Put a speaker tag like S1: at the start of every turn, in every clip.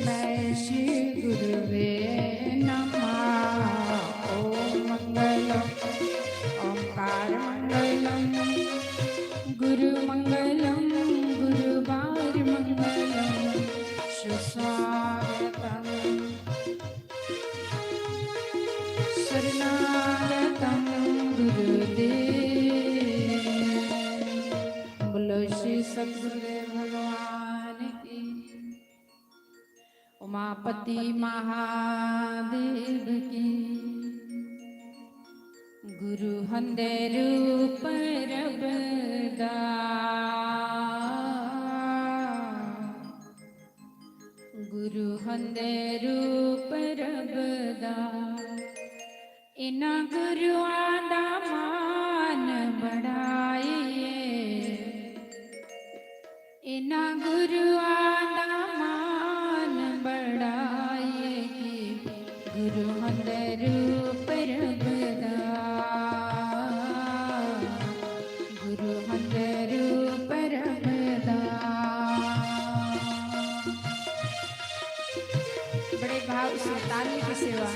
S1: तस्मै श्री गुरुवे नमः। ओम मंगलम ओंकार मंगलम गुरु मंगलम गुरुवार मंगलम सुस्वागतम शरणागतम गुरुदेव। बोलो श्री सद्गुरुदेव भगवान की। उमापति महादेव की। गुरु हंदे रूप रबदा गुरु हंदे रूप रबदा इना गुरुआं दा मान बढ़ाइए इना गुरुआं दा मान बढ़ाइए गुरु हंदे रूप रबदा गुरु हंदे रूप रबदा। बड़े भाव से ताली की सेवा।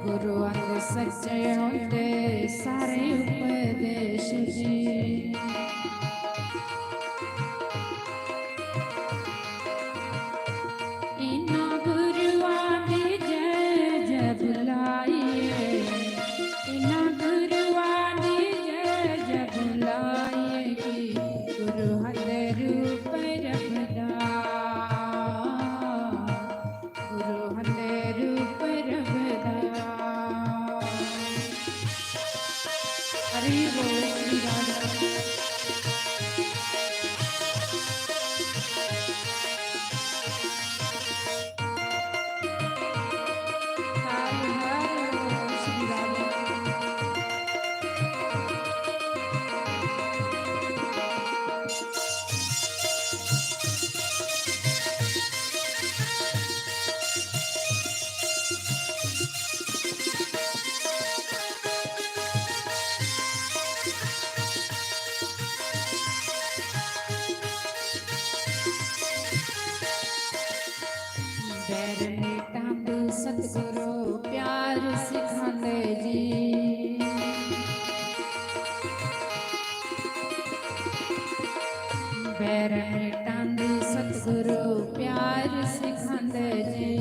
S1: गुरु अंग सच्चे होंदे सारे उपदेश जी। इना गुरुआं दी जय जय बुलाइए इना गुरुआं दी जय जय बुलाइए गुरु हंदे रूप रबदा गुरु हंदे रूप रबदा। हरि बोल श्री राधा। बैर मिटांदे सतगुरु प्यार सिखांदे जी। बैर मिटांदे सतगुरु प्यार सिखांदे जी।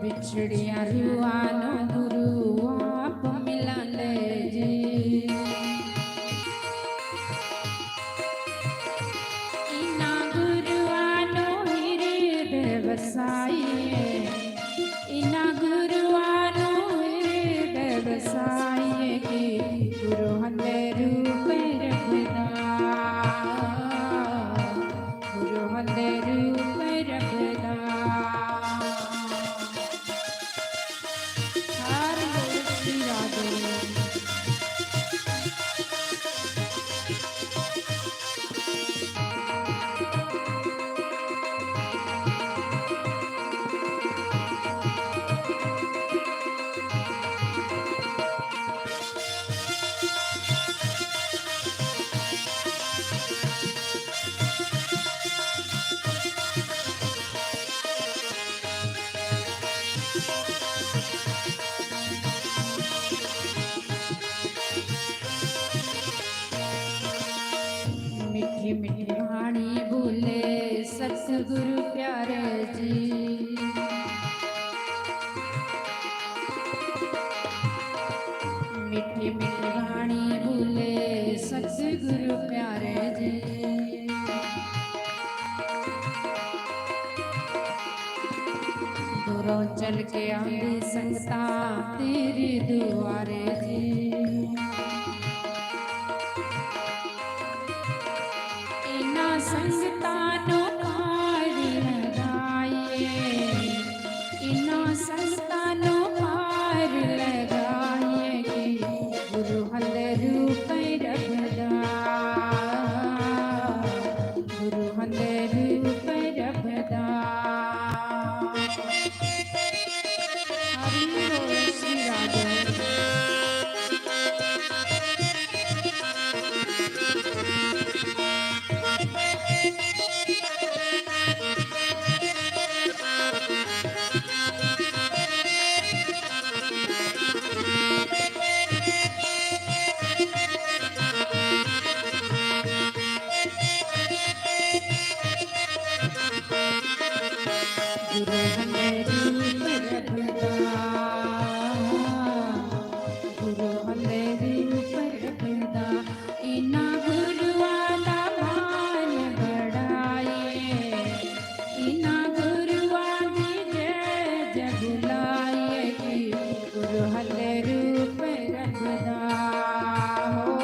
S1: बिछड़िया रूहां नू गुरु आप मिलांदे जी। इना गुरुआं नू हिरदे वसाइए इना गुरुआं नू हिरदे वसाइए कि गुरु हंदे रूप रबदा गुरु हंदे रूप रबदा। हरि बोल। मिठी मिठी वाणी बोले सतगुरु प्यारे जी। दूरों चल के आंदी संगता तेरी दुआरे जी। इना संगता नो पार लगाइए, इना संगता नो पार लगाइए, गुरु हल रूप रखदा, गुरु हल रूप रखदा। हरि बोल श्री राधे। गुरु हले रूप रखदा, गुरु हले रूप रखदा। इना गुरुआं दा मान बढ़ाइए, इना गुरुआं दी जय जय बुलाइए कि गुरु हले रूप रखदा हो,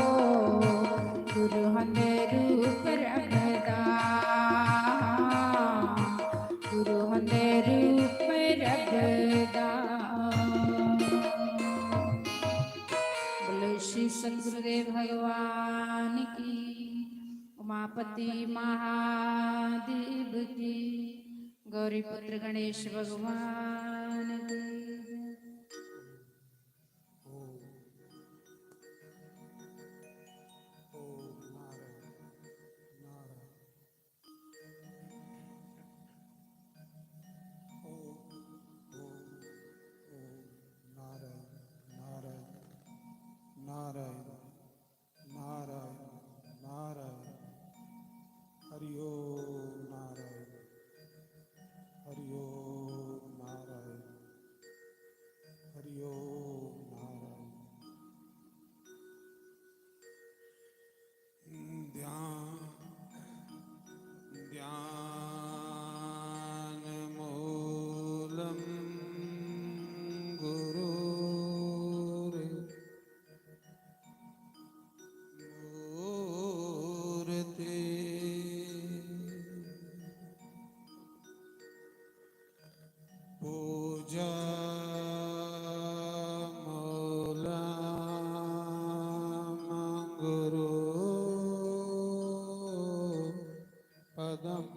S1: गुरु हले रूप रखदा, गुरु हले रूप रखदा। बोले श्री सद्गुरुदेव भगवान की, उमापति महादेव की, गौरी पुत्र गणेश भगवान की।
S2: नारायण नारायण नारायण हरि ओम नारायण हरि ओम नारायण हरि ओम नारायण। ध्यान ध्यान मूलम गुरु पूजा मूलम गुरु पदम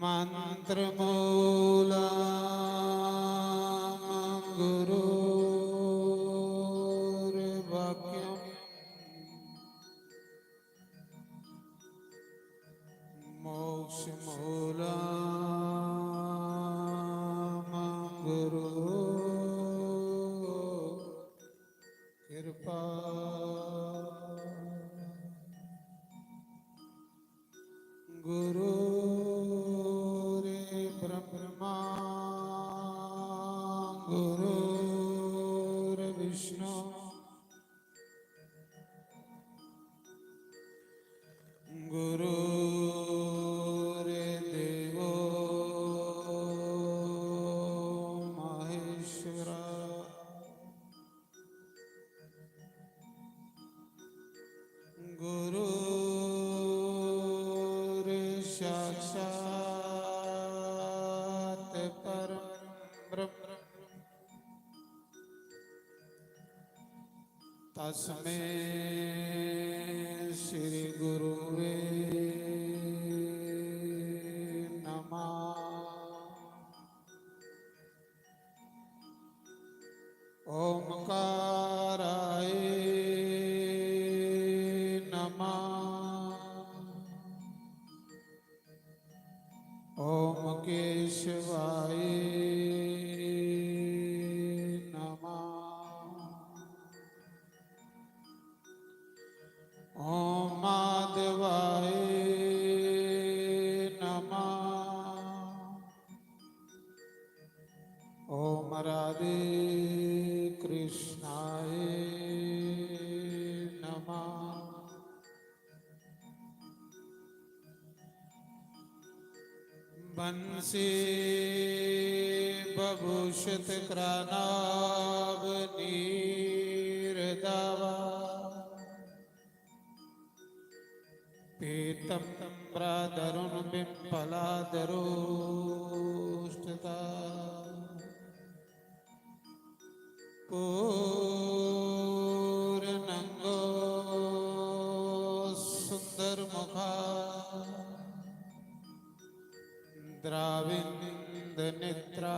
S2: मंत्र मूलम गुरु वाक्यम मोक्ष मूलम गुरु कृपा गुरु रे ब्रह्मा गुरु रे विष्णु गुरु रे देवो महेश्वरा गुरु रे साक्षात परम ब्रह्म तस्मै श्री गुरुवे नमः। ओमकाराय नमः। ओम केशवाय नमः। ओम माधवाय नमः। वंशी बभूषित क्रानाभ नीरदावा पीतम प्रादरुण बिंपलादरोष्टता पूर्णंगो सुंदर मुखा द्राविंद नेत्रा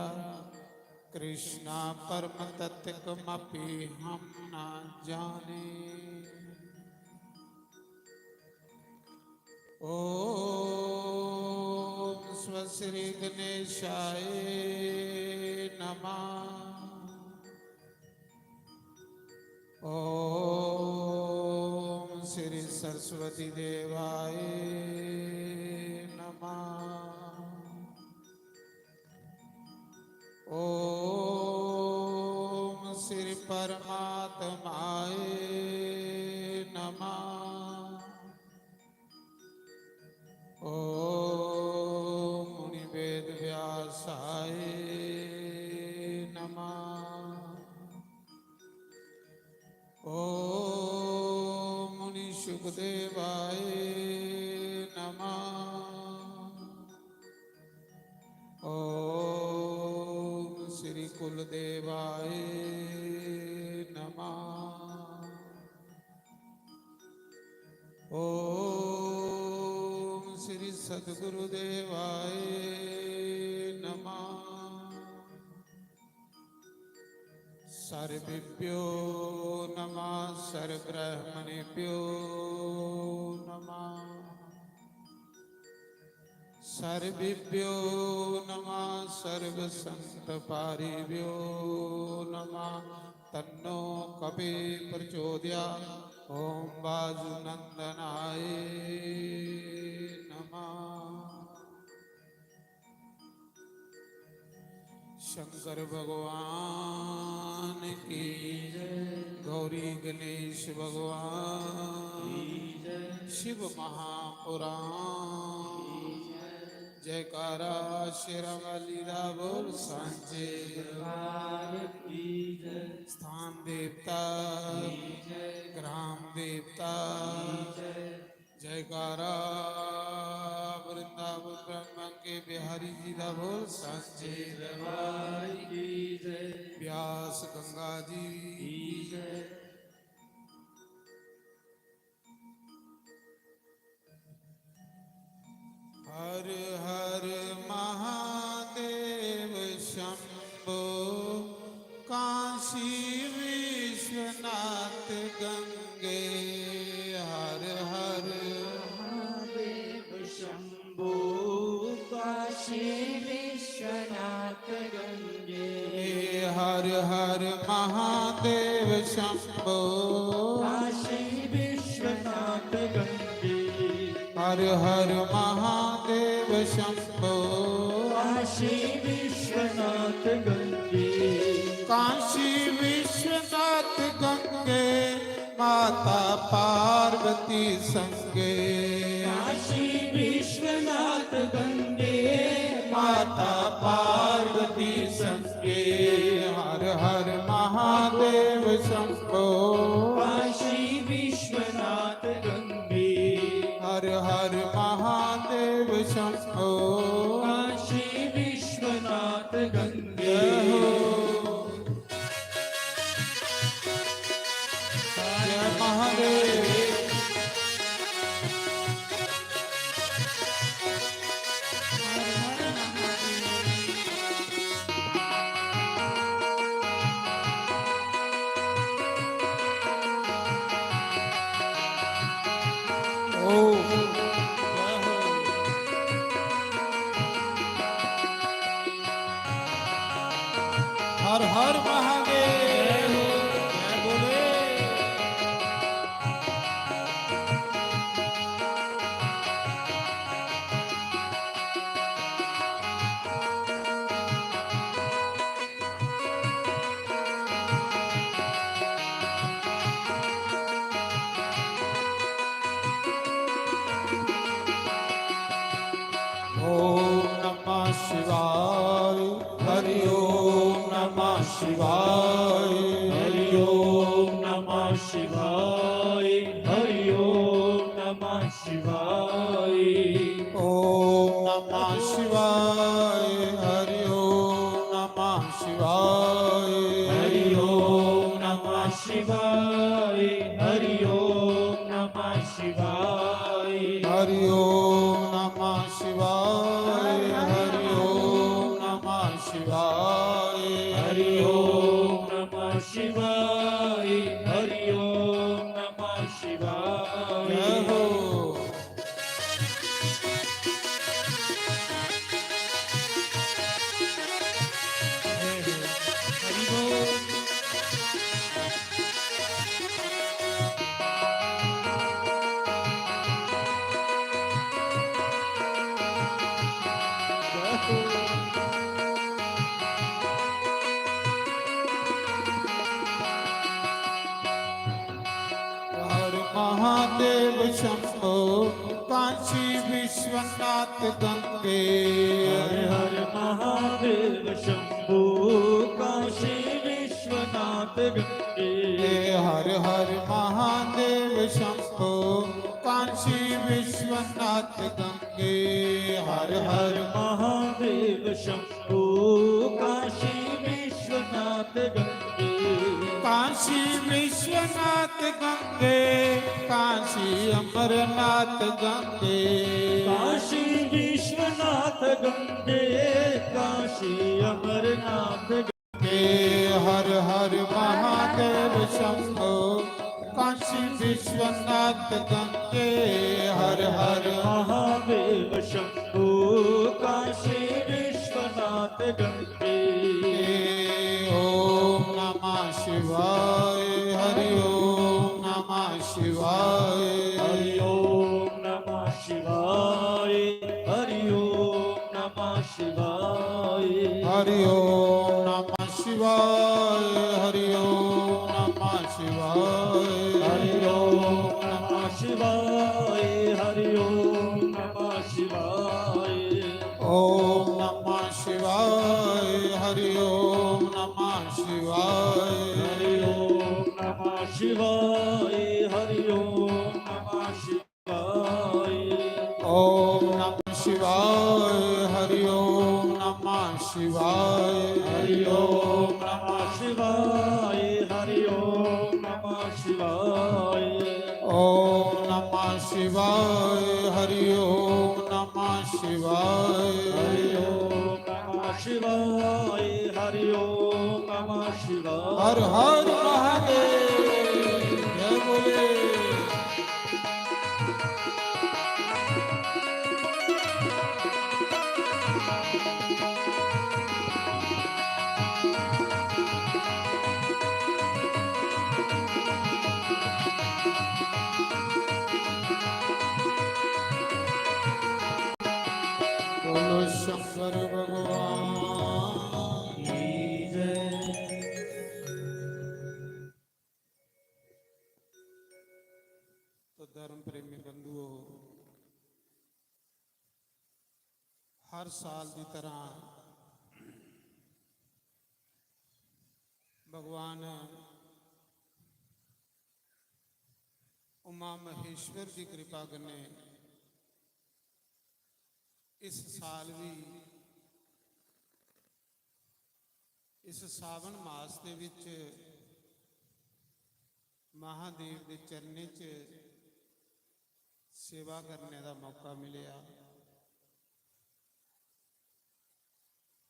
S2: कृष्णा परम तत्वमपि हम न जाने। ओम स्वश्री गणेशाय नमः। ओम श्री सरस्वती देवाय नमः। ओम श्री परमात्माय नमः। ओम मुनि वेद व्यासाय नमः। ओम मुनि सुखदेवाय नमः। ओम श्री कुलदेवाय नमः। ओम श्री सद्गुरुदेवाय नमः। सर्वेभ्यो नमः सर्वब्रह्मणेभ्यो नमः। सर्वेभ्यो नमः सर्वसंतपारिभ्यो नमः। तन्नो कपि प्रचोदयात्। ओम वाजुनंदनाय नमः। शंकर भगवान की गौरी गणेश भगवान शिव महापुराण जयकारा शेरावालीदा बोल सांचे स्थान देवता ग्राम देवता जयकारा वृंदावन ब्रह्म के बिहारी जी दा बोल सांचे व्यास गंगा जी हर हर महादेव शंभो काशी विश्वनाथ गंगे हर हर
S3: महादेव शंभो काशी विश्वनाथ गंगे
S2: हर हर महादेव शंभो
S3: काशी विश्वनाथ गंगे
S2: हर हर महादेव शंभो
S3: काशी विश्वनाथ गंगे
S2: काशी विश्वनाथ गंगे माता पार्वती संगे
S3: काशी विश्वनाथ गंगे
S2: माता पार्वती संगे हर हर महादेव शंभो
S3: काशी विश्वनाथ गंगे
S2: हर हर महादेव शंभो
S3: काशी विश्वनाथ गंगे
S2: जय महादेव हर हर महादेव जय बोले ओम नमः शिवाय
S3: हरि ओम नमः शिवाय हरि ओम नमः शिवाय
S2: ओम नमः शिवाय हरि ओम नमः शिवाय
S3: हरि ओम नमः शिवाय हरि ओम नमः शिवाय
S2: हरि ओम नमः शिवाय हरि ओम नमः शिवाय
S3: हरि ओम नमः शिवाय हरि ओम नमः शिवाय
S2: जय हो
S3: हरि बोल
S2: हर महादेव शंभो काशी विश्वनाथ गंगे
S3: हर हर महादेव शंभु काशी विश्वनाथ गंगे
S2: हर हर महादेव शंभो काशी विश्वनाथ गंगे हर
S3: हर
S2: हर
S3: हर महादेव शंभु काशी विश्वनाथ गंगे
S2: काशी विश्वनाथ गंगे काशी अमरनाथ गंगे
S3: काशी विश्वनाथ गंगे काशी अमरनाथ
S2: के हर हर महादेव शंभो काशी विश्वनाथ गंगे हर हर
S3: महादेव शंभु काशी विश्वनाथ गंगे
S2: ओम नमः शिवाय हरि ओम नमः शिवाय
S3: हरि ओम नमः शिवाय हरि ओम नमः शिवाय
S2: हरि ओम नमः शिवाय हरि ओम नमः शिवाय
S3: हरि ओम नमः शिवाय हरि ओम नमः शिवाय
S2: ओम नमः शिवाय हरि ओम नमः शिवाय
S3: हरि ओम नमः शिवाय हरि ओम नमः शिवाय
S2: ओम नमः शिवाय हरि ओम नमः शिवाय
S3: हरि ओम नमः शिवाय हरि ओम नमः शिवाय
S2: ओम नमः शिवाय हरि ओम नमः शिवाय
S3: हरि ओम नमः शिवाय हरि ओम नमः शिवाय
S2: हर हर महादेव जय बोले बोलो शंकर भगवान
S3: की जय।
S2: तो धर्म प्रेमी बंधुओं हर साल की तरह भगवान उमा महेश्वर की कृपा कने इस साल भी इस सावन मास ਦੇ ਵਿੱਚ महादेव ਦੇ ਚਰਨੇ 'ਚ सेवा करने का मौका मिलिया।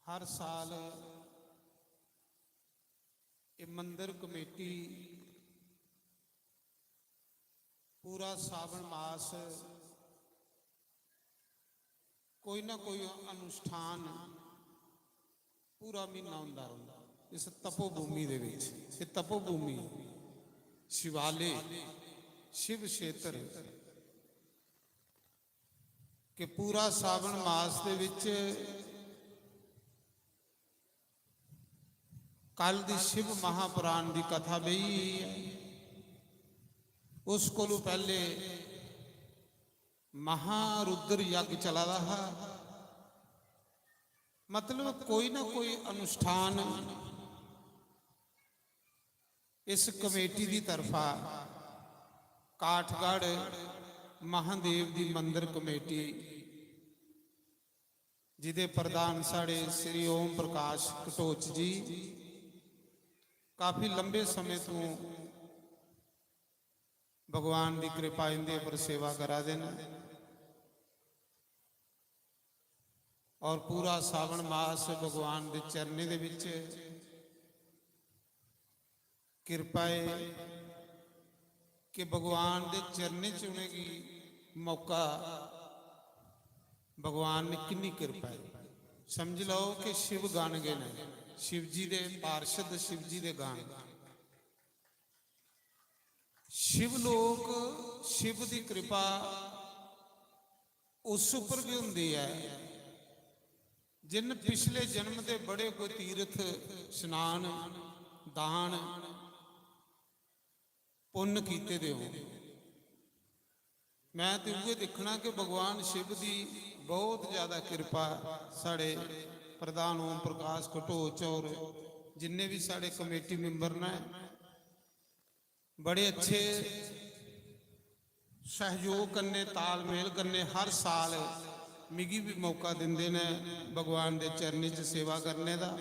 S2: हर साल ये मंदिर कमेटी पूरा सावन मास कोई ना कोई अनुष्ठान पूरा महीना होंदा रहंदा। इस तपोभूमि दे विच ये तपोभूमि शिवालय शिव क्षेत्र कि पूरा सावन मास दे विच कल दी शिव महापुराण की कथा बही है। उस कोलू पहले महारुद्र यज्ञ चला रहा, मतलब कोई ना कोई अनुष्ठान ਇਸ ਕਮੇਟੀ ਦੀ ਤਰਫਾ ਕਾਠਗੜ੍ਹ ਮਹਾਦੇਵ ਦੀ ਮੰਦਿਰ ਕਮੇਟੀ ਜਿਹਦੇ ਪ੍ਰਧਾਨ ਸਾਡੇ ਸ੍ਰੀ ਓਮ ਪ੍ਰਕਾਸ਼ ਕਟੋਚ ਜੀ ਕਾਫੀ ਲੰਬੇ ਸਮੇਂ ਤੋਂ ਭਗਵਾਨ ਦੀ ਕਿਰਪਾ ਇੰਦੇ ਉੱਪਰ ਸੇਵਾ ਕਰਾ ਦੇਣ ਔਰ ਪੂਰਾ ਸਾਵਣ ਮਾਸ ਭਗਵਾਨ ਦੇ ਚਰਨੇ ਦੇ ਵਿੱਚ ਕਿਰਪਾ ਹੈ ਕਿ ਭਗਵਾਨ ਦੇ ਚਰਨੇ ਚੁਣੇਗੀ ਮੌਕਾ ਭਗਵਾਨ ਨੇ ਕਿੰਨੀ ਕਿਰਪਾ ਹੈ। ਸਮਝ ਲਓ ਕਿ ਸ਼ਿਵ ਗਾਣ ਗਏ ਨੇ, शिव जी दे पार्षद शिव जी दे गान। शिव लोक शिव दी कृपा उस उपर भी हुंदी है जिन पिछले जन्म के बड़े कोई तीर्थ स्नान दान पुण्य कीते दे हो। मैं तो ये देखना कि भगवान शिव की बहुत ज़्यादा कृपा साढ़े प्रधान ओम प्रकाश कटोच और जिन्ने भी साढ़े कमेटी मैंबर ने बड़े अच्छे सहयोग करने तालमेल करने हर साल मिगी भी मौका देंदे ने भगवान के चरनी च सेवा करने का।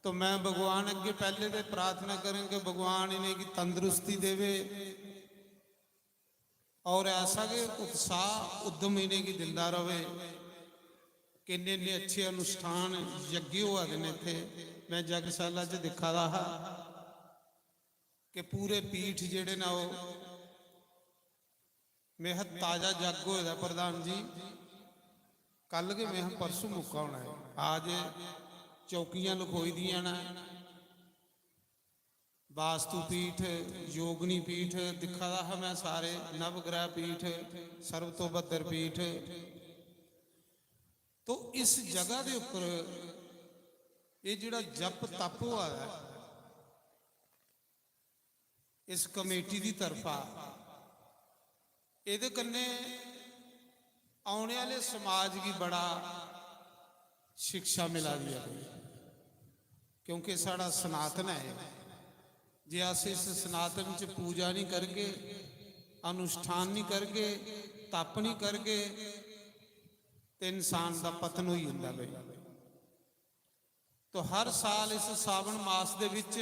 S2: तो मैं भगवान अगे पहले तो प्रार्थना करें कि भगवान इन्हें की तंदुरुस्ती देवे और ऐसा कि उत्साह उद्यम इन्हें की दिलदा रहे कि इन्ने इन्ने अच्छे अनुष्ठान यज्ञ हुआ दिन थे। मैं जगशाला च दिखा रहा कि पूरे पीठ जेड़े ना वो मेह ताजा जग होया प्रधान जी कल के मेह परसों मुक्का होना है। आज चौकियां लखोई दियां ना वास्तु पीठ योगनी पीठ दिखा रहा मैं सारे नवग्रह पीठ सर्वतोभद्र पीठ। तो इस जगह के उपर ये जिहड़ा जप तप हुआ है इस कमेटी की तरफा ये कन्ने आने वाले समाज की बड़ा शिक्षा मिला दिया गई क्योंकि साड़ा सनातन है। जे अस इस सनातन च पूजा नहीं करके अनुष्ठान नहीं करके तप नहीं करके तो इंसान का पतन हो जाता भाई। तो हर साल इस सावन मास दे विच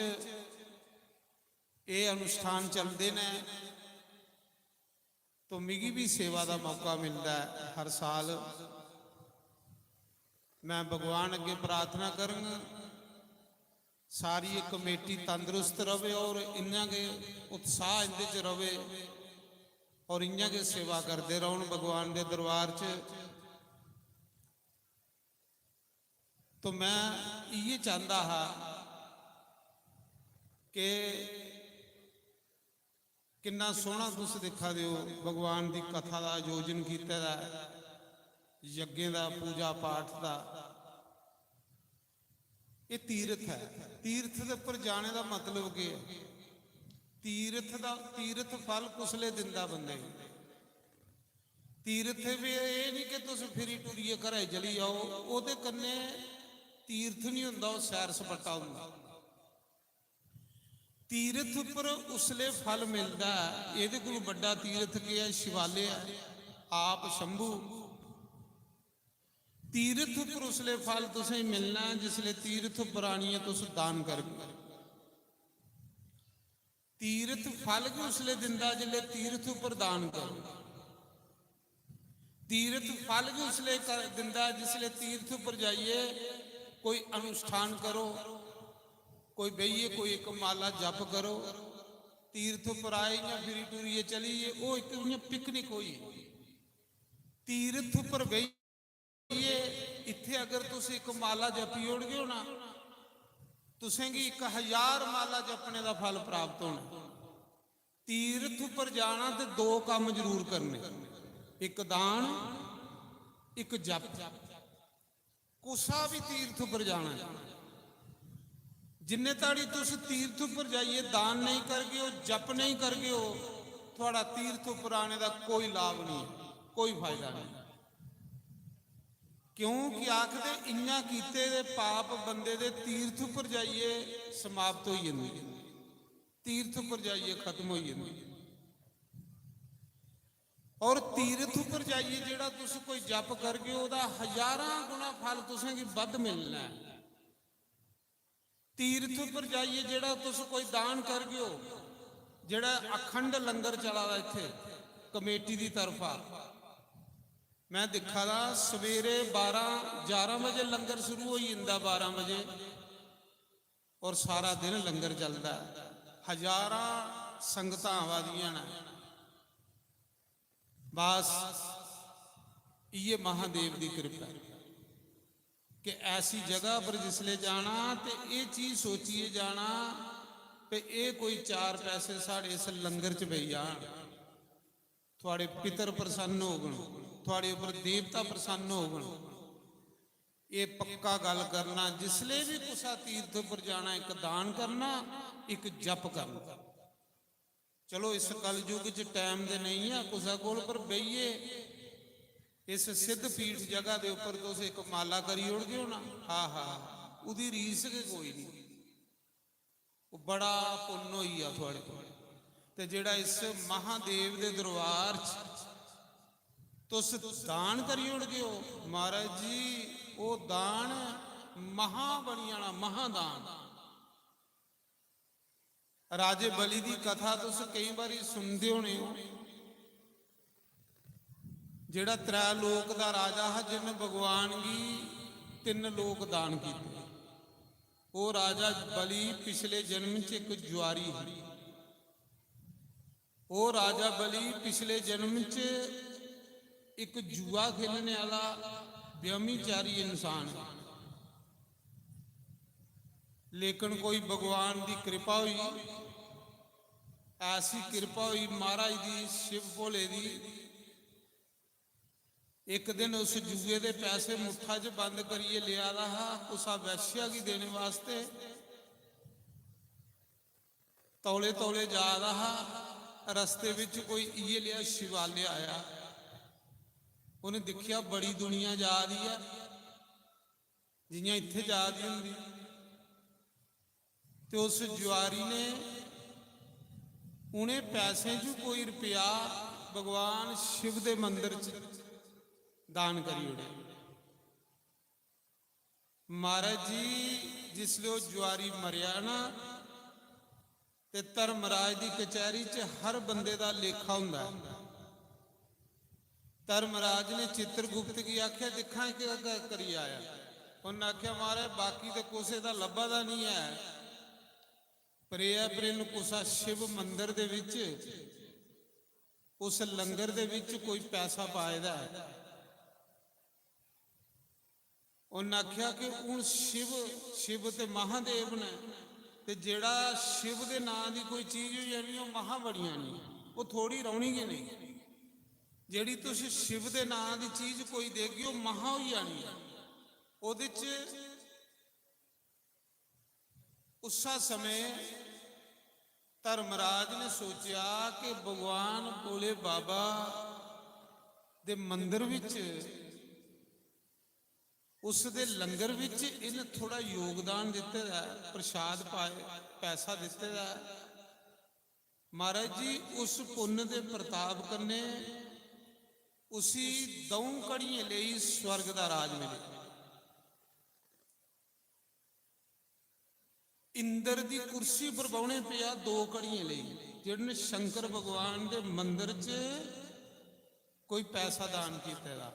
S2: ये अनुष्ठान चलते ने तो मिगी भी सेवा का मौका मिलता है हर साल। मैं भगवान अगे प्रार्थना करूँगा सारी ये कमेटी तंदुरुस्त रहे और इन्ना के उत्साह इन्दे च रहे और इन्ना के सेवा करते रहन भगवान के दरबार च। तो मैं ये चाहता हाँ कि कितना सोहना तुस दिखा दो भगवान की कथा का आयोजन किया यज्ञ का पूजा पाठ का। ये तीर्थ है, तीर्थ के उपर जाने का मतलब क्या है? तीर्थ फल कुसले दिंदा बंदे। तीर्थ भी ये नहीं कि तुम फिरी टुरीए घरे चली जाओ वो कन्ने तीर्थ नहीं हुंदा वो सैर सपाटा हुंदा। तीर्थ पर उसले फल मिलता है। ये कोई बड़ा तीर्थ क्या है? शिवालय है आप शंभू। तीर्थ पर उसले फल तुसें मिलना है जिसले तीर्थ पुरानी तुस दान कर। तीर्थ फल भी उसले दिंदा जिसले तीर्थ पर दान करो। तीर्थ फल भी उसले दिंदा जिसले तीर्थ पर जाइए कोई अनुष्ठान करो कोई बहिए कोई एक माला जप करो तीर्थ पर आए या फिरी टूरिए चलीए वो एक पिकनिक हुई। तीर्थ पर बहिए इत्थे अगर तुम एक माला जपी उड़ गए हो ना तुसेंगी 1000 माला जपने का फल प्राप्त होना। तीर्थ पर जाना तो 2 काम जरूर करने एक दान एक जप। कुसा भी तीर्थ पर जाना है जिन्ने ताड़ी तुस तीर्थ पर जाइए दान नहीं करके हो जप नहीं करके हो थोड़ा तीर्थ पर आने का कोई लाभ नहीं कोई फायदा नहीं। ਕਿਉਂਕਿ ਆਖਦੇ ਇੰਨਾ ਕੀਤੇ ਦੇ ਪਾਪ ਬੰਦੇ ਦੇ ਤੀਰਥ ਉੱਪਰ ਜਾਈਏ ਸਮਾਪਤ ਹੋ ਜਾਂਦੀ, ਤੀਰਥ ਉੱਪਰ ਜਾਈਏ ਖਤਮ ਹੋ ਜਾਂਦੀ। ਔਰ ਤੀਰਥ ਉੱਪਰ ਜਾਈਏ ਜਿਹੜਾ ਤੁਸੀਂ ਕੋਈ ਜਪ ਕਰਗੇ ਉਹਦਾ ਹਜ਼ਾਰਾਂ ਗੁਣਾ ਫਲ ਤੁਸੀਂ ਕੀ ਵੱਧ ਮਿਲਣਾ ਹੈ। ਤੀਰਥ ਉੱਪਰ ਜਾਈਏ ਜਿਹੜਾ ਤੁਸੀਂ ਕੋਈ ਦਾਨ ਕਰਗੇ, ਜਿਹੜਾ ਅਖੰਡ ਲੰਗਰ ਚਲਾਦਾ ਇੱਥੇ ਕਮੇਟੀ ਦੀ ਤਰਫਾ, ਮੈਂ ਦੇਖਾ ਦਾ ਸਵੇਰੇ 11 ਵਜੇ ਲੰਗਰ ਸ਼ੁਰੂ ਹੋ ਜਾਂਦਾ, 12 ਵਜੇ, ਔਰ ਸਾਰਾ ਦਿਨ ਲੰਗਰ ਚੱਲਦਾ, ਹਜ਼ਾਰਾਂ ਸੰਗਤਾਂ ਆਵਾਦੀਆਂ ਨੇ। बस ये महादेव की कृपा कि ऐसी जगह पर जिसले जाना तो ये चीज़ सोचिए जाना कि ये कोई 4 पैसे साढ़े इस लंगर च पई जान, थोड़े पितर प्रसन्न होगन, थोड़े उपर देवता प्रसन्न होगन। ये पक्का गल करना, जिसले भी कुसा तीर्थ पर जाना एक दान करना, एक जप करना। चलो इस कलयुग च टाइम दे नहीं है कुसा कोल, पर बईए इस सिद्ध पीठ जगह के उपर तुम एक माला करी उड़ गए हो ना, हाँ हाँ उदी रीस के कोई नहीं, वो बड़ा पुण्य होई आ थोड़े को। ते जेड़ा इस महादेव के दरबार तुस दान करी उड़ गए हो महाराज जी, वो दान महा बनी जाना, महादान। राजे बली की कथा तुस कई बार सुनते होने हो, जेड़ा 3 लोक का राजा है जिन्हें भगवान की 3 लोक दान किए। वो राजा बली पिछले जन्म च एक जुआरी है, वो राजा बली पिछले जन्म च एक जुआ खेलने वाला व्यभिचारी इंसान है। लेकिन कोई भगवान की कृपा हुई, ऐसी कृपा हुई महाराज की शिव भोले की, एक दिन उस जुए के पैसे मुठा च बंद करिए लिया रहा उसा वैश्या की देने वास्ते, तौले तौले जा रहा, रस्ते विच कोई ये लिया शिवालय आया, उन्हें देखिया बड़ी दुनिया जा रही है, जियां इत्थे जा रही होंगी। तो उस जुआरी ने उन्हें पैसे चो कोई रुपया भगवान शिव के मंदिर च दान करी उड़े। महाराज जी जिसले वो जुआरी मरिया ना, ते धर्मराज की कचहरी च हर बंदे का लेखा हुंदा। धर्मराज ने चित्रगुप्त की आख्या दिखा कि करी आया, उन्हें आख्या महाराज बाकी तो कुछ का लभा दा नहीं है, पर यह पर कुसा शिव मंदिर दे विच उस लंगर दे विच कोई पैसा पाएदा है। उन्हें आख्या कि हूँ शिव ते महादेव ने, ते जेड़ा शिव के नाम की कोई चीज़ हो जानी वो महा बड़ियां नहीं, वो थोड़ी रौनी गई नहीं। जेड़ी तुसी शिव के नाम की चीज़ कोई देगी वो महा हो जानी है। उहदे च उसा समय धर्मराज ने सोचा कि भगवान भोले बाबा दे मंदिर विच उस दे लंगर विच इन थोड़ा योगदान दिते है, प्रसाद पाए पैसा दिते है। महाराज जी उस पुण्य के प्रताप कन्ने उसी 2 कड़ियां ले स्वर्ग का राज मिले। इंद्र की कुर्सी पर बहुने पिया 2 कड़ियां ले, जिन्हें शंकर भगवान के मंदिर च कोई पैसा दान किया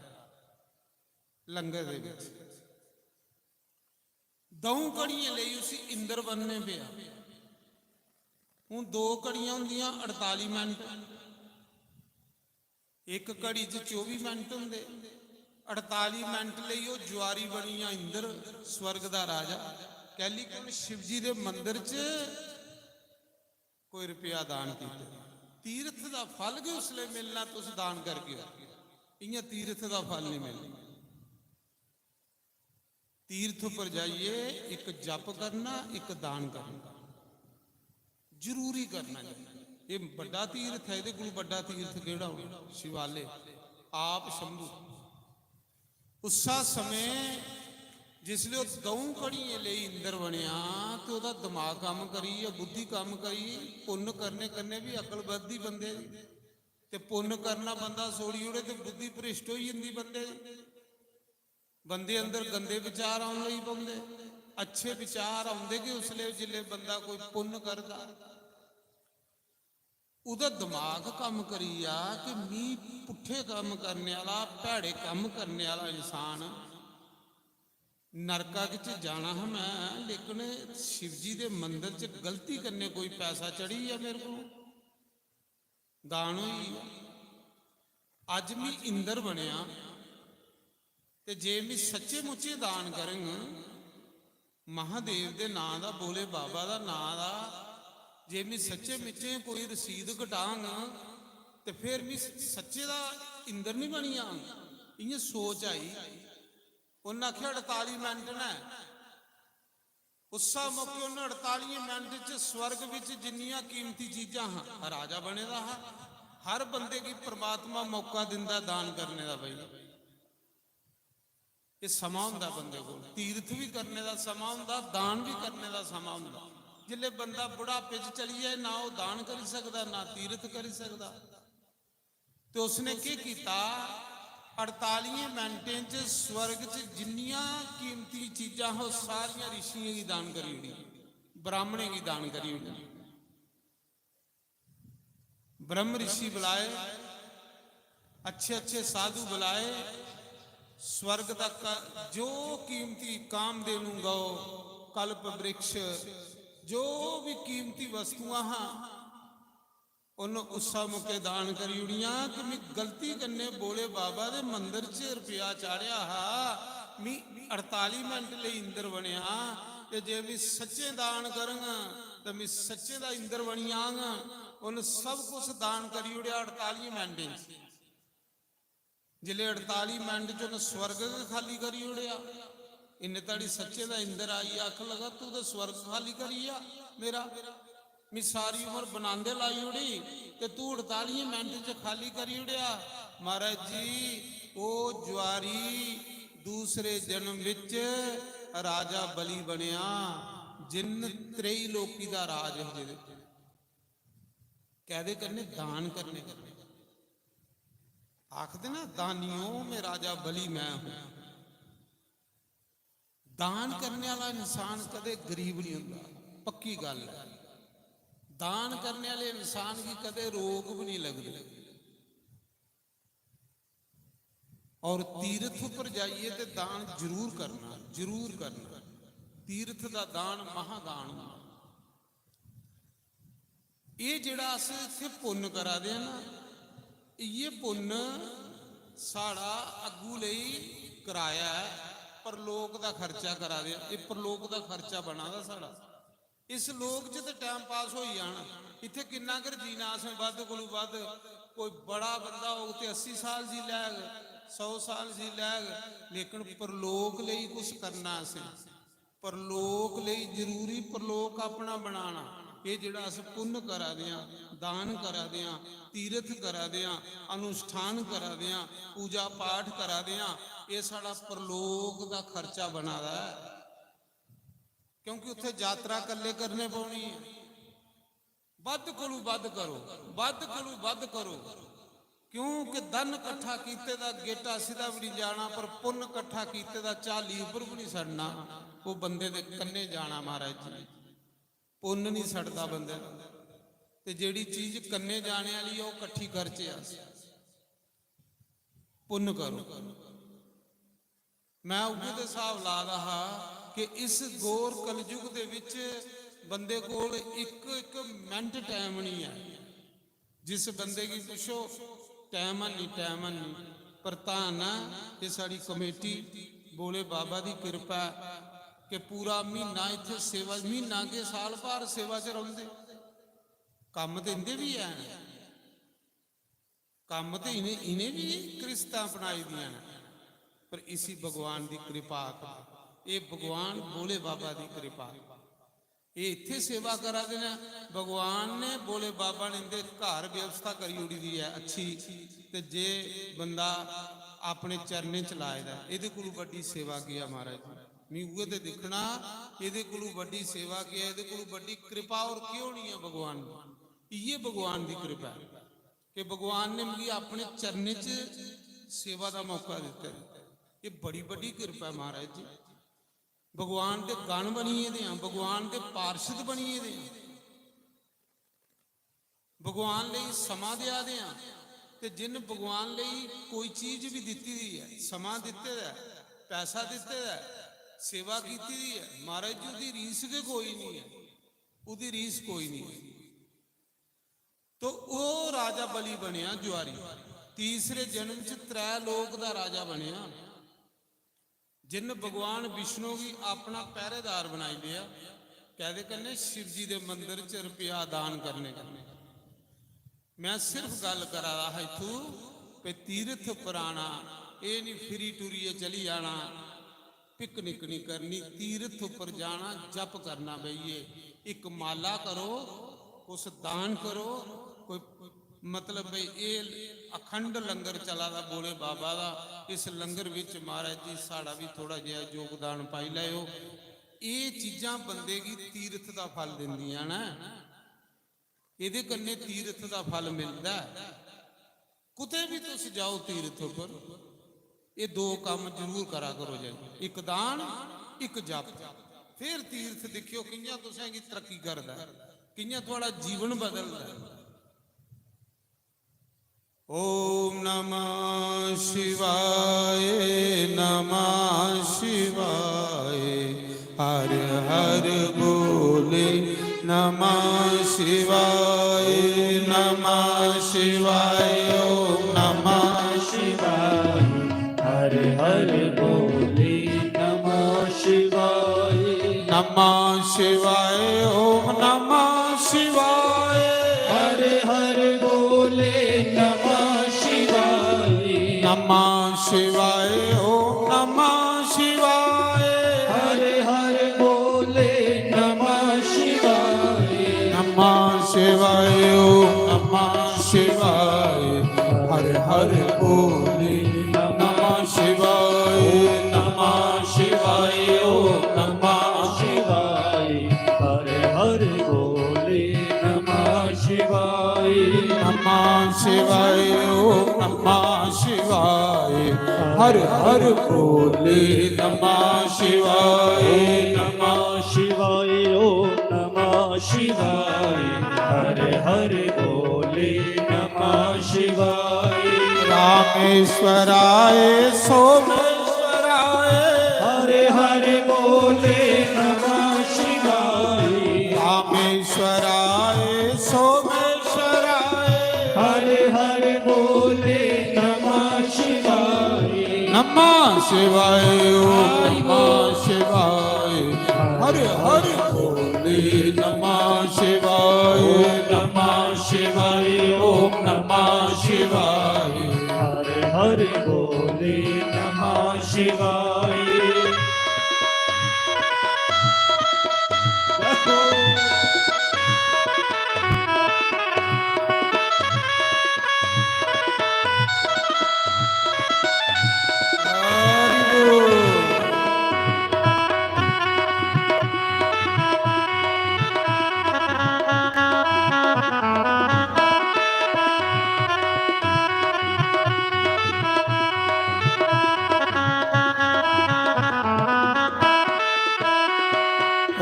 S2: लंगर दे विच। 2 कड़ियां ले उसी इंद्र बनने पिया। हूँ 2 कड़ियां होंदियां 48 मिनट, एक घड़ी च 24 मिनट होंदे। 48 मिनट ले वो जुआरी बनिया इंद्र स्वर्ग का राजा। कह ली कि शिव जी के मंदिर च कोई रुपया दान किया। तीर्थ का फल भी उसले मिलना, तुस दान करके इं तीर्थ का फल नहीं मिलना। तीर्थ पर जाइए एक जप करना, एक दान करना जरूरी करना चाहिए। ये बड़ा तीर्थ है, ये कोई बड़ा तीर्थ केड़ा होना? शिवालय आप शंभू। ਉਸਾ ਸਮੇਂ ਜਿਸਲੇ ਉਹ ਦਊ ਕੜੀਏ ਲਈ ਇੰਦਰ ਬਣਿਆ ਤੇ ਉਹਦਾ ਦਿਮਾਗ ਕੰਮ ਕਰੀ ਜਾਂ ਬੁੱਧੀ ਕੰਮ ਕਰੀ। ਪੁੰਨ ਕਰਨੇ ਵੀ ਅਕਲ ਵੱਧਦੀ ਬੰਦੇ ਦੀ, ਤੇ ਪੁੰਨ ਕਰਨਾ ਬੰਦਾ ਸੋੜੀ ਉੜੇ ਤੇ ਬੁੱਧੀ ਭ੍ਰਿਸ਼ਟ ਹੋਈ ਜਾਂਦੀ ਬੰਦੇ ਦੀ। ਬੰਦੇ ਅੰਦਰ ਗੰਦੇ ਵਿਚਾਰ ਆਉਣ ਲਈ ਪਾਉਂਦੇ, ਅੱਛੇ ਵਿਚਾਰ ਆਉਂਦੇ ਕਿ ਉਸਲੇ ਜਿਲੇ ਬੰਦਾ ਕੋਈ ਪੁੰਨ ਕਰਦਾ ਉਹਦਾ ਦਿਮਾਗ ਕੰਮ ਕਰੀ ਆ ਕਿ ਮੀ ਪੁੱਠੇ ਕੰਮ ਕਰਨੇ ਵਾਲਾ, ਭੈੜੇ ਕੰਮ ਕਰਨੇ ਵਾਲਾ ਇਨਸਾਨ ਨਰਕਾ ਵਿੱਚ ਜਾਣਾ ਹੈ ਮੈਂ, ਲੇਕਿਨ शिव जी ਦੇ ਮੰਦਿਰ 'ਚ ਗਲਤੀ ਕਰਨੇ ਕੋਈ ਪੈਸਾ ਚੜੀ ਆ ਮੇਰੇ ਕੋਲ ਦਾਨ ਹੋਈ। ਅੱਜ ਮੈਂ ਇੰਦਰ ਬਣਿਆ ਤੇ ਜੇ ਮੈਂ ਸੱਚੇ ਮੁੱਚੇ ਦਾਨ ਕਰਾਂ ਮਹਾਦੇਵ ਦੇ ਨਾਂ ਦਾ, ਬੋਲੇ ਬਾਬਾ ਦਾ ਨਾਂ ਦਾ, ਜੇ ਮੈਂ ਸੱਚੇ ਮੁੱਚੇ ਕੋਈ ਰਸੀਦ ਘਟਾਂਗਾ ਤੇ ਫਿਰ ਮੈਂ ਸੱਚੇ ਦਾ ਇੰਦਰ ਨਹੀਂ ਬਣੀਆਂ। ਇਹ ਸੋਚ ਆਈ। ਉਹਨਾਂ ਆਖਿਆ 48 ਮਿੰਟ ਨੇ, ਉਸਾ ਮੌਕੇ ਉਹਨਾਂ 48 ਮਿੰਟ 'ਚ ਸਵਰਗ ਵਿੱਚ ਜਿੰਨੀਆਂ ਕੀਮਤੀ ਚੀਜ਼ਾਂ ਹਾਂ ਰਾਜਾ ਬਣੇ ਦਾ ਹਰ ਬੰਦੇ ਕੀ ਪ੍ਰਮਾਤਮਾ ਮੌਕਾ ਦਿੰਦਾ ਦਾਨ ਕਰਨੇ ਦਾ। ਬਈ ਇਹ ਸਮਾਂ ਹੁੰਦਾ ਬੰਦੇ ਕੋਲ, ਤੀਰਥ ਵੀ ਕਰਨੇ ਦਾ ਸਮਾਂ ਹੁੰਦਾ, ਦਾਨ ਵੀ ਕਰਨੇ ਦਾ ਸਮਾਂ ਹੁੰਦਾ। ਜਿੱਲੇ ਬੰਦਾ ਬੁਢਾਪੇ 'ਚ ਚਲੀ ਜਾਏ ਨਾ ਉਹ ਦਾਨ ਕਰ ਸਕਦਾ ਨਾ ਤੀਰਥ ਕਰ ਸਕਦਾ। ਤੇ ਉਸਨੇ ਕੀ ਕੀਤਾ 48 ਮਿੰਟਾਂ 'ਚ ਸਵਰਗ 'ਚ ਜਿੰਨੀਆਂ ਕੀਮਤੀ ਚੀਜ਼ਾਂ ਹੋ ਸਾਰੀਆਂ ਰਿਸ਼ੀਆਂ ਦੀ ਦਾਨ ਕਰੀ ਹੋਣੀ, ਬ੍ਰਾਹਮਣੇ ਦੀ ਦਾਨ ਕਰੀ ਹੋਣੀ। ब्रह्म ऋषि बुलाए, अच्छे अच्छे साधु बुलाए, स्वर्ग तक जो कीमती कामधेनु गौ कल्प वृक्ष जो भी कीमती वस्तुआं हाँ उन उसा मुके दान करी उड़ियां। कि मैं गलती करने बोले बाबा दे मंदिर च रुपया चाढ़िया हा, मैं 48 मिनट ले इंदर बनिया ते जे मैं सच्चे दान करांगा तो मैं सच्चे दा इंदर बनी आंगा। उन सब कुछ दान करी उड़िया 48 मिनट। जिले 48 मिनट च स्वर्ग खाली करी उड़िया। इन्ने ताड़ी सच्चे दा इंदर आई, आख लगा तू तो स्वर्ग खाली करी आ मेरा, मैं सारी उम्र बनांदे लाई उड़ी ते तू 48 मिनट च खाली करी उड़िया। महाराज जी ओ ज्वारी दूसरे जन्म विच राजा बली बनिया, जिन त्रेई लोकी दा राज है जिहदे कहदे करने दान करने आखदे ना दानियों में राजा बली मैं हूं। दान करने वाला इंसान कदे गरीब नहीं होता, पक्की गल है। दान करने वाले इंसान की कदे रोग भी नहीं लगती। और तीर्थ पर जाइए तो दान जरूर करना, जरूर करना। तीर्थ का दान महादान। ये जिहड़ा अस इत्थे पुन्न करा दे ना, ये पुन्न साड़ा अगू लई कराया है, परलोक का खर्चा करा दिया। ये परलोक का खर्चा बना दा साड़ा। इस लोक च तो टाइम पास हो जाना, इत्थे किन्ना कर जीना असें वध कोलों वध। कोई बड़ा बंदा हो तो 80 साल जी लैग, 100 साल जी लैग, लेकिन परलोक लई कुछ करना असें, परलोक लई जरूरी परलोक अपना बनाना। ये जिहड़ा अस पुण्य करा दियां, दान करा दियां, तीर्थ करा दियां, अनुष्ठान करा दियां, पूजा पाठ करा दियां, ये साड़ा परलोक का खर्चा बना दा है। क्योंकि उत्थे यात्रा कल्ले करने पौनी है। वध कोलों वध करो, वध कोलों वध करो। क्योंकि धन इकट्ठा कीते दा गेटा सीधा भी नहीं जाना, पर पुण्य इकट्ठा कीते दा चाली उपर भी नहीं सड़ना। वो बंदे दे कन्ने जाना। महाराज जी पुण्य नहीं सड़ता बंदे ते जेड़ी चीज कन्ने जाने वाली वो इकट्ठी खर्चे पुण्य करो। मैं उगे दे हिसाब ला रहा कि इस गौर कलयुग दे विच बंदे कोल एक मिनट टाइम नहीं है। जिस बंदे की पुछो टाइम नहीं, टाइम नहीं। प्रधान ये साड़ी कमेटी बोले बाबा की कृपा कि पूरा महीना इत्थे सेवा, महीना के साल भर सेवा च रहिंदे। कम तो इंदे भी है, कम तो इन्हें भी क्रिस्तां अपनाई दियां ने, पर इसी भगवान की कृपा, ये भगवान बोले बाबा की कृपा। ये इत्थे सेवा करा देना, भगवान ने बोले बाबा ने इनके घर व्यवस्था करी उड़ी दी है अच्छी। ते जे बंदा ਆਪਣੇ ਚਰਨੇ ਚ ਲਾਇਦਾ। ਇਹਦੇ ਕੋਲੋਂ ਵੱਡੀ ਸੇਵਾ ਕੀ ਆ ਮਹਾਰਾਜ ਜੀ? ਮੀਊਏ ਤੇ ਦੇਖਣਾ ਇਹਦੇ ਕੋਲੋਂ ਵੱਡੀ ਸੇਵਾ ਕੀ ਹੈ, ਇਹਦੇ ਕੋਲੋਂ ਵੱਡੀ ਕਿਰਪਾ और क्यों नहीं है भगवान की। ये भगवान की कृपा है कि भगवान ने मुझे अपने चरने च सेवा का मौका दिता है। ये बड़ी बड़ी कृपा है महाराज जी। भगवान के गण बनीए दे, भगवान के पार्षद बनीए दे, भगवान ਲਈ ਸਮਾਂ ਦਿਆ ਦੇ ਆ। ਤੇ ਜਿਨ ਭਗਵਾਨ ਲਈ ਕੋਈ ਚੀਜ਼ ਵੀ ਦਿੱਤੀ ਦੀ ਹੈ, ਸਮਾਂ ਦਿੱਤੇ ਦਾ, ਪੈਸਾ ਦਿੱਤੇ ਦਾ, ਸੇਵਾ ਕੀਤੀ ਦੀ ਹੈ, ਮਹਾਰਾਜ ਜੀ ਉਹਦੀ ਰੀਸ ਕੇ ਕੋਈ ਨਹੀਂ ਹੈ, ਉਹਦੀ ਰੀਸ ਕੋਈ ਨਹੀਂ ਹੈ। ਤੋ ਉਹ ਰਾਜਾ ਬਲੀ ਬਣਿਆ ਜੁਆਰੀ, ਤੀਸਰੇ ਜਨਮ ਚ ਤ੍ਰੈ ਲੋਕ ਦਾ ਰਾਜਾ ਬਣਿਆ। ਜਿਨ ਭਗਵਾਨ ਵਿਸ਼ਨੂੰ ਵੀ ਆਪਣਾ ਪਹਿਰੇਦਾਰ ਬਣਾਈ ਲਿਆ। कहते कन्ने शिव जी दे मंदिर च रुपया दान करने करने। मैं सिर्फ गल करा रहा इथू पे तीर्थ पर आना, ये नहीं फिरी टुरिए चली जाना, पिकनिक नहीं करनी, तीर्थ पर जाना, जप करना। भईए एक माला करो, उस दान करो, कोई मतलब भाई ये अखंड लंगर चला दा बोले बाबा दा, इस लंगर विच महाराज जी साड़ा भी थोड़ा जिहा योगदान पाई लियो। ये चीज़ां बंदे की तीर्थ का फल दिंदियां ना, ये कन्ने तीर्थ का फल मिलता है। कुते भी तुस जाओ तीर्थ पर, ये दो काम जरूर करा करो जी, एक दान एक जप। फिर तीर्थ देखियो कियां तुसां की तरक्की करदा, कियां थोड़ा जीवन बदलदा। ओम नमः शिवाय, नमः शिवाय, हर हर बोले नमः शिवाय, नमः शिवाय, ओम नमः
S3: शिवाय, हर हर बोले नमः शिवाय,
S2: नमः शिवाय, ओम नमः शिवाय,
S3: हर हर बोले नमः शिवाय,
S2: नमः शिवाय, ओम नमः शिवाय,
S3: हर हर बोले नमः शिवाय,
S2: नमः शिवाय, ओम नमः शिवाय, हर हर बोले नमः शिवाय, नमः शिवाय, ओम नमः
S3: शिवाय, हर हर बोले नमः शिवाय,
S2: नमः शिवाय, ओम नमः शिवाय, हर हर बोले नमः शिवाय,
S3: नमः शिवाय, ओम नमः शिवाय, हर हर बोले नमः शिवाय,
S2: रामेश्वराय सोमेश्वराय,
S3: हर हर बोले नमः शिवाय,
S2: रामेश्वराय सोमेश्वराय,
S3: हर हर बोले नमः शिवाय,
S2: नमः शिवाय, ओम नमः शिवाय, हर हर बोले नमः शिवाय, नमः शिवाय, ओम नमः शिवाय,
S3: हर हर बोले नमः शिवाय।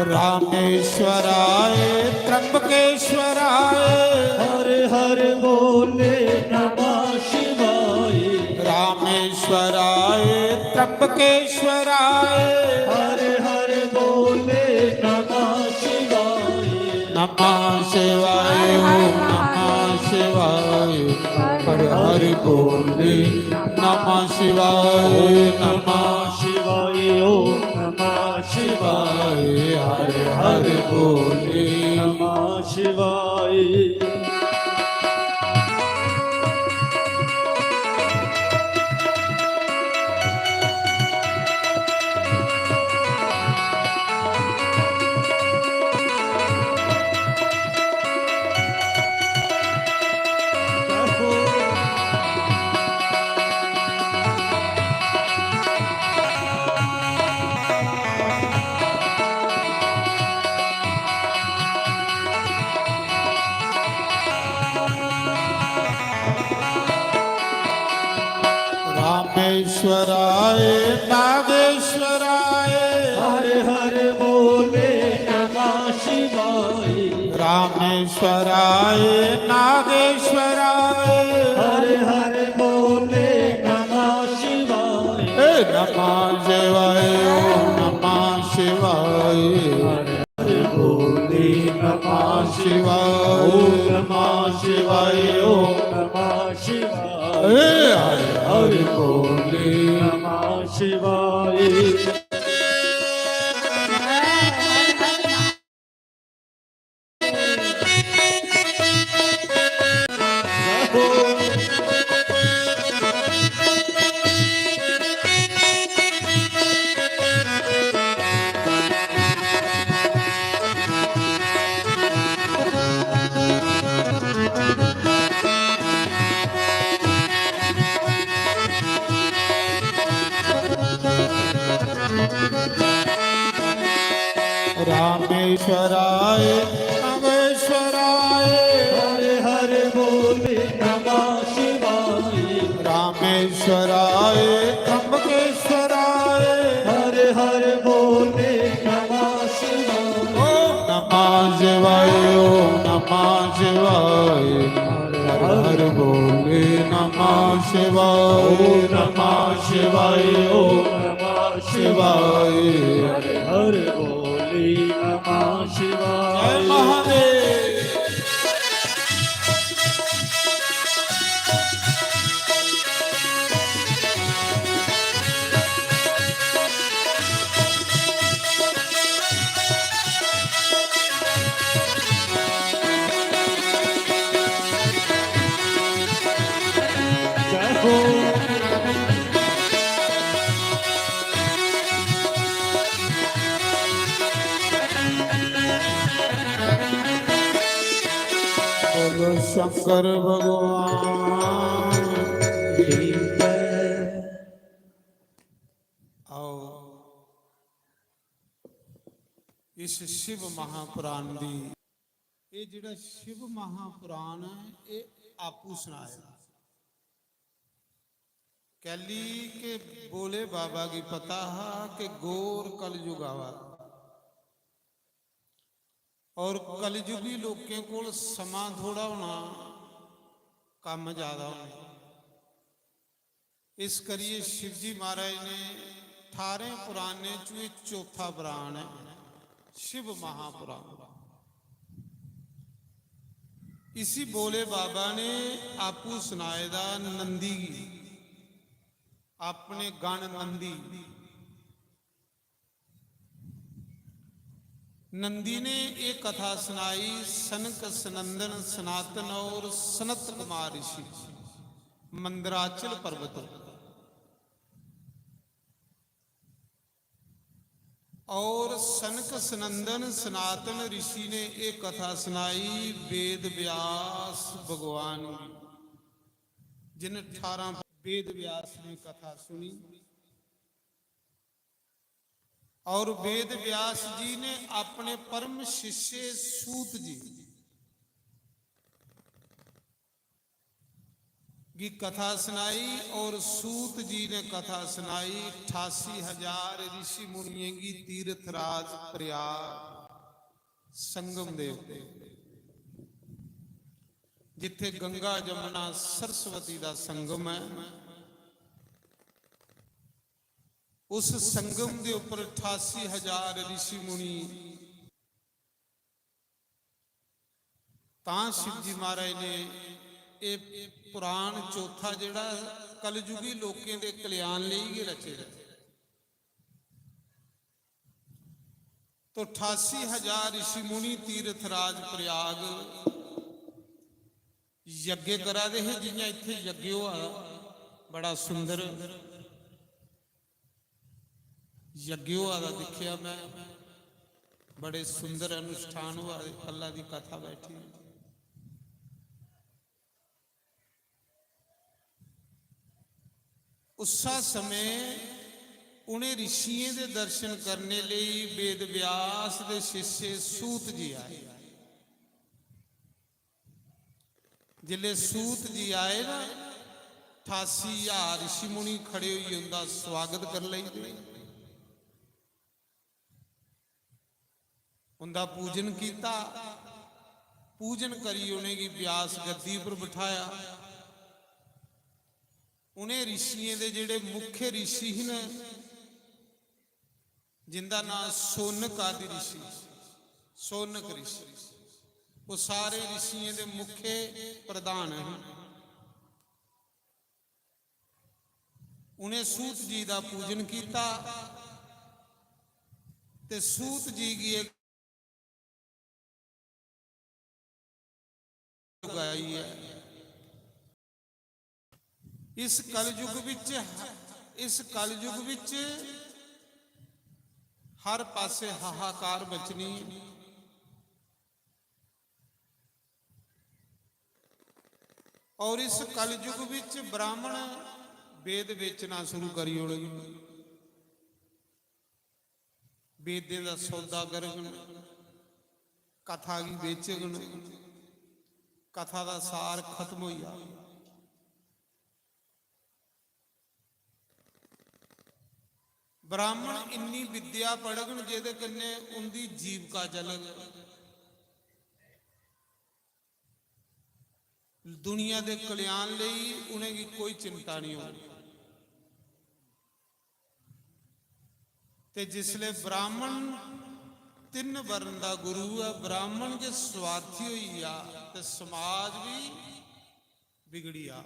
S2: रामेश्वराय त्र्यंबकेश्वराय,
S3: हर हर बोले नमः शिवाय,
S2: रामेश्वराय त्र्यंबकेश्वराय,
S3: हर हर बोले नमः शिवाय,
S2: नमः शिवाय, ओम नमः शिवाय, हर हर बोले नमः शिवाय, नमः
S3: शिवाय, ओम नमः शिवाय,
S2: हर हर बोले
S3: नमः शिवाय।
S2: रामेश्वराय नागेश्वराय
S3: हर हर बोले नमः शिवाय
S2: रामेश्वराय नागेश्वराय
S3: हर हर बोले नमः शिवाय
S2: नमः शिवाय ओम नमः शिवाय
S3: हर हर बोले नमः
S2: शिवाय
S3: ओम नमः शिवाय ओम नमः शिवाय
S2: हर हर बोले
S3: नमः शिवाय
S2: रामेश्वराय नागेश्वराय
S3: हर हर बोले नमः शिवाय
S2: रामेश्वराय त्र्यंबकेश्वराय
S3: हर हर बोले नमः शिवाय
S2: ओम नमः शिवाय ओम नमः शिवाय हर हर बोले नमः शिवाय
S3: ओम नमः शिवाय ओम नमः शिवाय
S2: शिवाय
S3: हर हर बोले नमः
S2: जय
S3: शिवाय
S2: महादेव
S3: जय हो
S2: बोलो शंकर भगवान
S3: की जय।
S2: आओ इस शिव महापुराण दी ਇਹ ਜਿਹੜਾ ਸ਼ਿਵ ਮਹਾਪੁਰਾਣ ਹੈ ਇਹ ਆਪੂ ਸੁਣਾਇਆ कैली के बोले बाबा की पता है कि गोर कलयुग आवा और कलयुगी लोगों को समा थोड़ा होना काम ज्यादा होना इस करिए शिव जी महाराज ने 18 पुराने चो चौथा पुराण है शिव महापुराण इसी बोले बाबा ने आपू सुनाएदा नंदी अपने गण नंदी नंदी ने एक कथा सुनाई सनक सनंदन सनातन और सनत कुमार ऋषि मंदराचल पर्वत और सनक सनंदन सनातन ऋषि ने एक कथा सुनाई वेद व्यास भगवान की जिन 18 वेद व्यास ने कथा सुनी और वेद व्यास जी ने अपने परम शिष्य सूत जी की कथा सुनाई और सूत जी ने कथा सुनाई 88,000 ऋषि मुनियों की तीर्थराज प्रयाग संगम देव जिथे गंगा जमुना सरस्वती का संगम है उस संगम के उपर 88,000 ऋषि मुनि तां शिव जी महाराज ने ये पुराण चौथा जिहड़ा कलयुगी लोकें दे कल्याण लई रचे तो 88,000 ऋषि मुनि तीर्थराज प्रयाग यज्ञ करा दे है जियां इत्थे यज्ञ हुआ बड़ा सुंदर यज्ञ हुआ दिखिया मैं बड़े सुंदर अनुष्ठान हुआ अल्लाह की कथा बैठी उसा समय उन्हें ऋषियों के दर्शन करने लिए वेद व्यास के शिष्य सूत जी आए जिले सूत जी आए ना 88,000 ऋषि मुनि खड़े होई उनका स्वागत कर लेंगे, उनका पूजन किया। पूजन करी उन्हें की व्यास गद्दी पर बिठाया। उन्हें ऋषियों के जिहड़े मुख्य ऋषि हैं जिनका नाम सोनक आदि ऋषि, सोनक ऋषि, वो सारे ऋषियों के मुख्य प्रधान हैं। उन्हें सूत जी का पूजन किया ते सूत जी की एक गाई है। इस कलयुग विच हर पासे हाहाकार बचनी, और इस कलयुग विच ब्राह्मण वेद बेचना शुरू करी होगी। वेदे का सौदा करन, कथा की बेचन, कथा का सार खत्म हो गया। ब्राह्मण इन्नी विद्या पढ़न जिहदे कन्ने उनकी जीविका चलन, दुनिया के कल्याण लई उन्हें की कोई चिंता नहीं हो। ते जिसले ब्राह्मण तीन वर्ण का गुरु है, ब्राह्मण के स्वार्थी हुई आ ते समाज भी बिगड़िया।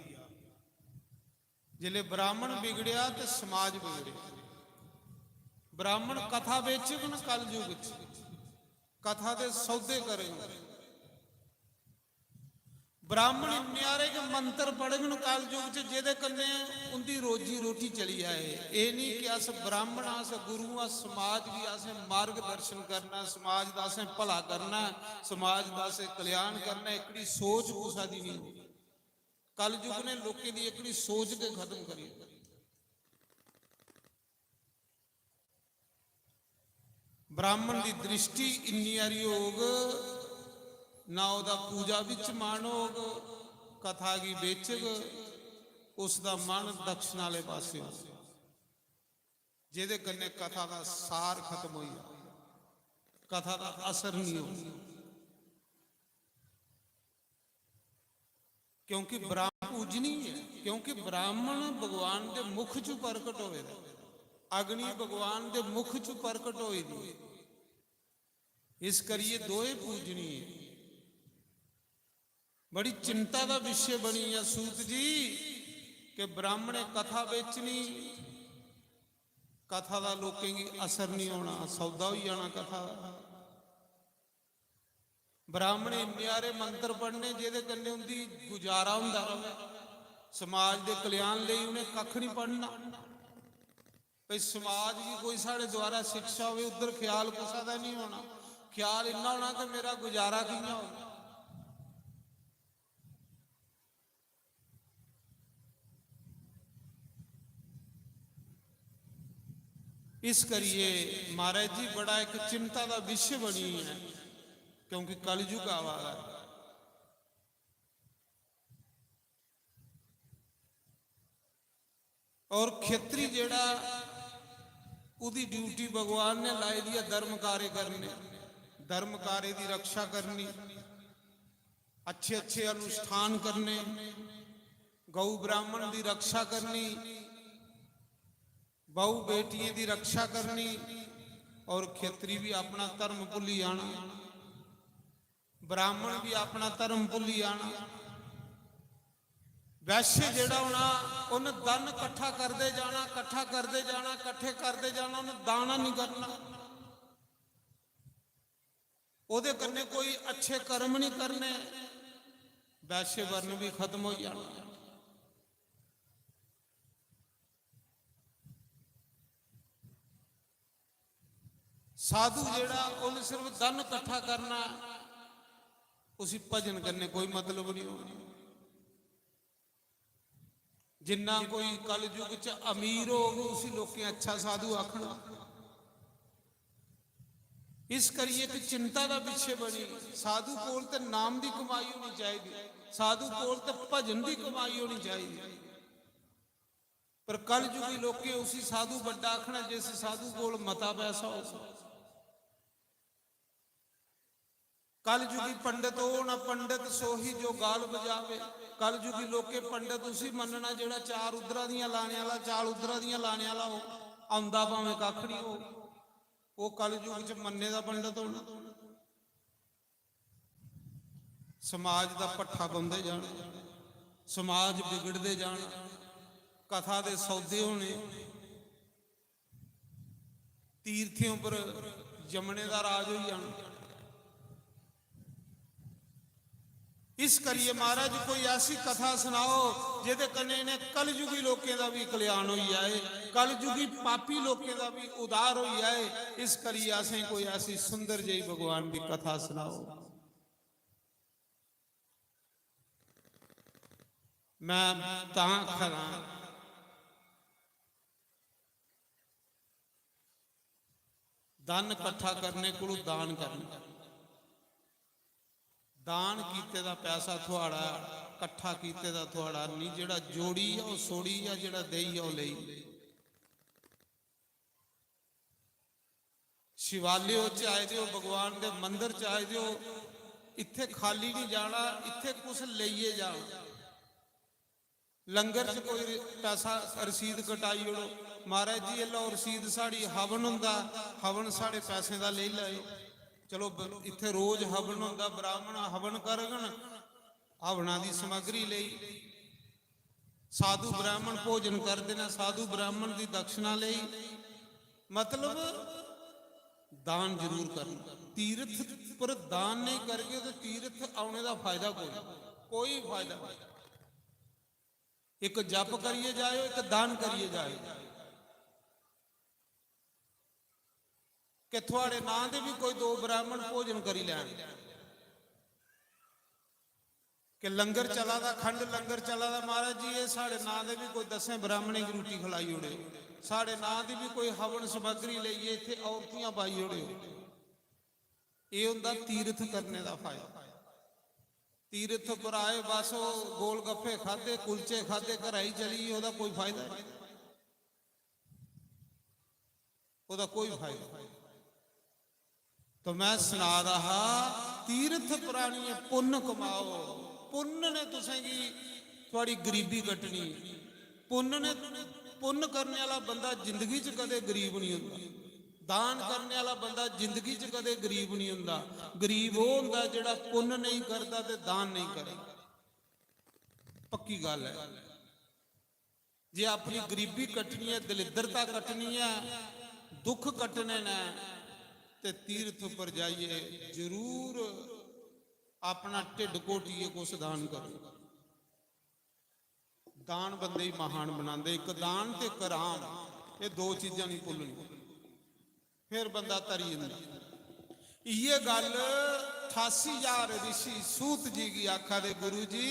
S2: जिले ब्राह्मण बिगड़िया तो समाज बिगड़िया। ब्राह्मण कथा बेचन कलयुग कथा के सौदे करेंगे। ब्राह्मण न्यारे के मंत्र पढ़न कलयुग जिहदे कन्ने उनकी रोजी रोटी चली आए। ये नहीं कि अस ब्राह्मण अस गुरु आ, समाज की असें मार्गदर्शन करना, समाज का असें भला करना, समाज का असें कल्याण करना। एकड़ी सोच कुसा दी नहीं। कलयुग ने लोगों की एकड़ी सोच के खत्म करी। ब्राह्मण की दृष्टि इन्नी हारी होग ना, उहदा पूजा विच मन होग, कथा की बेचग, उसका मन दक्षिण वाले पासे हो, जिहदे कन्ने कथा का सार खत्म हो गया, कथा का असर नहीं हो। क्योंकि ब्राह्मण पूजनी है, क्योंकि ब्राह्मण भगवान के मुख चू प्रकट होए, अग्नि भगवान के मुख चू प्रकट होई दी। इस करिए दोए पूजनी है। बड़ी चिंता का विषय बनी है सूत जी कि ब्राह्मण कथा बेचनी, कथा का लोगों की असर नहीं होना, सौदा हो जाना कथा। ब्राह्मण न्यारे मंत्र पढ़ने जिहदे कन्ने उनकी गुजारा हुंदा रहे, समाज के कल्याण लई उन्हें कख नहीं पढ़ना। भाई समाज की कोई साढ़े द्वारा शिक्षा हो, उधर ख्याल किसी का नहीं होना। ख्याल इन्ना होना कि मेरा गुजारा कियां हो। इस करिए महाराज जी बड़ा एक चिंता का विषय बनी है, क्योंकि कलयुग आवा है। और खेत्री जेड़ा उदी ड्यूटी भगवान ने लाई दी है धर्म कार्य करने, धर्म कार्य की रक्षा करनी, अच्छे अच्छे अनुष्ठान करने, गौ ब्राह्मण की रक्षा करनी, बहु बेटियों की रक्षा करनी, और खेत्री भी अपना धर्म भुली आना, ब्राह्मण भी अपना धर्म भुली आना। वैश्य जेड़ा होना उन्हें धन कट्ठा करते जाना, कट्ठा करते जाना, कट्ठे करते जाना, उन्हें दाना नहीं करना, ओदे कन्ने कोई अच्छे कर्म नहीं करने, वैश्य वर्ण भी खत्म हो जाना। साधु जेड़ा उन्हें सिर्फ धन कट्ठा करना, उसी भजन करने कोई मतलब नहीं होना। जिन्ना कोई कलयुग च अमीर होगा उसी लोग अच्छा साधु आखना। इस करिए तो चिंता का विषय बनी। साधु कोल तो नाम की कमाई होनी चाहिए, साधु कोल तो भजन की कमाई होनी चाहिए। ਪਰ ਕਲਯੁਗੀ ਲੋਕੇ ਉਸੇ ਸਾਧੂ ਵੱਡਾ ਆਖਣਾ ਜਿਸ ਸਾਧੂ ਕੋਲ ਮਤਾ ਪੈਸਾ ਹੋ। ਕਲਯੁਗੀ ਪੰਡਤ ਉਹ ਨਾ ਪੰਡਤ ਸੋਹੀ ਜੋ ਗਾਲ ਬਜਾਵੇ। ਕਲਯੁਗੀ ਲੋਕੇ ਪੰਡਤ ਉਸੇ ਮੰਨਣਾ ਜਿਹੜਾ ਚਾਰ ਉਦਰਾਂ ਦੀਆਂ ਲਾਣੇ ਵਾਲਾ, ਚਾਲ ਉਦਰਾਂ ਦੀਆਂ ਲਾਣੇ ਵਾਲਾ ਹੋ, ਆਉਂਦਾ ਭਾਵੇਂ ਕੱਖ ਨਹੀਂ ਹੋ, ਉਹ ਕਲਯੁਗ ਚ ਮੰਨੇ ਦਾ ਪੰਡਤ ਹੋਣਾ। ਸਮਾਜ ਦਾ ਪੱਠਾ ਬੰਦੇ ਜਾਣ, ਸਮਾਜ ਵਿਗੜਦੇ ਜਾਣ, ਕਥਾ ਦੇ ਸੌਦੇ ਹੋਣੇ, ਤੀਰਥਿਆਂ ਉੱਪਰ ਜਮਣੇ ਦਾ ਰਾਜ ਹੋਈ ਜਾਣਾ। ਇਸ ਕਰੀਏ ਮਹਾਰਾਜ ਕੋਈ ਐਸੀ ਕਥਾ ਸੁਣਾਓ ਜਿਹਦੇ ਕੰਨੇ ਨੇ ਕਲਯੁਗੀ ਲੋਕਾਂ ਦਾ ਵੀ ਕਲਿਆਣ ਹੋਈ ਜਾਏ, ਕਲਯੁਗੀ ਪਾਪੀ ਲੋਕਾਂ ਦਾ ਵੀ ਉਦਾਰ ਹੋਈ ਜਾਏ। ਇਸ ਕਰੀਏ ਅਸੀਂ ਕੋਈ ਐਸੀ ਸੁੰਦਰ ਜਿਹੀ ਭਗਵਾਨ ਦੀ ਕਥਾ ਸੁਣਾਓ। ਮੈਂ ਤਾਂ ਖਰਾ ਦਾਨ ਇਕੱਠਾ ਕਰਨੇ ਕੋਲੋਂ ਦਾਨ ਕਰਨਾ। ਦਾਨ ਕੀਤੇ ਦਾ ਪੈਸਾ ਤੁਹਾਡਾ, ਇਕੱਠਾ ਕੀਤੇ ਦਾ ਤੁਹਾਡਾ ਨਹੀਂ। ਜਿਹੜਾ ਜੋੜੀ ਆ ਉਹ ਸੋੜੀ ਆ, ਜਿਹੜਾ ਦੇਈ ਆ ਉਹ ਲਈ। शिवालय च आए दियो, भगवान के मंदिर च आए दियो, इत्थे खाली नहीं जाना, इत्थे कुछ लईए जाना। लंगर च कोई पैसा रसीद कटाई ओड़ो, महाराज जी लो रसीद साड़ी हवन हुंदा, हवन साढ़े पैसे का ले लाओ। चलो इत्थे रोज हवन हुंदा, ब्राह्मण हवन करन, हवना की समग्री ले, साधु ब्राह्मण भोजन करते हैं, साधु ब्राह्मण की दक्षिणा ले। मतलब दान जरूर करना। तीर्थ पर दान नहीं करके तो तीर्थ आने का फायदा कोई फायदा नहीं। एक जप करिए जाए, एक दान करिए जाए कि थोड़े नां दे भी कोई दो ब्राह्मण भोजन करी लैन, कि लंगर चला दा, खंड लंगर चला दा, महाराज जी ये साढ़े नां दे भी कोई 10 ब्राह्मणे की रोटी खिलाई ओड़े, साढ़े नां दी भी कोई हवन समग्री लईए, इत्थे औरतियां पाई ओड़े। ये हुंदा तीर्थ करने का फायदा। तीर्थ पर आए बस गोल गप्पे खाधे, कुलचे खाधे, घराई चली, ओदा कोई फायदा नहीं, ओदा कोई फायदा। तो मैं सुना रहा तीर्थ पुरानी पुण्य कमाओ, पुण्य ने तुसेंगी थोड़ी गरीबी कटनी। पुण्य करने वाला बंदा जिंदगी च कदे गरीब नहीं होता, दान करने वाला बंदा जिंदगी च कदे गरीब नहीं होता। गरीब वो होंदा जिहड़ा पुण्य नहीं करता ते दान नहीं करे, पक्की गल है। जे अपनी गरीबी कटनी है, दलिद्रता कटनी है, दुख कटने ने, ते तीर्थ पर जाइए जरूर अपना ढिड घोटिए कुछ दान करो। दान बंदे ही महान बनाते। एक दान ते कराम, ये दो चीज़ां नहीं भुलनी, फिर बंदा तरी जाता। ये गल 88,000 ऋषि सूत जी की आखा दे गुरु जी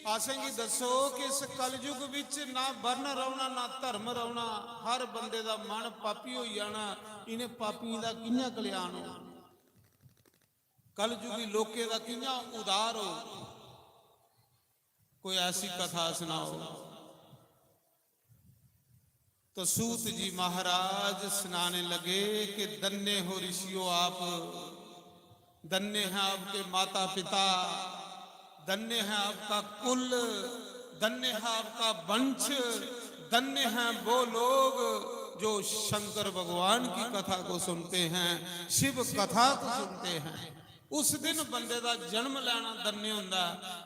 S2: आसेंगी दसो कि इस कलयुग विच ना वर्ण रौना ना धर्म रौना, हर बंदे दा मन पापी हो जाना। इन्हें पापियों का कियां कल्याण हो, कलयुगी लोके दा कियां उदार हो। कोई ऐसी कथा सुनाओ। तो सूत जी महाराज सुनाने लगे कि धन्य हो ऋषियों आप, धन्य है आपके माता पिता, धन्य है आपका कुल, धन्य है आपका वंश, धन्य हैं वो लोग जो शंकर भगवान की कथा को सुनते हैं, शिव कथा को सुनते हैं। उस दिन बंदे का जन्म लेना धन्य हुंदा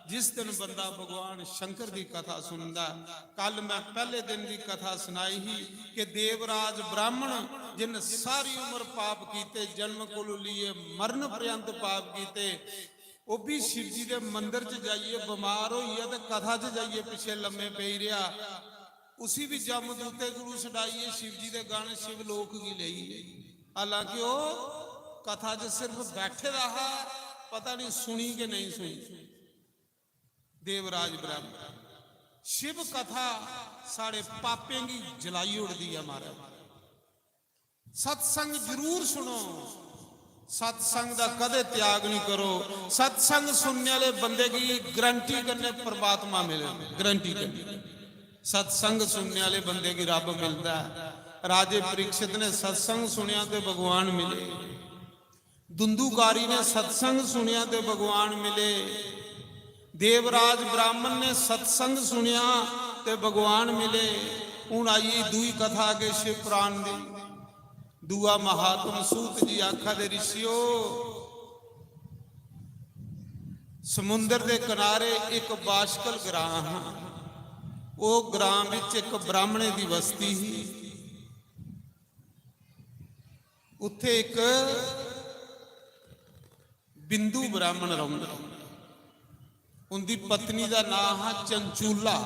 S2: जिस दिन बंदा भगवान शंकर की कथा सुनता। कल मैं पहले दिन की कथा सुनाई ही कि देवराज ब्राह्मण जिन सारी उम्र पाप कीते, जन्म को लिए मरण पर्यंत पाप कीते, वो भी शिव जी के मंदिर च जाइए बीमार होई है तो कथा च जाइए पिछे लम्मे पे रहा, उसी भी जमदूते गुरु छड़ाइए, शिव जी के गाने शिव लोक की लई। हालांकि वो कथा च सिर्फ बैठे रहा, पता नहीं सुनी कि नहीं सुनी। देवराज ब्राह्मण शिव कथा साढ़े पापे की जलाई उड़ती है। हमारा सत्संग जरूर सुनो, सत्संग का कदे त्याग नहीं करो। सत्संग सुनने वाले बंदे की गारंटी करने परमात्मा मिले, गारंटी करनी। सत्संग सुनने वाले बंदे की रब मिलता है। राजे परीक्षित ने सत्संग सुनिया तो भगवान मिले, दुंदुकारी ने सत्संग सुनिया तो भगवान मिले, देवराज ब्राह्मण ने सत्संग सुनिया तो भगवान मिले। हुण आई दूई कथा अगे शिव पुराण दी। दूआ महात्म सूत जी आखा दे ऋषियो, समुंदर के किनारे एक बाशकल ग्रां हाँ, वो ग्रां विच एक ब्राह्मणे की बस्ती ही। उत्थे एक बिंदु ब्राह्मण रहिंदा, उनकी पत्नी का नाम है चंचूला।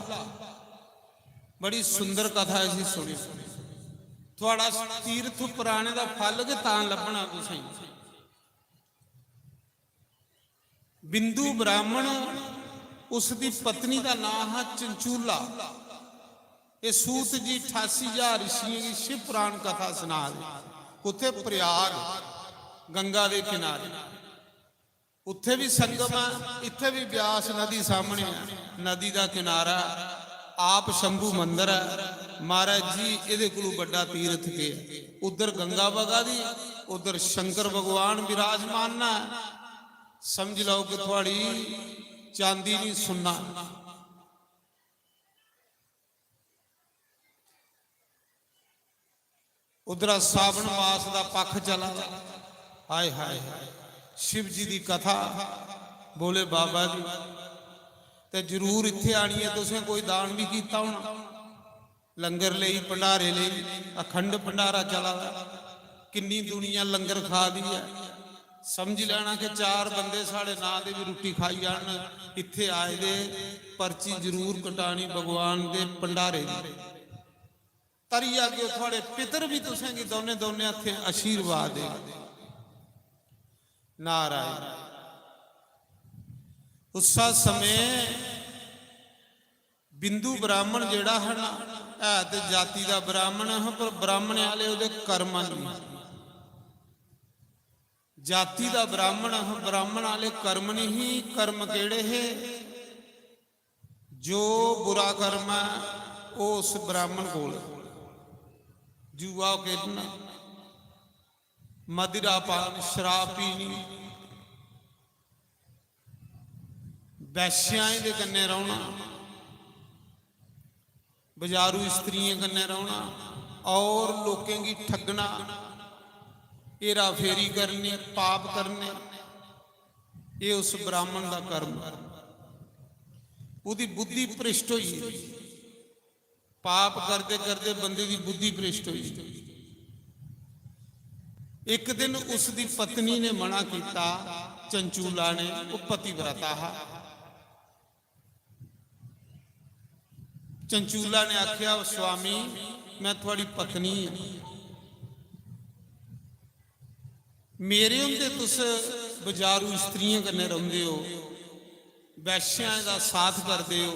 S2: बड़ी सुंदर कथा असीं सुनी। थोड़ा तीर्थ पुराने का फल के तां लभना तुसीं। बिंदु ब्राह्मण, उसकी पत्नी का नाम है चंचूला। ये सूत जी 88,000 ऋषियों की शिव पुराण कथा सुना रहे। उत्थे प्रयाग गंगा के किनारे, उत्थे भी संगम है, इत्थे भी ब्यास नदी सामने है। नदी का किनारा आप शंभू मंदिर है। महाराज जी ये कोलों बड़ा तीर्थ के, उधर गंगा बगा दी, उधर शंकर भगवान विराजमान है। समझ लो कि थोड़ी चांदी नहीं सुनना। उधर सावन मास का पख चला। हाय हाय हाय, शिव जी की कथा बोले बाबा जी ते जरूर इत्थे आनी है। तुसें कोई दान भी किया होना, लंगर ले भंडारे ले, अखंड भंडारा चला। किन्नी दुनिया लंगर खा दी है। समझ लेना कि 4 बंदे साढ़े नां दे भी रोटी खाई जान, इत्थे आए दे पर्ची जरूर कटानी भगवान दे भंडारे दी। तरी अगे थोड़े पितर भी तुसें की दोने दोने हथे आशीर्वाद दे। नारायण। उस समय बिंदु ब्राह्मण जेड़ा है ना, है तो जाति का ब्राह्मण है, पर ब्राह्मण वाले उहदे कर्म नहीं। जाति का ब्राह्मण है, ब्राह्मण वाले कर्म नहीं। कर्म केड़े है? जो बुरा कर्म है वो उस ब्राह्मण कोल, जुआ खेलना, मदिरा पान, शराब पीनी, वैश्याएं दे कन्ने रहना, बाजारू स्त्रियों कन्ने रहना, और लोगों की ठगना, हेरा फेरी करनी, पाप करने। ये उस ब्राह्मण का कर्म। उसकी बुद्धि भ्रिष्ट हुई। पाप करते करते बंदे की बुद्धि भ्रिष्ट हुई। एक दिन उसकी पत्नी ने मना किया, चंचूला ने, वो पतिव्रता है। चंचूला ने आख्या, स्वामी मैं थोड़ी पत्नी हाँ, मेरे होंदे तुस बाजारू स्त्रियों कन्ने रहिंदे हो, वैश्यां दा साथ करदे हो,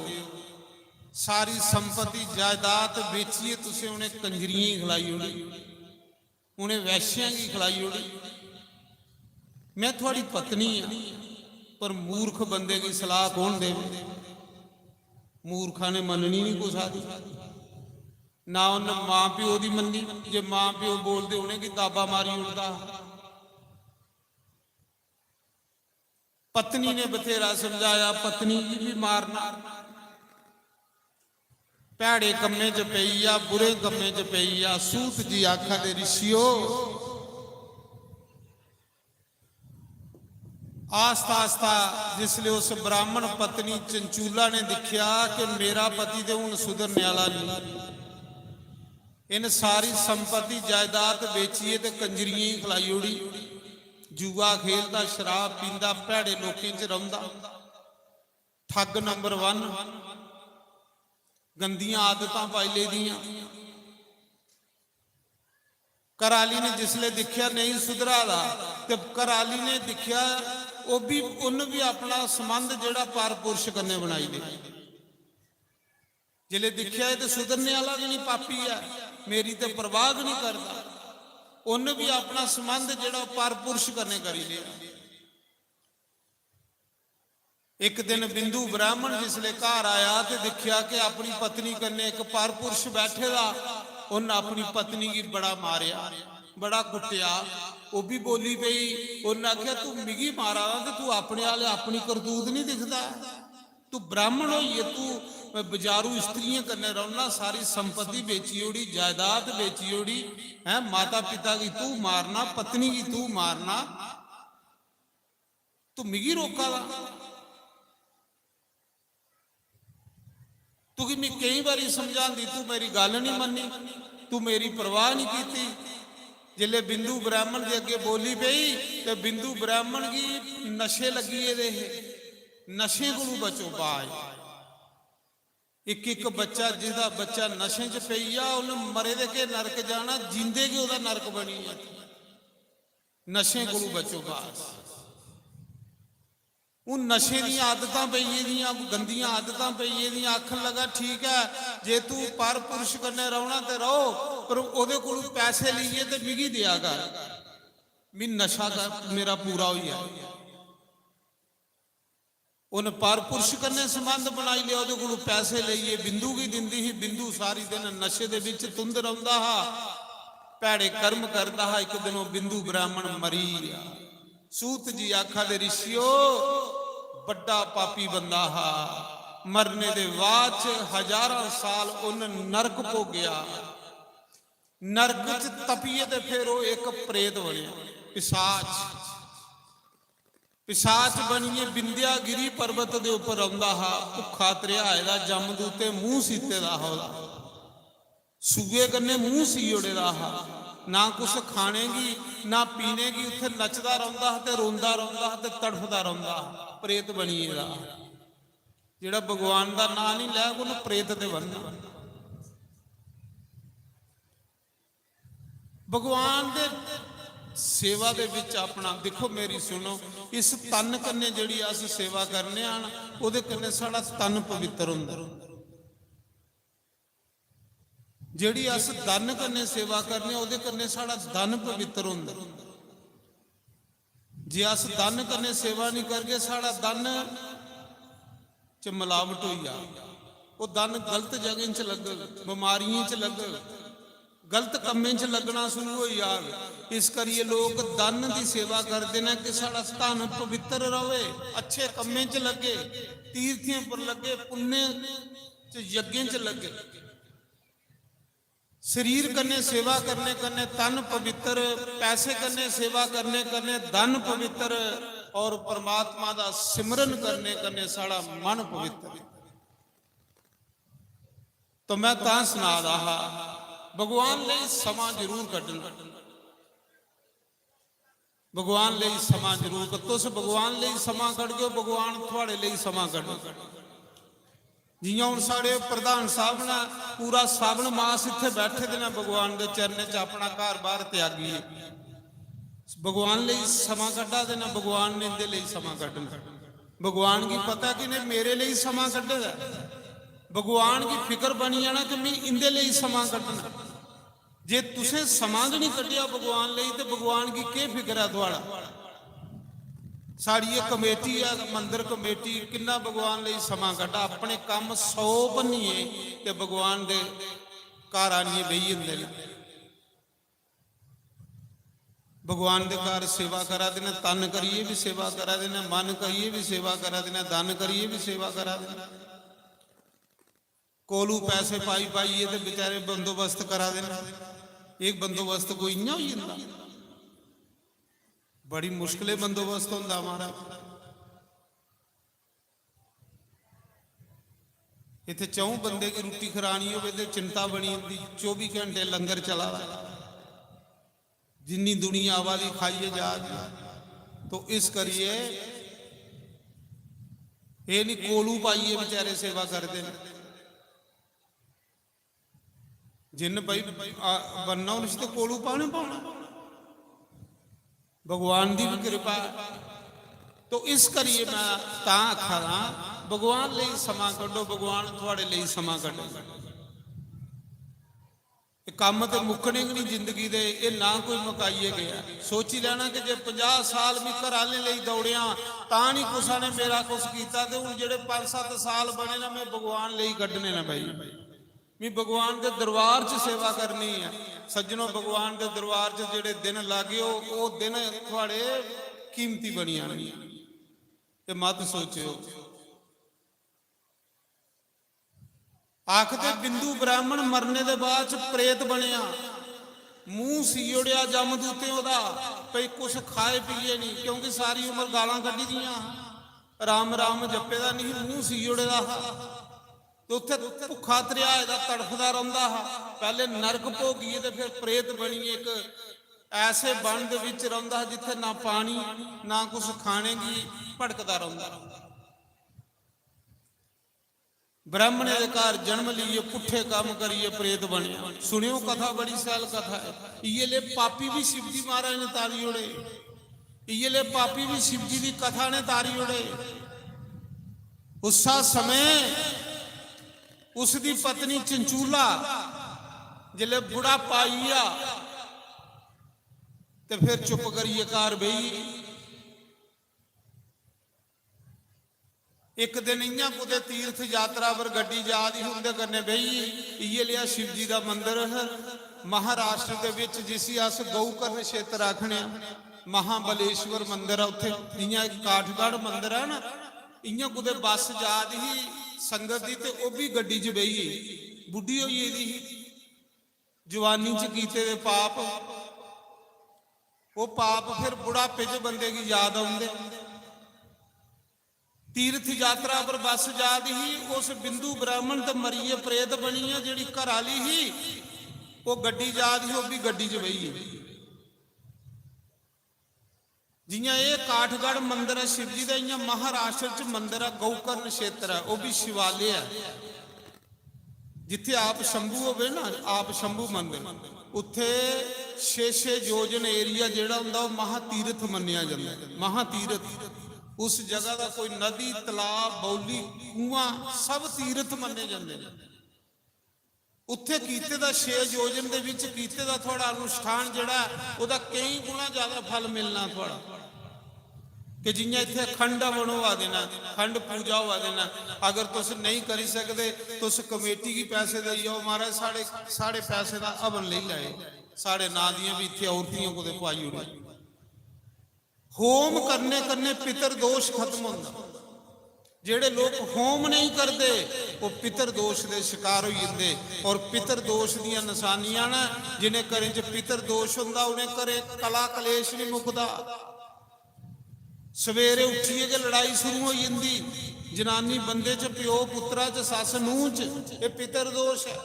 S2: सारी संपत्ति जायदाद बेचिए तुसें उन्हें कंजरियां खिलाई होनी, उन्हें वैश्यां की खिलाई होनी। मैं थोड़ी पत्नी हाँ, पर मूर्ख बंदे की सलाह कौन देवे? मूर्खा ने मननी नहीं कुछ आदि ना। उन्हें मां प्यो की मनी, जे मां प्यो बोलते उन्हें की दाबा मारी उड़ता। पत्नी ने बथेरा समझाया, पत्नी की भी मारना, भैड़े कम्मे च पई आ, बुरे कम्मे च पई आ। सूत जी आखा दे ऋषियो, आस्ता आस्ता जिसले उस ब्राह्मण पत्नी चंचूला ने देखा कि मेरा पति तो हुण सुधरने वाला नहीं, इन सारी संपत्ति जायदाद बेचीए तो कंजरियां ही खिलाई उड़ी, जुआ खेलता, शराब पींदा, भैड़े लोकें च रहिंदा, ठग नंबर 1, गंदियां आदतां पाई लेदियां। कराली ने जिसले दिखया नहीं सुधरा दा, ते कराली ने दिखया वो भी, उन भी अपना संबंध जेड़ा पर पुरुष कन्ने बनाई दे। जिले दिखया तो सुधरने वाला भी नहीं, पापी है, मेरी तो परवाह नहीं करता, उन भी अपना संबंध जेड़ा पर पुरुष कन्ने करी लिया। ਇੱਕ ਦਿਨ ਬਿੰਦੂ ਬ੍ਰਾਹਮਣ ਜਿਸਲੇ ਘਰ ਆਇਆ ਤੇ ਦੇਖਿਆ ਕਿ ਆਪਣੀ ਪਤਨੀ ਕੰਨੇ ਇੱਕ ਪਰਪੁਰਸ਼ ਬੈਠੇ ਦਾ। ਉਹਨੇ ਆਪਣੀ ਪਤਨੀ ਕੀ ਬੜਾ ਮਾਰਿਆ, ਬੜਾ ਕੁੱਟਿਆ। ਉਹ ਵੀ ਬੋਲੀ ਪਈ। ਉਹਨੇ ਆਖਿਆ ਤੂੰ ਮਿਗੀ ਮਾਰਾ ਤੇ ਤੂੰ ਆਪਣੇ ਵਾਲੇ ਆਪਣੀ ਕਰਤੂਤ ਨਹੀਂ ਦਿਖਦਾ। ਤੂੰ ਬ੍ਰਾਹਮਣ ਹੋਈਏ, ਤੂੰ ਬਾਜ਼ਾਰੂ ਇਸਤਰੀਆਂ ਕੰਨੇ रहना, सारी संपत्ति बेची ओड़ी, जायदाद बेची ओड़ी है, माता पिता की तू मारना, पत्नी की तू मारना, तू मिगी रोका दा। तू कि मैं कई बार समझाती, तू मेरी गल नहीं मनी, तू मेरी परवाह नहीं की। जिले बिंदु ब्राह्मण के अगे बोली पई तो बिंदु ब्राह्मण की नशे लगी है, नशे को बचो बाज। एक एक बच्चा जिसका बच्चा नशे च पई आ, उन्हें मरे दे के नरक जाना, जींदे के उहदा नरक बनी है। नशे को बचो बाज। उन नशे दी आदतां पईए दियां, गंदियां आदतां पईए दियां। आखन लगा ठीक है, जे तू पर पुरुष कन्ने रहना ते रहो, पर ओहदे कोल पैसे लईए ते मिगी दिया कर, मैं नशा कर मेरा पूरा हो जाए। उन्हें पर पुरुष कन्ने संबंध बनाई लिया, ओहदे कोल पैसे लईए बिंदु की दिंदी ही। बिंदु सारी दिन नशे दे विच धुंध रहिंदा हा, भैड़े कर्म करदा हा। एक दिन बिंदु ब्राह्मण मरी गया। सूत जी आखा दे ऋषियो, बड़ा पापी बंदा हा, मरने दे बाद हजारां साल उन नरक भोगिया। नरक च तपीए ते फिर वो एक प्रेत बनिया, पिशाच। पिशाच बनिए बिंदियागिरी पर्वत दे उपर आउंदा हा, भुखा त्रिहाए दा, जमदूते मूंह सीते दा हा, सूए कन्ने मूंह सीओड़े दा हा। ना कुछ खानेगी ना पीनेगी, उत्थे नचदा रहिंदा ते रोंदा रहिंदा ते तड़फदा रहिंदा। प्रेत बनिए दा। जिहड़ा भगवान दा नाम नहीं लै, उहनूं प्रेत ते बनना। भगवान दे सेवा दे विच अपना देखो, मेरी सुनो, इस तन कन्ने जिहड़ी अस सेवा करने आ ना, उहदे कन्ने साडा तन पवित्र हुंदा। जिहड़ी अस धन कन्ने सेवा करने, उहदे कन्ने साडा धन पवित्र हुंदा। जे अस धन कन्ने सेवा नहीं करगे, साडा धन च मिलावट होई जा, वो धन गलत जगह च लगग, बीमारियों च लगग, गलत कम्में च लगना शुरू हो जाए। इस करिए लोग धन की सेवा करते हैं कि साडा धन पवित्र रहे, अच्छे कम्में च लगे, तीर्थियों पर लगे, पुण्य च यज्ञ च लगे। शरीर कन्ने सेवा करने कन्ने तन पवित्र, पैसे कन्ने सेवा करने कन्ने धन पवित्र, और परमात्मा दा सिमरन करने कन्ने साड़ा मन पवित्र। तो मैं तां सुना रहा, भगवान ले समा जरूर कढना, भगवान ले समा जरूर कढो। तुस भगवान ले समा कढो, भगवान तुहाडे ले समा कढो। जियां हुण साडे प्रधान साहब ने पूरा सावन मास इत्थे बैठे दे ने, भगवान दे चरने च अपना घर बार त्यागी, भगवान ले समा कढा देना। भगवान ने इहदे ले समा कढना। भगवान की पता कि ने मेरे लिए समा कढे दा, भगवान की फिक्र बनी जाना कि मैं इहदे लिए समा कढना। जे तुसें समा नहीं कढिया भगवान लिए, तो भगवान की क्या फिक्र है तुहाडा? साड़ी ये कमेटी है, मंदिर कमेटी, किन्ना भगवान लिए समा कढा। अपने काम 100 बनीए ते भगवान दे घर आनिए बही जंदे ने। भगवान दे घर सेवा करा देना, तन करिए भी सेवा करा देना, मन करिए भी सेवा करा देना, धन करिए भी सेवा करा देना। कोलू पैसे पाई पाइए तो बेचारे बंदोबस्त करा देना। एक बंदोबस्त कोई इं हो जाता, बड़ी मुश्किल बंदोबस्त होंदा हमारा। इत्थे 4 बंदे की रोटी खरानी हो तो चिंता बनी होती, 24 घंटे लंगर चला रहा, जिन्नी दुनिया आबादी खाइए जा। तो इस करिए ये नहीं कोलू पाइए बेचारे सेवा करते हैं। जिन भाई बनना उन तो कोलू पाने पाना, भगवान की भी कृपा। तो इस करिए मैं तां आखा भगवान ले समा कढो, भगवान थोड़े लिए समा कढो। ਇਹ ਕੰਮ ਤੇ ਮੁੱਕਣੇ ਨਹੀਂ ਜ਼ਿੰਦਗੀ ਦੇ, ਇਹ ਨਾ ਕੋਈ ਮੁਕਾਈਏ ਗਿਆ। ਸੋਚੀ ਲੈਣਾ ਕਿ ਜੇ 50 ਸਾਲ ਵੀ ਘਰਾਲੇ ਲਈ ਦੌੜਿਆ ਤਾਂ ਨਹੀਂ ਕੁਛ ਨੇ ਮੇਰਾ ਕੁਛ ਕੀਤਾ, ਤੇ ਹੁਣ ਜਿਹੜੇ 5-7 ਸਾਲ ਬਣੇ ਨਾ ਮੈਂ ਭਗਵਾਨ ਲਈ ਕੱਢਣੇ ਨਾ ਬਈ, ਵੀ ਭਗਵਾਨ ਦੇ ਦਰਬਾਰ 'ਚ ਸੇਵਾ ਕਰਨੀ ਹੈ। ਸੱਜਣੋ, ਭਗਵਾਨ ਦੇ ਦਰਬਾਰ 'ਚ ਜਿਹੜੇ ਦਿਨ ਲਾਗੇ ਉਹ ਦਿਨ ਤੁਹਾਡੇ ਕੀਮਤੀ ਬਣੀ ਆਣਗੇ, ਤੇ ਮਤ ਸੋਚਿਓ। ਆਖਦੇ ਬਿੰਦੂ ਬ੍ਰਾਹਮਣ ਮਰਨੇ ਦੇ ਬਾਅਦ 'ਚ ਪ੍ਰੇਤ ਬਣਿਆ, ਮੂੰਹ ਸੀੜਿਆ ਜਮਦੂਤੇ ਉਹਦਾ, ਭਈ ਕੁਛ ਖਾਏ ਪੀਏ ਨਹੀਂ, ਕਿਉਂਕਿ ਸਾਰੀ ਉਮਰ ਗਾਲਾਂ ਕੱਢੀ ਦੀਆਂ, ਰਾਮ ਰਾਮ ਜਪੇ ਦਾ ਨਹੀਂ, ਮੂੰਹ ਸੀੜੇ ਦਾ, ਤੇ ਉੱਥੇ ਭੁੱਖਾ ਤਰਿਆ ਇਹਦਾ ਤੜਫਦਾ ਰਹਿੰਦਾ। ਪਹਿਲੇ ਨਰਕ ਭੋਗੀਏ ਤੇ ਫਿਰ ਪ੍ਰੇਤ ਬਣੀਏ, ਇੱਕ ਐਸੇ ਬਣ ਦੇ ਵਿੱਚ ਰਹਿੰਦਾ ਜਿੱਥੇ ਨਾ ਪਾਣੀ ਨਾ ਕੁਛ ਖਾਣੇ ਦੀ, ਭਟਕਦਾ ਰਹਿੰਦਾ। ਬ੍ਰਾਹਮਣੇ ਦੇ ਘਰ ਜਨਮ ਲਈਏ, ਪੁੱਠੇ ਕੰਮ ਕਰੀਏ, ਪ੍ਰੇਤ ਬਣਿਆ। ਸੁਣਿਓ ਕਥਾ, ਬੜੀ ਸੈਲ ਕਥਾ ਹੈ। ਇਹ ਲੈ ਪਾਪੀ ਵੀ शिव जी महाराज ने तारी ओढ़े, ये ले पापी भी शिव जी की कथा ने तारी ओढ़े। उसा समय उसकी पत्नी चंचूला जिले बुढ़ा पाईया ते फिर चुप करिए कार बई। एक दिन इं कुछ तीर्थ यात्रा पर गड्डी जा रही होंगे करने बई, ये लिया शिव जी का मंदिर है महाराष्ट्र के विच, जिसी अस गौकर्ण क्षेत्र आखने, महाबलेश्वर मंदिर है। उत्थे इं एक काठगढ़ मंदिर है ना, इं कुछ बस जा रही संगत की, तो वह भी गड्डी च बही, बुढ़ी हुई है जवानी च कीते दे पाप, वो पाप फिर बुढ़ापे च बंदे की याद आउंदे। तीर्थ यात्रा पर बस जा रही, उस बिंदु ब्राह्मण तो मरीए प्रेत बनी है, जिहड़ी घर वाली ही वो गड्डी जा रही, वो भी गड्डी च बही है। जियां ये काठगढ़ मंदिर है शिव जी का, इं महाराष्ट्र च मंदिर है गौकर्ण क्षेत्र है, वो भी शिवालय है, जिथे आप शंभू होवे ना, आप शंभू मंदिर, उत्थे 6-6 योजन एरिया जिहड़ा हुंदा वो महातीर्थ मन्निया जांदा है। महातीर्थ उस जगह का कोई नदी तलाब बौली कुआं सब तीर्थ मन्ने जाते हैं। उत्थे कीते दा 6 योजन दे विच कीते दा थोड़ा अनुष्ठान जिहड़ा ओहदा कई गुना ज़्यादा फल मिलना थोड़ा, कि जियां इत्थे अखंड हवन होवा देना, अखंड पूजा होवा देना। अगर तुस नहीं करी सकते तुस कमेटी की पैसे दे जाओ, महाराज साढ़े पैसे का हवन ले लाए, साढ़े ना दियां भी इत्थे औरतियां को पाई उड़े। होम करने करने पितर दोष खत्म होंदा। जेड़े लोग होम नहीं करते वो पितर दोष के शिकार हो जाते, और पितर दोष दियां निशानियां ना, जिन्हें घरें च पितर दोष हुंदा उन्हें घरे कला कलेश नहीं मुकदा। सवेरे उठिए कि लड़ाई शुरू हो जाती, जनानी बंदे च, प्यो पुत्रा च, सस नूह च, ये पितर दोष है।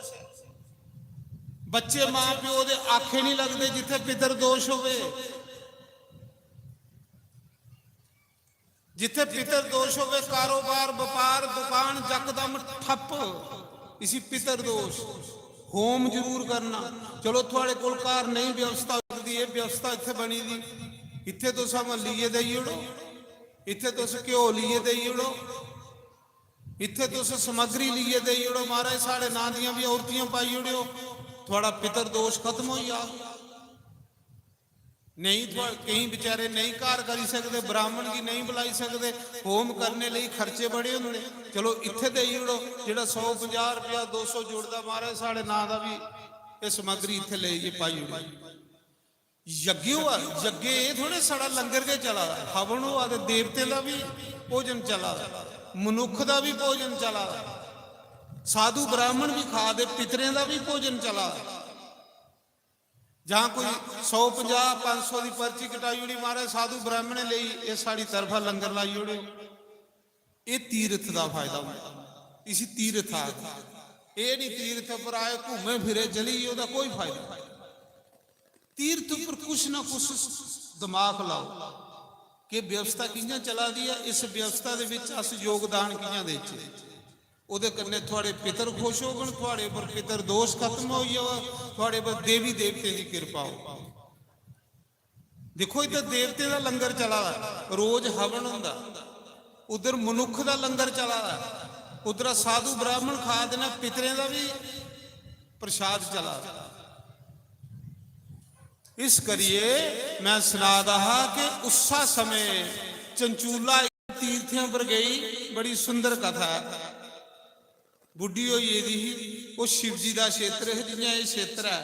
S2: बच्चे मां प्यो दे आखे नहीं लगते जिथे पितर दोष होवे। जिथे पितर दोष होवे कारोबार व्यापार दुकान जकदम ठप, इसी पितर दोष। होम जरूर करना। चलो थोड़े कोल घर नहीं व्यवस्था होती, ये व्यवस्था इत्थे बनी दी, इत्थे तुस लीए देई ओड़ो, इत्थे तुस घ्यो लीए देई ओड़ो, इत्थे तुस समग्री लीए देई ओड़ो, महाराज साढ़े नां दियां भी औरतियां पाई ओड़ो, थोड़ा पितर दोष खत्म हो जा। नहीं कई बेचारे नहीं घर करी सकते, ब्राह्मण की नहीं बुलाई सकते, होम करने लिए खर्चे बड़े होंगे, चलो इत्थे दे ओड़ो, जिहड़ा 150 रुपया 200 जुड़दा, महाराज साढ़े नां दा भी ये समग्री इत्थे ले पाई ओड़ी। यज्ञ हुआ, यज्ञ ये थोड़े साड़ा लंगर के चला रहा, हवन हुआ तो देवते का भी भोजन चला रहा, मनुख का भी भोजन चला रहा, साधु ब्राह्मण भी खा दे, पितरें का भी भोजन चला रहा। जहाँ कोई 150-500 की पर्ची कटाई उड़ी, महाराज साधु ब्राह्मण ले ये साड़ी तरफा लंगर लाई उड़े, ये तीर्थ का फायदा होता। इसी तीर्थ आ ये नहीं तीर्थ पर आए घूमे फिरे चली, ओदा कोई फायदा। तीर्थ पर कुछ ना कुछ दिमाग लाओ कि व्यवस्था कियां चला दी है, इस व्यवस्था दे विच अस योगदान कियां दे ਉਹਦੇ ਕੰਨੇ ਤੁਹਾਡੇ ਪਿਤਰ ਖੁਸ਼ ਹੋਣ, ਤੁਹਾਡੇ ਪਰ ਪਿਤਰ ਦੋਸ਼ ਖਤਮ ਹੋ ਜਾਵੇ, ਤੁਹਾਡੇ ਪਰ ਦੇਵੀ ਦੇਵਤੇ ਦੀ ਕਿਰਪਾ ਹੋ। ਦੇਖੋ ਇੱਧਰ ਦੇਵਤੇ ਦਾ ਲੰਗਰ ਚਲਾ ਰੋਜ਼ ਹਵਨ ਹੁੰਦਾ, ਉਧਰ ਮਨੁੱਖ ਦਾ ਲੰਗਰ ਚਲਾ, ਉਧਰ ਸਾਧੂ ਬ੍ਰਾਹਮਣ ਖਾ ਦੇਣਾ, ਪਿਤਰੇ ਦਾ ਵੀ ਪ੍ਰਸ਼ਾਦ ਚਲਾ। इस करिए मैं सुना दहा कि उसा समय चंचूला तीर्थियों पर गई, बड़ी सुंदर कथा है। बुढ़ी होई एदी वो शिव जी का क्षेत्र है, जियां ये क्षेत्र है,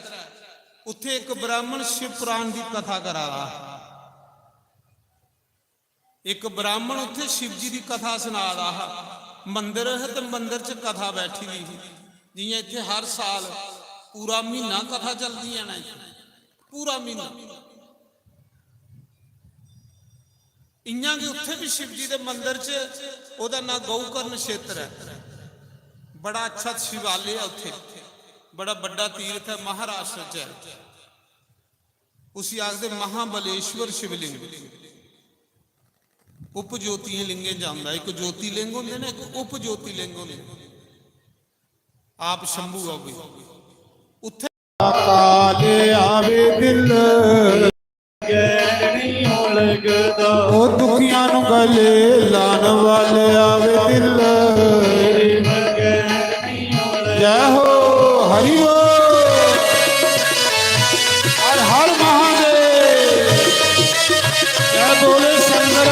S2: उत्थे एक ब्राह्मण शिव पुराण की कथा करा रहा। एक ब्राह्मण उत्थे शिव जी की कथा सुना रहा। मंदिर है तो मंदिर च कथा बैठी हुई, जियां इत्थे हर साल पूरा महीना कथा चलती है ना, पूरा महीना। इयां कि उत्थे भी शिव जी के मंदिर च ओदा ना गौकर्ण क्षेत्र है, बड़ा अच्छा शिवालय है उत्थे, बड़ा बड़ा तीर्थ है, महाराष्ट्र च है। उसी आखदे महाबलेश्वर शिवलिंग। उप ज्योति लिंगे जांदा, एक ज्योति लिंग होंदे ने, एक उप ज्योति लिंग होंदे। आप शंभू आओगे उत्थे
S3: काले आवे दिल गैर नहीं हो लगदा, ओ दुखियां नू गले लान वाले आवे दिल तेरे बगैर नहीं हो लगदा। जय हो हरि हो, हर हर महादेव, जय बोले शंकर।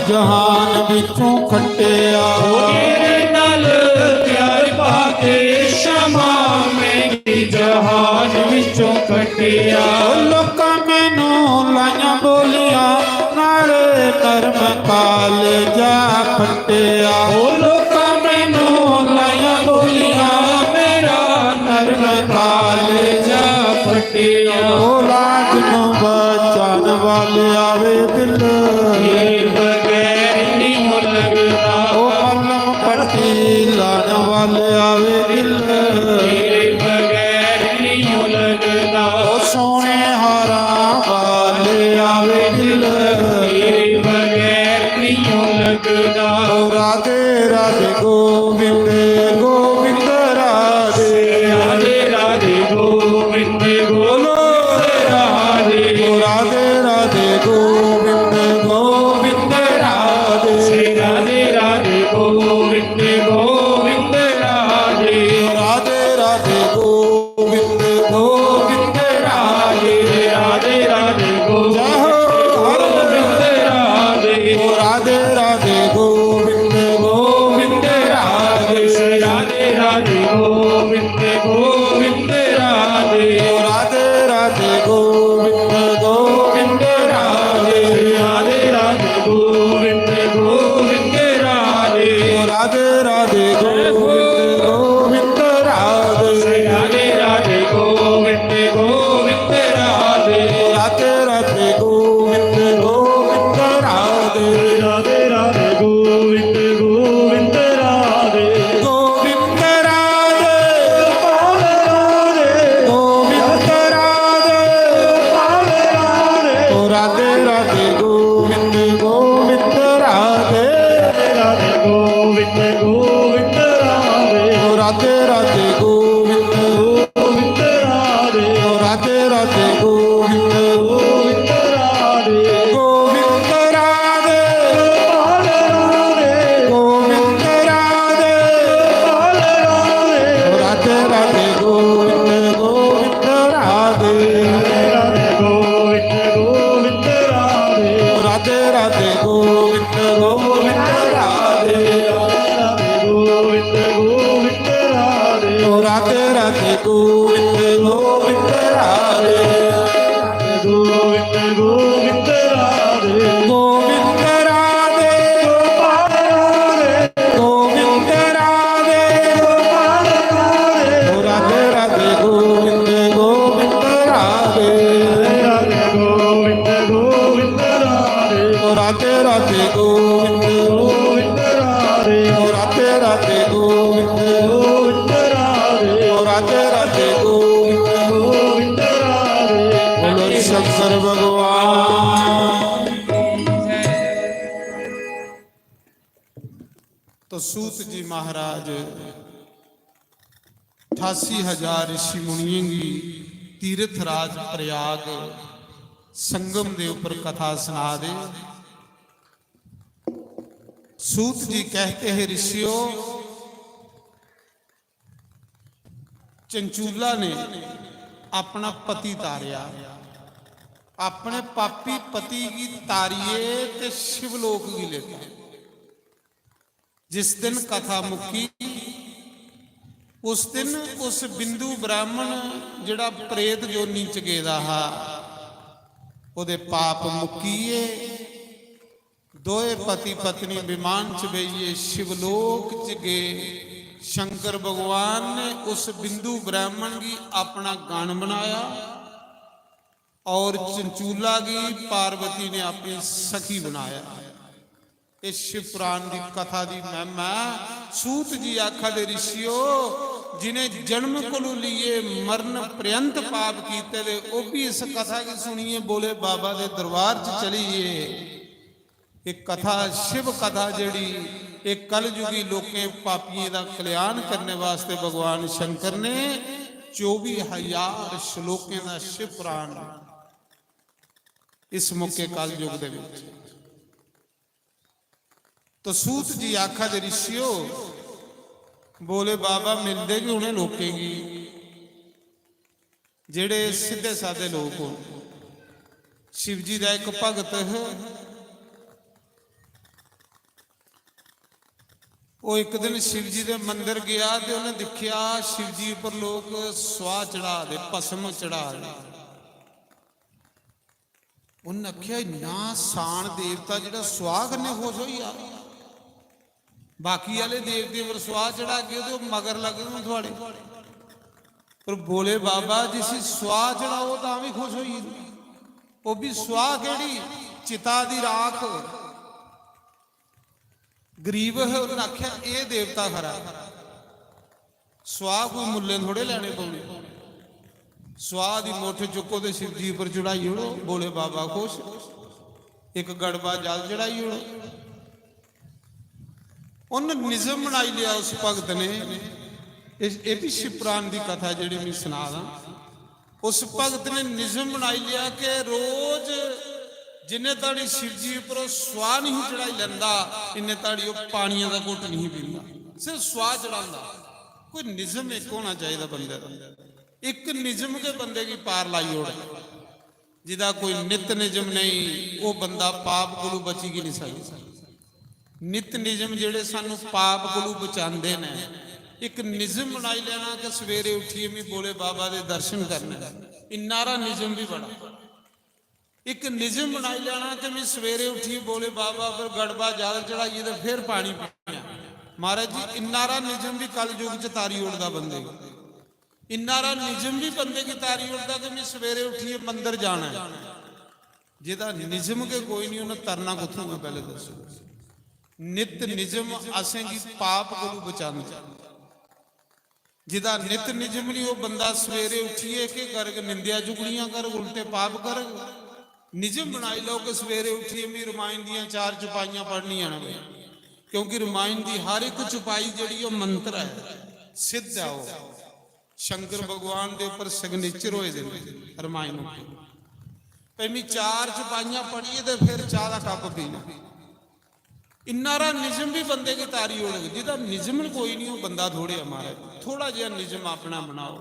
S3: जहान बिचों खटिया तेरे नाल प्यार पाके शमा में जहान बिचों खटिया लोकां मैनू लाइयां बोलियां नाले ਨਰਮ ਕਾਲਜਾ ਫਟਿਆ ਉਹ ਲੋਕਾਂ ਮੈਨੂੰ ਲਾਇਆ ਬੋਲੀਆਂ ਮੇਰਾ ਨਰਮ ਕਾਲਜਾ ਫਟਿਆ ਉਹ ਲਾਜ ਨੂੰ ਬਚਾਉਣ ਵਾਲੇ ਆਵੇ ਦਿਲ ਬਗੈਰ ਨਹੀਂ ਲੱਗਦਾ ਉਹ ਮਲਮ ਪੱਟੀ ਲਾਣ ਵਾਲੇ ਆਵੇ ਦਿਲ ਬਗੈਰ ਨਹੀਂ ਲੱਗਦਾ ਉਹ ਸੋਹਣੇ ਹਾਰਾਂ ਵਾਲੇ ਆਵੇ ਦਿਲ ਬਗੈਰ ਨਹੀਂ ਲੱਗਦਾ ਉਹ ਰਾਧੇ ਰਾਧੇ ਗੋਬਿੰਦ ਗੋਬਿੰਦ ਰਾਧੇ ਰਾਧੇ ਰਾਧੇ ਗੋਬਿੰਦ ਗੋਬਿੰਦ ਰਾਧੇ ਰਾਧੇ ਰਾਧੇ ਗੋਬਿੰਦ ਗੋਬਿੰਦ ਰਾਧੇ ਰਾਧੇ ਰਾਧੇ ਗੋਬਿੰਦ ਗੋਬਿੰਦ ਰਾਧੇ ਰਾਧੇ ਰਾਧੇ ਗੋਬਿੰਦ ਗੋਬਿੰਦ ਰਾਧੇ ਰਾਧੇ ਰਾਧੇ ਗੋਬਿੰਦ ਰਾਧੇ ਰਾਧੇ ਰਾਧੇ ਗੋਬਿੰਦ ਗੋਬਿੰਦ ਰਾਧੇ ਰਾਧੇ ਰਾਧੇ ਗੋਬਿੰਦ ਗੋਬਿੰਦ ਰਾਧੇ ਰਾਧੇ ਰਾਧੇ ਗੋਬਿੰਦ ਗੋਬਿੰਦ ਰਾਧੇ ਰਾਧੇ ਰਾਧੇ ਗੋਬਿੰਦ ਗੋਬਿੰਦ ਰਾਧੇ ਰਾਧੇ ਰਾਧੇ ਗੋਬਿੰਦ ਗੋਬਿੰਦ ਰਾਧੇ ਰਾਧੇ ਰਾਧੇ ਗੋਬਿੰਦ ਗੋਬਿੰਦ ਰਾਧੇ ਰਾਧੇ ਰਾਧੇ ਗੋਬਿੰਦ ਗੋਬਿੰਦ ਰਾਧੇ ਰਾਧੇ ਰਾਧੇ ਗੋਬਿੰਦ ਗੋਬਿੰਦ ਰਾਧੇ ਗੋਬਿੰਦ ਰਾਧੇ ਪਾਲ ਰਾਧੇ ਗੋਬਿੰਦ ਰਾਧੇ ਪਾਲ ਰਾਧੇ ਓ ਰਾਧੇ ਰਾਧੇ ਗੋਬਿੰਦ ਗੋਬਿੰਦ ਰਾਧੇ ਰਾਧੇ ਗੋਬਿੰਦ ਗੋਬਿੰਦ ਰਾਧੇ ਓ ਰਾਧੇ ਰਾਧੇ ਗੋਬਿੰਦ ਗੋਬਿੰਦ ਰਾਧੇ ਓ ਰਾਧੇ ਰਾਧੇ ਗੋਬਿੰਦ ਗੋਬਿੰਦ ਰਾਧੇ ਗੋਬਿੰਦ ਰਾਧੇ ਪਾਲ ਰਾਧੇ ਗੋਬਿੰਦ ਰਾਧੇ ਪਾਲ ਰਾਧੇ ਓ ਰਾਧੇ ਰਾਧੇ ਗੋਬਿੰਦ ਗੋਬਿੰਦ ਰਾਧੇ ਰਾਧੇ ਗੋਬਿੰਦ ਗੋਬਿੰਦ ਰਾਧੇ ਓ ਰਾਧੇ ਰਾਧੇ ਗੋਬਿੰਦ ਗੋਬਿੰਦ ਰਾਧੇ ਰਾਧੇ ਗੋਬਿੰਦ ਗੋਬਿੰਦ ਰਾਧੇ ਓ ਰਾਧੇ ਰਾਧੇ ਗੋਬਿੰਦ ਗੋਬਿੰਦ ਰਾਧੇ ਗੋਬਿੰਦ ਗੋਬਿੰਦ ਰਾਧੇ ਗੋਬਿੰਦ ਰਾਧੇ ਗੋਪਾਲ ਰਾਧੇ ਗੋਬਿੰਦ ਰਾਧੇ ਗੋਪਾਲ ਰਾਧੇ ਓ ਰਾਧੇ ਰਾਧੇ ਗੋਬਿੰਦ ਗੋਬਿੰਦ ਰਾਧੇ ਰਾਧੇ ਗੋਬਿੰਦ ਗੋਬਿੰਦ ਰਾਧੇ ਓ ਰਾਧੇ ਰਾਧੇ ਗੋਬਿੰਦ ਗੋਬਿੰਦ ਰਾਧੇ ਓ ਰਾਧੇ ਰਾਧੇ ਗੋਬਿੰਦ ਗੋਬਿੰਦ ਰਾਧੇ ਓ ਰਾਧੇ ਰਾਧੇ ਗੋਬਿੰਦ ਗੋਬਿੰਦ ਰਾਧੇ ਬੋਲੋ ਸ਼ੰਕਰ ਭਗਵਾਨ
S2: तो सूत जी महाराज 88,000 ऋषि मुनियों की तीर्थ राज प्रयाग संगम के ऊपर कथा सुना दे। सूत जी कहते हैं ऋषियों, चंचूला ने अपना पति तारिया, अपने पापी पति की तारिये ते शिवलोक की लेता। जिस दिन कथा मुक्की उस दिन उस बिंदु ब्राह्मण जिहड़ा प्रेत जोनी च गेदा हा ओदे पाप मुक्कीए। दोए पति पत्नी विमान च बेइए शिवलोक च गए। शंकर भगवान ने उस बिंदु ब्राह्मण की अपना गान बनाया और चंचूला की पार्वती ने अपनी सखी बनाया। इस शिव पुराण की कथा की महिमा सूत जी आखा दे ऋषियों, जिन्हें जन्म को लिए मरण पर्यंत पाप कीते दे वो भी इस कथा की सुनिए। बोले बाबा दे दरबार च चलिए। एक कथा शिव कथा जड़ी एक कलयुगी लोकें पापियों का कल्याण करने वास्ते भगवान शंकर ने 24,000 श्लोकों का शिव पुराण इस मौके कलयुग दे विच। तो सूत जी आखा दे ऋषियों, बोले बाबा मिलते भी उन्हें लोकेंगी जेड़े सीधे साधे लोग हो। शिव जी का एक भगत है, वो एक दिन शिव जी के मंदिर गया तो उन्हें देखा शिव जी पर लोग स्वाह चढ़ा दे, भस्म चढ़ा दे। ਉਹਨੇ ਆਖਿਆ ਇੰਨਾ ਸਾਣ ਦੇਵਤਾ ਜਿਹੜਾ ਸੁਆਹ ਕਰਨੇ ਖੁਸ਼ ਹੋਈ ਆ, ਬਾਕੀ ਵਾਲੇ ਦੇਵਤੇ ਪਰ ਸੁਆਹ ਚੜਾ ਕੇ ਉਹਦੇ ਮਗਰ ਲੱਗ ਗਏ ਤੁਹਾਡੇ, ਪਰ ਬੋਲੇ ਬਾਬਾ ਜਿਸ ਸੁਆਹ ਚੜਾਓ ਤਾਂ ਵੀ ਖੁਸ਼ ਹੋਈ, ਉਹ ਵੀ ਸੁਆਹ ਕਿਹੜੀ, ਚਿਤਾ ਦੀ ਰਾਖ। ਗਰੀਬ ਹੈ, ਉਹਨੇ ਆਖਿਆ ਇਹ ਦੇਵਤਾ ਖਰਾ, ਸੁਆਹ ਕੋਈ ਮੁੱਲੇ ਥੋੜੇ ਲੈਣੇ ਪਾਉਣੇ, ਸੁਆਹ ਦੀ ਮੁੱਠ ਚੁੱਕੋ ਤੇ शिव जी पर चढ़ाई उड़ो, बोले बाबा खुश, एक गड़बा जल चढ़ाई उड़ो। उन्हें निज़म बनाई लिया उस भगत ने, ये भी शिवपुराण की कथा जी मैं सुना दा। उस भगत ने निज़म बनाई लिया कि रोज जिन्ने ताड़ी शिव जी पर सुआह नहीं चढ़ाई लेंदा, इन्ने ताड़ी पानिया का घुट नहीं पींदा, सिर्फ सुआह चढ़ांदा। कोई निज़म एक होना चाहिए बंदे का, एक निजम के बंदे की पार लाई ओढ़, जिदा कोई नित निजम नहीं वो बंदा पाप कोलू बची की नहीं सकता। नित निजम जेड़े सानू पाप कोलू बचाते ने, एक निजम बनाई लेना कि सवेरे उठिए भी बोले बाबा दे दर्शन करने, इन्नारा निजम भी बड़ा। एक निजम बनाई लेना कि मैं सवेरे उठिए बोले बाबा पर गड़बा जल चढ़ाइए तो फिर पानी पीना। महाराज जी इन्नारा निजम भी कल युग च तारी उड़दा बंदे, इन्नारा निजम भी बंदे की तारी उड़ता कि मैं सवेरे उठिए मंदिर जाना है। जिदा निजम के कोई नहीं उन्हें तरना कुत्थों में, पहले दसो। नित निजम असेंगी पाप को बचाने, जिदा नित निजम नहीं वो बंदा सवेरे उठिए के कर निंदिया चुगलियां कर उल्टे पाप कर। निजम बनाई लो कि सवेरे उठिए भी रामायण दियां 4 चौपाइयां पढ़नियां ने, क्योंकि रामायण की हर एक चौपाई जी मंत्र है, सिद्ध है, वो शंकर भगवान के उपर सिग्नेचर होए रामायण। पहली 4 चौपाइयां पढ़िए तो फिर चाह का कप पीना। इन्नारा निजम भी बंदे की तारी उड़ गई, जिदा निजम कोई नहीं वो बंदा थोड़े हमारा, थोड़ा जिहा निजम अपना बनाओ।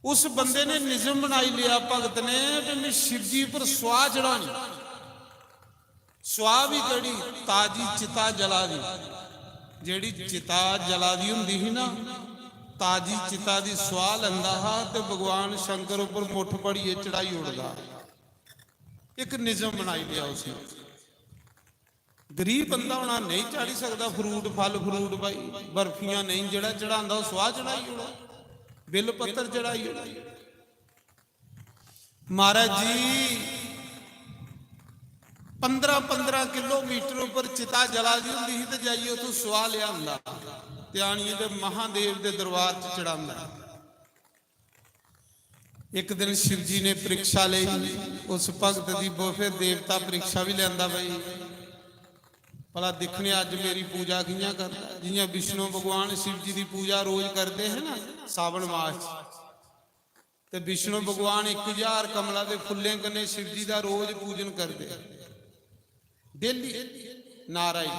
S2: उस बंदे ने निजम बनाई लिया भगत ने कि मैं शिव जी पर सुआह चढ़ानी। सुआह भी कड़ी ताजी चिता जला दी, जेड़ी चिता जला दी हुंदी ही ना, ताजी चिता दी सुआह लंदा हा ते भगवान शंकर उपर मुठ पड़िए चढ़ाई उड़दा। एक निजम बनाई लिया उसने। गरीब बंदा होना नहीं चाड़ी सकता फ्रूट फल फ्रूट भाई बर्फियां नहीं, जड़ा चढ़ांदा सुआह चढ़ाई उड़ा, बिल पत्तर चढ़ाई उड़ा। महाराज जी 15-15 किलोमीटर उपर चिता जला दी हुंदी ही ते जाइए उथों सुआह लिया हुंदा, त्याणीए दे महादेव के दरबार च चढ़ांदा। एक दिन शिव जी ने परीक्षा ली उस भगत की, फिर देवता परीक्षा भी लिया भाई भला दिखने अज मेरी पूजा कियां करता। जियां विष्णु भगवान शिव जी की पूजा रोज करते हैं ना सावन मास, तो विष्णु भगवान 1000 कमलों के फुल्लें कन्ने शिव जी का रोज पूजन करते डेली नारायण।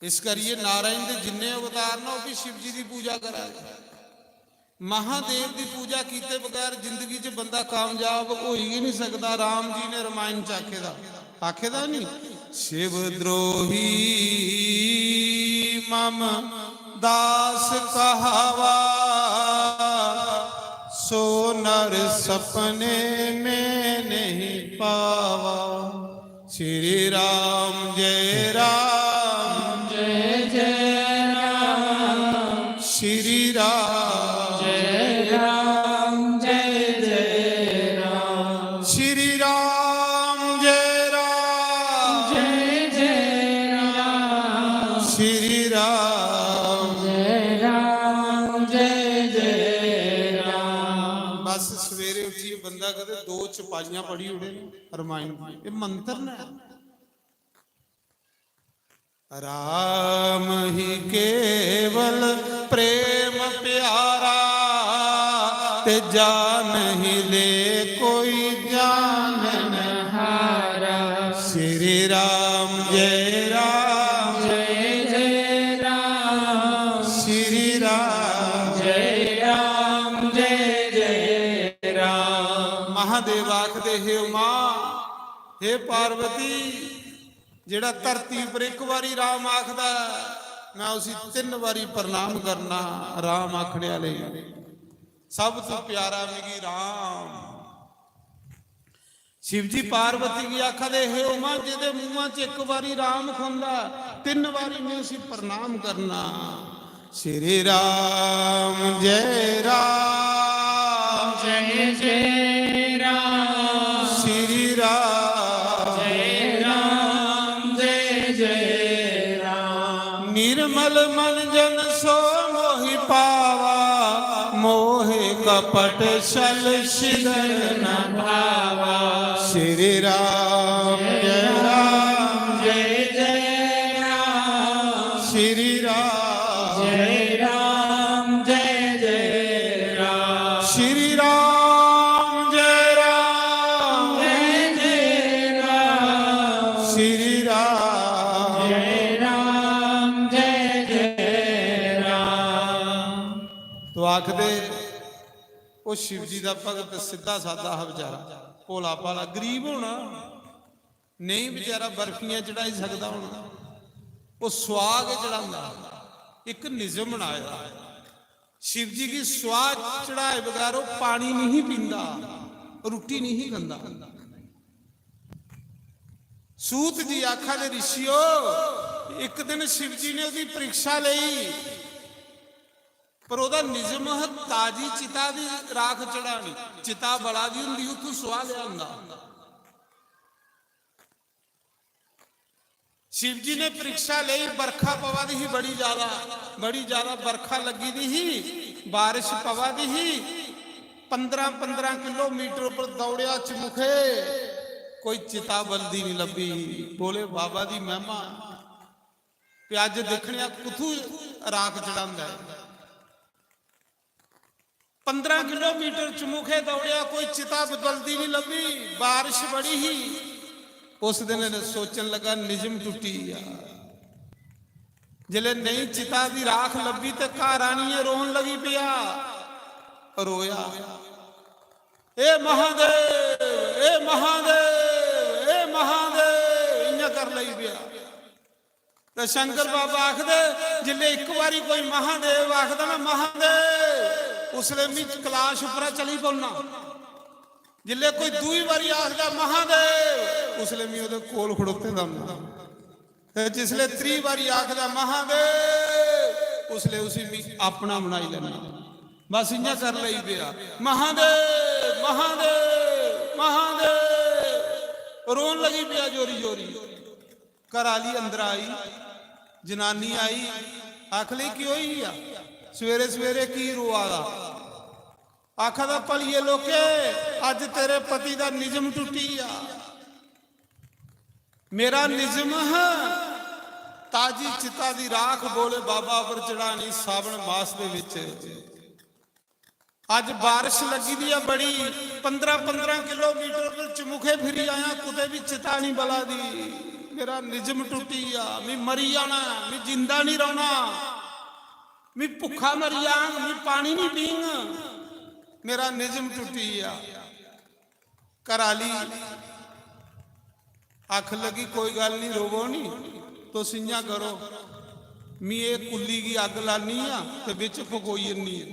S2: इस करिए नारायण के जिन्ने अवतार ना वो भी शिव जी की पूजा करा। महादेव की पूजा किए बगैर जिंदगी च बंदा कामयाब हो ही नहीं सकता। राम जी ने रामायण च आखेदा नहीं, शिव द्रोही मम दास कहावा, सो नर सपने में नहीं पावा। श्री राम जय राम
S1: जय जय राम,
S2: श्री राम
S1: जय राम जय जय राम,
S2: श्री राम जय राम
S1: जय जय राम,
S2: श्री राम
S1: जय राम जय जय राम।
S2: बस सवेरे उठिए बंदा कदे 2 चौपाइयां पढ़ी उड़े रामायण की, ये मंत्र ने। राम ही केवल प्रेम प्यारा, ते जान ही ले कोई जान न हारा। श्री राम जय राम
S1: जय जय राम,
S2: श्री राम
S1: जय राम जय जय राम।
S2: महादेव आखदे हे उमा हे पार्वती, जेड़ा धरती पर एक बारी राम आखदा मैं उसी 3 बारी प्रणाम करना। राम आखने वाले सब तो प्यारा मिगी राम, शिव जी पार्वती की आखा दे हे उमा जिहदे मूहां च एक बारी राम खुंदा 3 वारी ने असीं प्रणाम करना। श्री राम जय राम
S3: जय जय राम
S2: श्री राम
S3: जय राम जय जय राम।
S2: निर्मल मन जन सो मोहि पावा मोहे कपट छल छिदर न भावा। श्री राम जय राम
S3: जय जय राम
S2: श्री राम
S3: जय राम जय जय राम
S2: श्री राम जय राम
S3: जय जय राम
S2: श्री राम
S3: जय राम जय जय राम।
S2: तो आखदे ਉਹ शिव जी ਦਾ ਭਗਤ ਸਿੱਧਾ ਸਾਦਾ ਹੈ ਵਿਚਾਰਾ, ਭੋਲਾ ਭਾਲਾ ਗਰੀਬ ਹੋਣਾ ਨਹੀਂ, ਵਿਚਾਰਾ ਬਰਫੀਆਂ ਚੜਾਈ ਸਕਦਾ ਹੋਣਾ, ਉਹ ਸੁਆਗ ਚੜਾਉਂਦਾ। ਇੱਕ ਨਿਜ਼ਮ ਬਣਾਇਆ शिव जी की स्वाद चढ़ाए बगैर वो पानी नहीं पींदा, रोटी नहीं खांदा। सूत जी आखा दे ऋषियो एक दिन शिव जी ने उसकी परीक्षा लई, पर ਉਹਦਾ ਨਿਯਮ ਹੈ ਤਾਜੀ ਚਿਤਾ ਦੀ ਰਾਖ ਚੜਾਣੀ। ਚਿਤਾ ਬੜਾ ਦੀ ਹੁੰਦੀ, ਉਥੋਂ ਸਵਾ ਲਿਆਂਦਾ। शिव जी ने परीक्षा ਲਈ, बरखा पवा दी ही बड़ी ज्यादा बरखा लगी दी ही, बारिश पवा दी ही। 15-15 किलोमीटर पर दौड़िया चमुखे, कोई चिता बलदी नहीं लभी। बोले बाबा दी महिमा ते अज देखने कुथू राख चढ़ांदा है। 15 किलोमीटर चमुखे दौड़िया, कोई चिता बदलती नहीं लभी, बारिश बड़ी ही। उस दिन सोचन लगा निजम टुटी आ। जिले नहीं चिता दी राख लभी तो घर आनी रोन लगी पिया। रोया ए महादेव ए महादेव ए महादेव इन्ना कर लगी पिया। तो शंकर बाबा आखदे जिले एक बारी कोई महादेव आखदा ना महादेव, उसले मी कलाश उपरा चली पौना। जिले कोई दूई बारी आखदा महादेव, उसले मी ओदे कोल खड़ोते दमना। ते जिसले 3 बारी आखदा महादेव, उसले उसी मी अपना बनाई लेना। बस इयां कर लई पिया, महादेव महादेव महादेव रोन लगी पिया जोरी जोरी। घराली अंदर आई, जनानी आई, आख ली की होई आ सवेरे सवेरे की रोआ दा। आखदा भलिए लोके अज तेरे पति का निजम टुटी आ। मेरा निजम है ताजी चिता दी राख बोले बाबा पर चढ़ानी सावन मास दे विच। अज बारिश लगी दी है बड़ी, 15-15 किलोमीटर पर चमुखे फिरी आया, कुते भी चिता नहीं बला दी। मेरा निजम टुटी आ, मैं मरी जाना, मैं जिंदा नहीं रहना, मैं भुखा मरी जाऊंगा, मैं पानी नहीं पीऊंगा, मेरा निजम टुटी आ। कराली आख लगी कोई गल नहीं, रोवो नहीं, तो सिंजा करो, मैं ये कुल्ली की अग लानी आ ते बिच फकोई जन्नी है।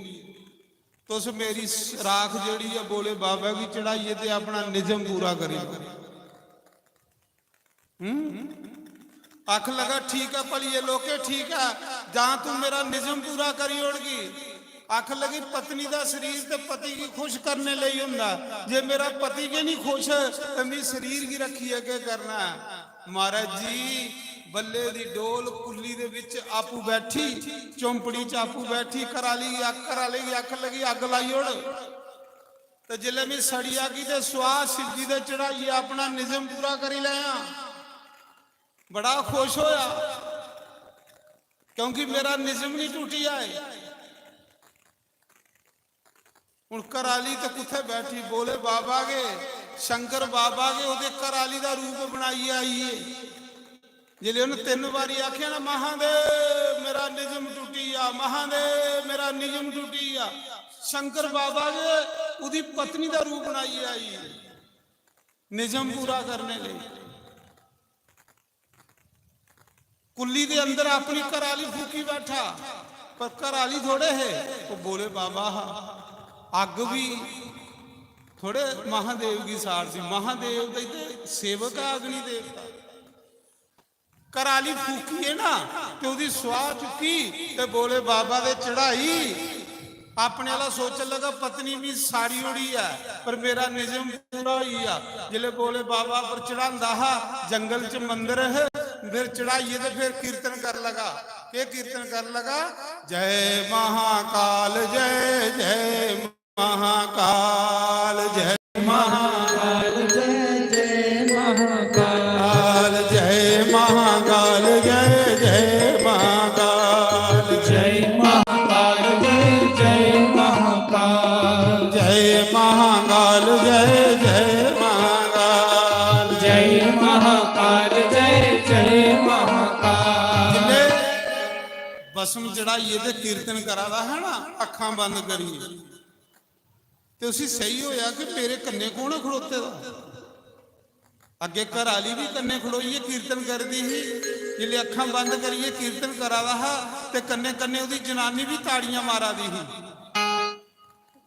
S2: तो उस मेरी राख जड़ी है बोले बाबा की चढ़ाइए ते अपना निजम पूरा करी। आख लगा ठीक है भलिए लोके ठीक है, जहां तू मेरा निजम पूरा करी ओड़गी। आख लगी पत्नी का शरीर ते पति की खुश करने लई हुंदा, जे मेरा पति के नहीं खुश तो मैं शरीर की रखी है क्या करना। महाराज जी बल्ले दी डोल कुल्ली दे विच आपू बैठी, चौंपड़ी च आपू बैठी, कराली की अख लगी अग लाई ओड़। तो जिले मैं सड़ी आ गई तो सुहा शिव जी दे चढ़ाइए अपना निजम पूरा करी लिया। बड़ा खुश होया क्योंकि मेरा निजम नहीं टूटी आए। हुण कराली तो कुत्थे बैठी, बोले बाबा के शंकर बाबा के ओदे कराली का रूप बनाई आई है। जिले उन्हें 3 बारी आखिया ना महादेव मेरा निजम टूटी आ, महादेव मेरा निजम टूटी आ, शंकर बाबा के उदी पत्नी का रूप बनाई आई है निजम पूरा करने लिए। कुल्ली दे अंदर अपनी कराली फूकी बैठा, पर कराली थोड़े है। वो बोले बाबा अग भी ਥੋੜੇ ਮਹਾਦੇਵ ਕੀ ਸਾੜ ਸੀ। ਮਹਾਦੇਵ ਦੇ ਤੇ ਸੇਵਕ ਆ ਅਗਨੀ ਦੇਵਤਾ। कराली फूकी है ना तो ਉਹਦੀ ਸਵਾਹ ਚੁੱਕੀ ਤੇ ਬੋਲੇ ਬਾਬਾ ਦੇ ਚੜਾਈ। अपने वाला सोचने लगा पत्नी भी सारी उड़ी है पर मेरा निजम पूरा ही है। जिले बोले बाबा पर चढ़ांदा हा जंगल च मंदिर है फिर चढ़ाइए तो फिर कीर्तन कर लगा। के कीर्तन कर लगा? जय महाकाल जय जय महाकाल जय महाकाल
S1: जय जय महाकाल
S2: जय महाकाल जय जय महाकाल
S3: जय महाकाल जय महाकाल
S2: जय महाकाल जय जय महाकाल
S3: जय महाकाल जय जय महाकाल।
S2: जिले बसम चढ़ाइए ते कीर्तन करादा है ना अखां बंद करिए ते उसी सही होया कि मेरे कन्ने कौन खड़ोते दा। अगे घर वाली भी कन्ने खड़ोइए कीर्तन करती ही। जिले अखां बंद करिए कीर्तन करादा हा ते कन्ने कन्ने उदी जनानी भी ताड़ियां मारा दी ही।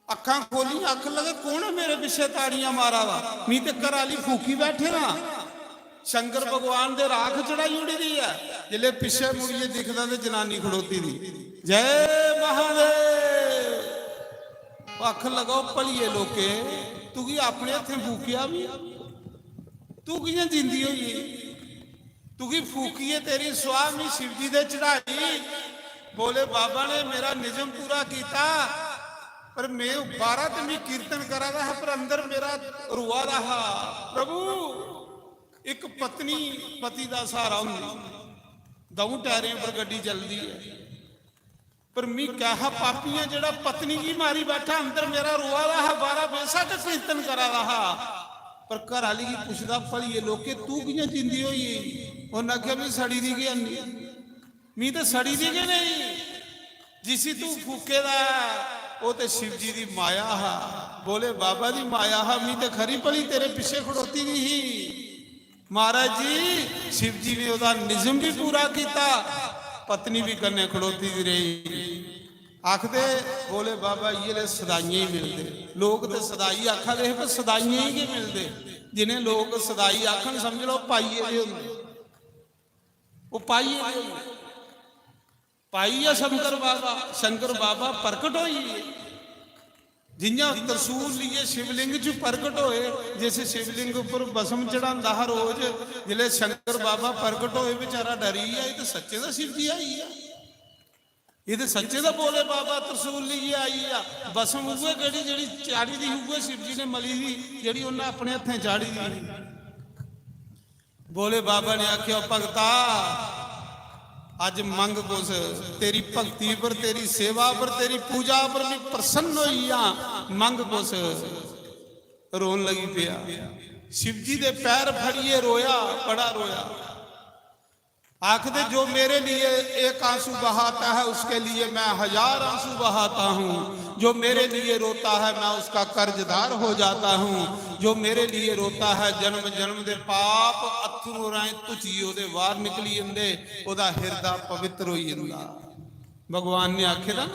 S2: अखां खोली अख लगे कौन है मेरे पिछे ताड़ियां मारा वा। मी ते घर वाली फूकी बैठे ना शंकर भगवान दे राख चढ़ाई उड़ी दी है। जिले पिछे मुड़िए दिखदा ते जनानी खड़ोती दी। जय महादेव। अख लगाओ भलिए लोके तू की अपने हथे फूकिया भी तू कियां जिंदी होई तू की फूकीए तेरी स्वामी शिव जी दे चढ़ाई। बोले बाबा ने मेरा निजम पूरा किया पर मैं 12 दिन भी कीर्तन करा रहा पर अंदर मेरा रुआ रहा। प्रभु एक पत्नी पति का सहारा होंगी दऊ टायरों पर गड्डी चलती है पर मी कहा पापियां जड़ा पत्नी की मारी बैठा अंदर मेरा रुआ रहा 12 बेसा का कीर्तन करा रहा पर घर वाली की पुछदा फलिए लोके तू कियां जिंदी होई। उन्हें आख्या मैं सड़ी दी गई मी तो सड़ी दी गई नहीं जिसी तू फूकेदा वो तो शिव जी की माया हा। बोले बाबा दी माया हा मी तो खरी भली तेरे पिछे खड़ोती नहीं ही। महाराज जी शिव जी ने ओदा निजम भी पूरा किया पत्नी भी कन्ने खड़ोती रही। आखदे बोले बाबा ये ले सदाइयां ही मिलते लोग तो सदाई आखा दे पर सदाइयां ही मिलते जिन्हें लोग सदाई आखन समझ लो पाइए दे होंदे वो पाइए दे होंदे पाई है शंकर बाबा प्रकट होई जियां तरसूल लिए शिवलिंग च प्रकट होए जैसे शिवलिंग उपर बसम चढ़ांदा हर रोज जिले शंकर बाबा प्रकट होए बेचारा डरी है ये तो सच्चे दा शिव जी आई है ये तो सच्चे दा बोले बाबा तरसूल लिए आई है बसम उहे केड़ी जेड़ी चाड़ी दी उहे शिव जी ने मली दी जेड़ी उन्हें अपने हथे चाड़ी दी। बोले बाबा ने आख्या भगता अज मंग कुछ तेरी भक्ति पर तेरी सेवा पर तेरी पूजा पर भी प्रसन्न होई मंग कुछ। रोन लगी पिया शिव जी दे पैर फड़िए रोया बड़ा रोया। आखदे जो मेरे लिए एक आंसू बहाता है उसके लिए मैं 1000 आंसू बहाता हूँ। जो मेरे लिए रोता है मैं उसका कर्जदार हो जाता हूँ। जो मेरे लिए रोता है जन्म जन्म दे पाप अथरू राए तुझी ओदे वार निकली जंदे ओदा हिरदा पवित्र होई जंदा। भगवान ने आखे ना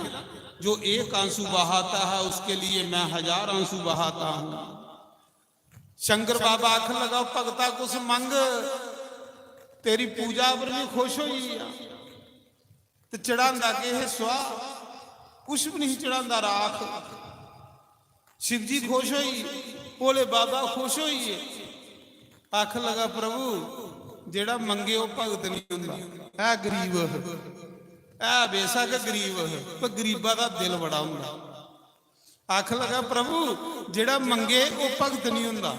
S2: जो एक आंसू बहाता है उसके लिए मैं 1000 आंसू बहाता हूँ। शंकर बाबा आख लगा भगता कुछ मंग तेरी पूजा पर भी खुश होई ते चढ़ांदा के है स्वाह कुछ भी नहीं चढ़ांदा राख। शिव जी खुश होई बोले बाबा खुश होई आख लगा प्रभु जेड़ा मंगे वो भगत नहीं हुंदा है गरीब है बेशक गरीब पर गरीबा दा दिल बड़ा हुंदा। आख लगा प्रभु जेड़ा मंगे वो भगत नहीं हुंदा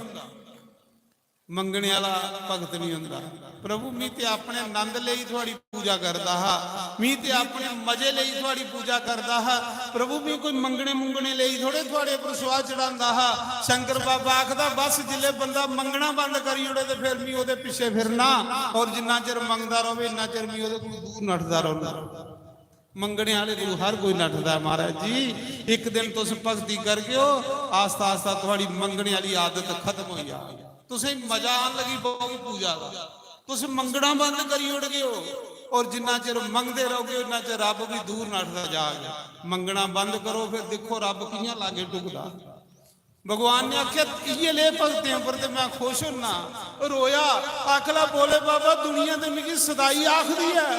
S2: मंगने वाला भगत नहीं हुंदा। प्रभु मी ते अपने आनंद लई थोड़ी पूजा करदा हा मी ते अपने मजे लई थोड़ी पूजा करदा हा। प्रभु मी कोई मंगने मुंगने लई थोड़े थोड़े पर सुआ चढ़ांदा हा। शंकर बाबा आखदा बस जिले बंदा मंगना बंद करी ओड़े ते फिर मी ओदे पिछे फिरना और जिन्ना चिर मंगदा रहे इन्ना चिर मी ओदे कोल दूर नठदा रहंदा। मंगने वाले को हर कोई नठदा है महाराज जी। एक दिन तुस भगती कर गए हो आस्ता आस्ता थोड़ी मंगने वाली आदत खत्म हो जाए तुसें मजा आन लगी पौगी पूजा का तुस मंगना बंद करी उड़ गए हो और जिन्ना चिर मंगते रहोगे उन्ना चिर रब भी दूर नठदा जाएगा। मंगना बंद करो फिर देखो रब कियां लागे टुकदा। भगवान ने आख्या ये ले भगतें पर ते मैं खुश होना। रोया आखला बोले बाबा दुनिया ते मिगी सदाई आखदी है,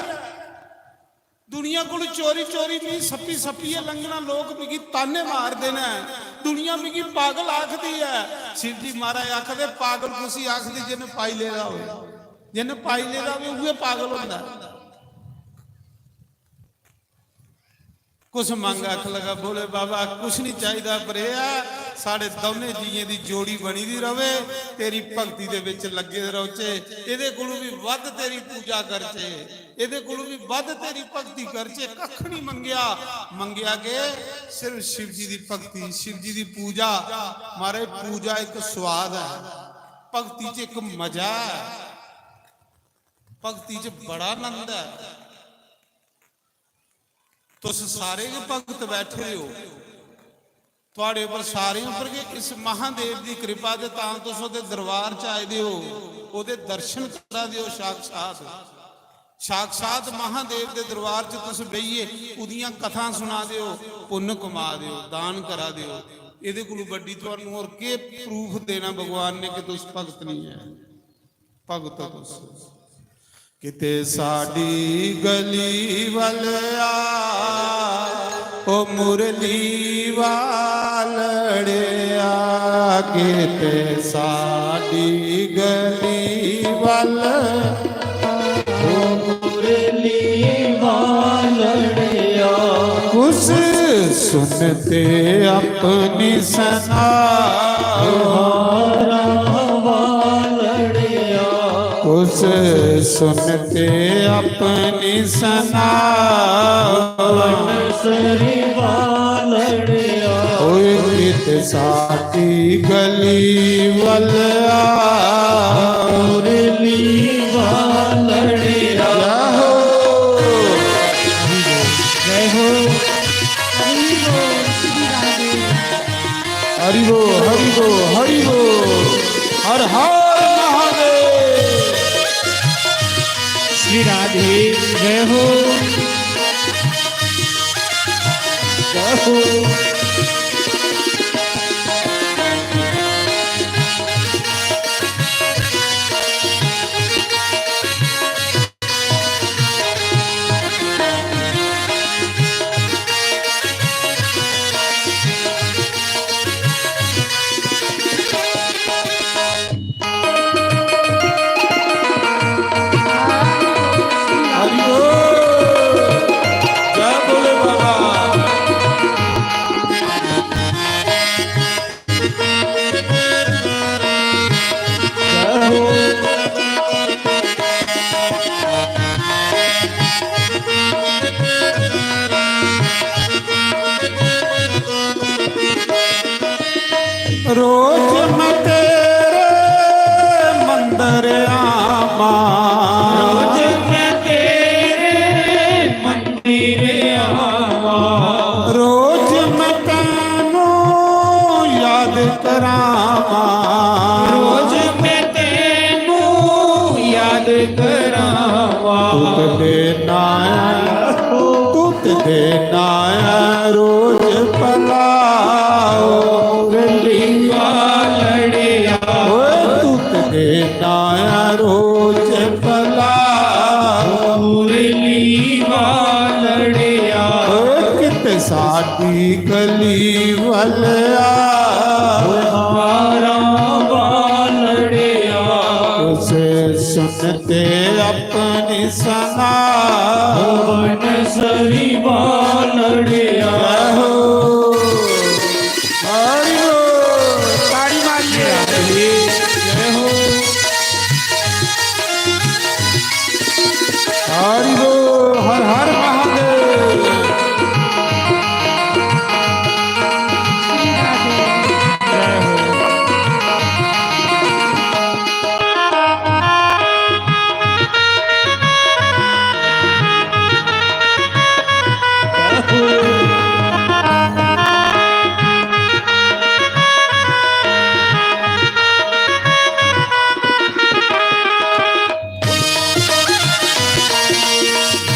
S2: दुनिया को चोरी चोरी नहीं सप्पी सप्पीए लंघना, लोग मिगी ताने मार देना, दुनिया मिगी पागल आखदी है। शिव जी महाराज आखदे पागल कुसी आखदी जिन्हें पाई लेदा होवे, जिन्हें पाई लेदा होवे उहे पागल होंदा। कुछ मंग आख लगा बोले बाबा कुछ नहीं चाहिए पर यह साढ़े दोने जीए की जोड़ी बनी दी रवे, तेरी भगती दे विच लगे रोचे, इहदे कोलों भी वध तेरी पूजा करचे, इहदे कोलों भी वध तेरी भगती करचे। कख नहीं मंगिया, मंगिया के सिर्फ शिव जी की भगती, शिव जी की पूजा। मारे पूजा एक स्वाद है, भगती च एक मजा है, भगती च बड़ा आनंद है। तुस सारे भगत बैठे हो, थोड़े पर सारे उपर के इस महादेव की कृपा दे तां तुस ओदे दरबार च आए दे हो, ओदे दर्शन करा दे हो। साक्षात साक्षात महादेव के दरबार च तुस बहिए, उदियां कथा सुना दे हो, पुण्य कमा दे हो, दान करा दे हो। इहदे कोलों वड्डी तुहानूं होर के प्रूफ देना भगवान ने कि तुस भगत नहीं है। भगत हो तुस। किते साडी गली वल आ ओ मुरली वालड़े आ, किते साडी गली वल
S3: ओ मुरली वालड़े आ,
S2: कुछ सुनते अपनी सना कुछ सुनते अपनी सना ओए कित साडी गली वल आ
S3: मुरली वालड़िया। जय हो
S2: हरि वो हरि वो हरि वो हर हर महादेव।
S3: श्री राधे जय हो जय हो।
S2: रोज मैं तेरे मंदिर आवा,
S3: रोज मैं तेरे मंदिर आवा,
S2: रोज मैं तैनू याद करावा,
S3: रोज मैं तेनू याद करावा।
S2: तुत देना तुत देना रोज पलाओ मुरली
S3: वालड़िया।
S2: तुत देना रोज पलाओ
S3: मुरली वालड़िया।
S2: कित साडी गली वल आ
S3: हमारा वालड़िया।
S2: उसे सुनते अपनी सना
S3: वन सरी वालड़िया।
S2: हरि हो ताड़ी मारिए
S3: जय हो
S2: हरि हो हर हर महादेव।